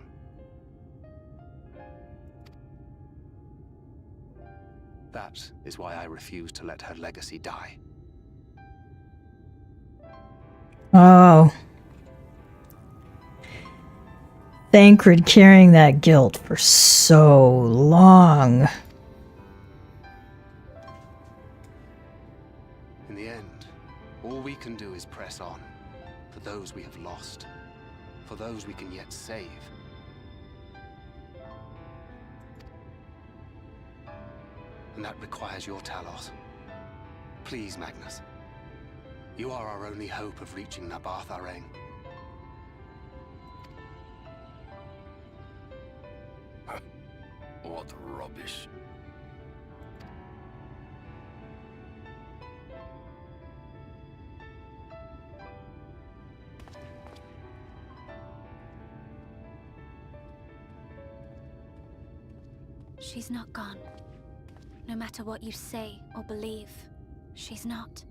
That is why I refuse to let her legacy die. Oh. Thancred carrying that guilt for so long. In the end, all we can do is press on. For those we have lost. For those we can yet save. And that requires your Talos. Please, Magnus. You are our only hope of reaching Nabarth Areng. What rubbish. She's not gone. No matter what you say or believe, she's not.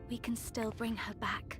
We can still bring her back.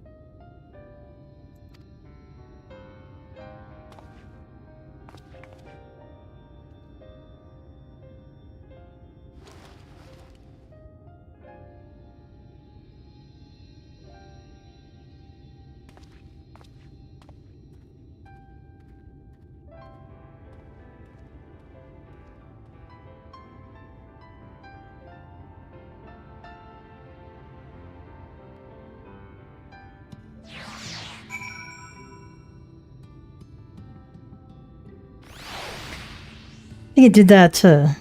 I think he did that to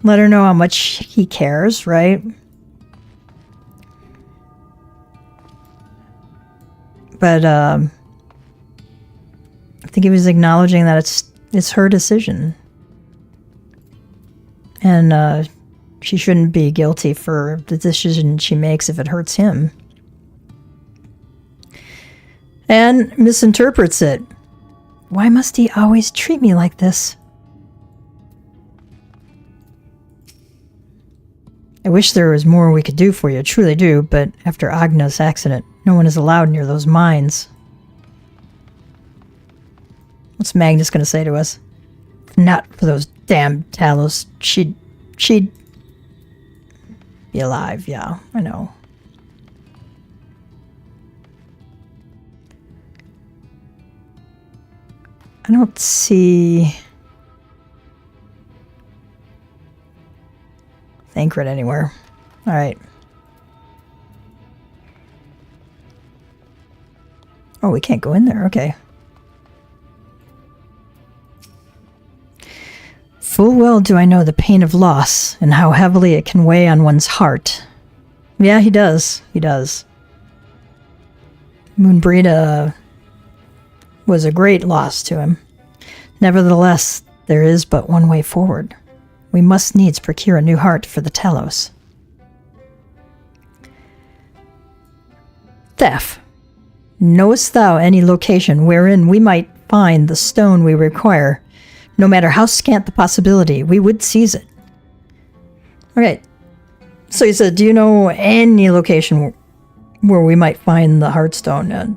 let her know how much he cares, right? But I think he was acknowledging that it's her decision. And she shouldn't be guilty for the decision she makes if it hurts him. And misinterprets it. Why must he always treat me like this? I wish there was more we could do for you, I truly do, but after Agna's accident, no one is allowed near those mines. What's Magnus gonna say to us? Not for those damn Talos, she'd be alive, yeah, I know. I don't see Thancred anywhere. All right. Oh, we can't go in there. Okay. Full well do I know the pain of loss and how heavily it can weigh on one's heart. Yeah, he does. He does. Moonbreed was a great loss to him. Nevertheless, there is but one way forward. We must needs procure a new heart for the Talos. Thef, knowest thou any location wherein we might find the stone we require? No matter how scant the possibility, we would seize it. Okay, so he said, do you know any location where we might find the Heartstone?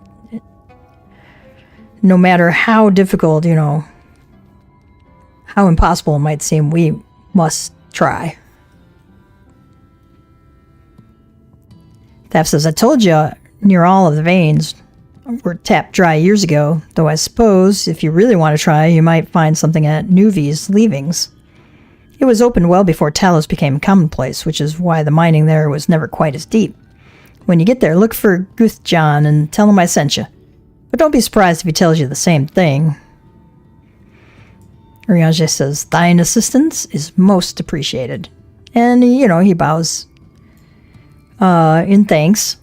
No matter how difficult, you know, how impossible it might seem, we must try. Thaf says, I told you near all of the veins were tapped dry years ago, though I suppose if you really want to try, you might find something at Nuvi's leavings. It was opened well before Talos became commonplace, which is why the mining there was never quite as deep. When you get there, look for Guthjon and tell him I sent you. But don't be surprised if he tells you the same thing. Urianger says, thine assistance is most appreciated. And, you know, he bows in thanks.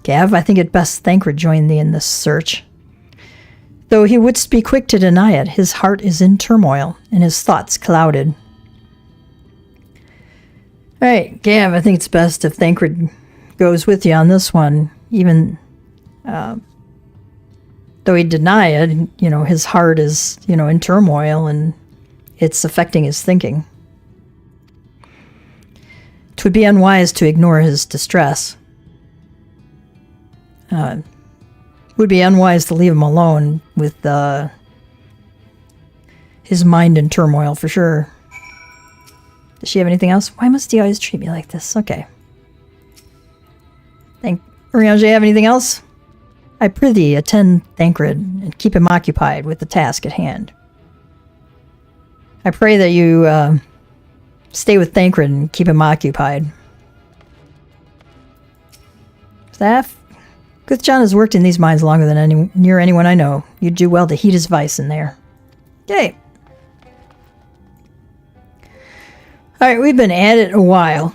Gav, I think it best Thancred join thee in this search. Though he wouldst be quick to deny it, his heart is in turmoil, and his thoughts clouded. Alright, Gav, I think it's best if Thancred goes with you on this one, even though he deny it, you know, his heart is, you know, in turmoil and it's affecting his thinking. 'Twould be unwise to ignore his distress. Would be unwise to leave him alone with his mind in turmoil for sure. Does she have anything else? Why must he always treat me like this? Okay. Urianger, have anything else? I prithee attend Thancred and keep him occupied with the task at hand. I pray that you stay with Thancred and keep him occupied. Staff, Guthjon has worked in these mines longer than near anyone I know. You'd do well to heed his advice in there. Okay. Alright, we've been at it a while.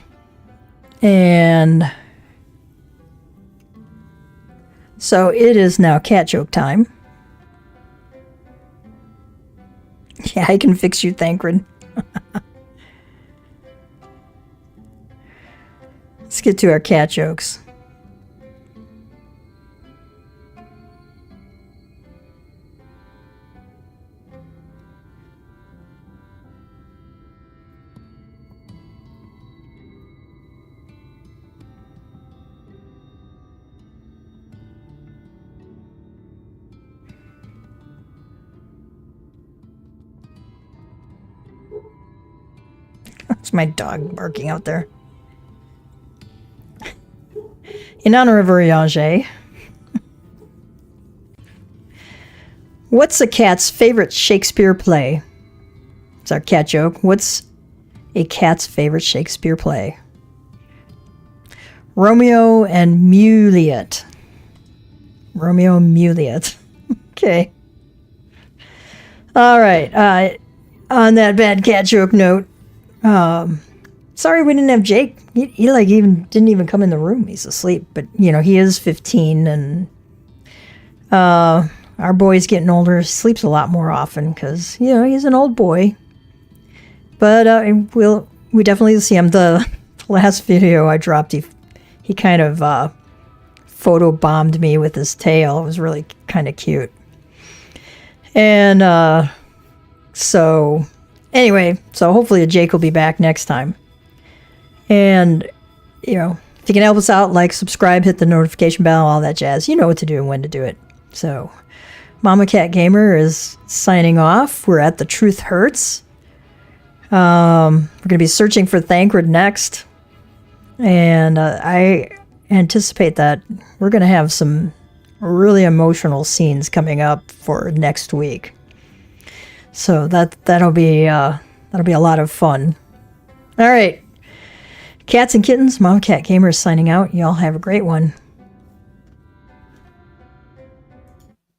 And so it is now cat joke time. Yeah, I can fix you, Thancred. Let's get to our cat jokes. That's my dog barking out there. In honor of Urianger, what's a cat's favorite Shakespeare play? It's our cat joke. What's a cat's favorite Shakespeare play? Romeo and Juliet. Romeo and Juliet. Okay. All right. On that bad cat joke note, sorry we didn't have Jake. He like even didn't even come in the room. He's asleep, but you know, he is 15 and our boy's getting older. He sleeps a lot more often because, you know, he's an old boy. But we definitely see him. The last video I dropped, he kind of photo bombed me with his tail. It was really kind of cute. And so anyway, so hopefully Jake will be back next time. And, you know, if you can help us out, like, subscribe, hit the notification bell, all that jazz. You know what to do and when to do it. So, MamaCatGamer is signing off. We're at The Truth Hurts. We're going to be searching for Thancred next. And I anticipate that we're going to have some really emotional scenes coming up for next week. So that'll be a lot of fun. All right. Cats and kittens, MamaCatGamer is signing out. Y'all have a great one.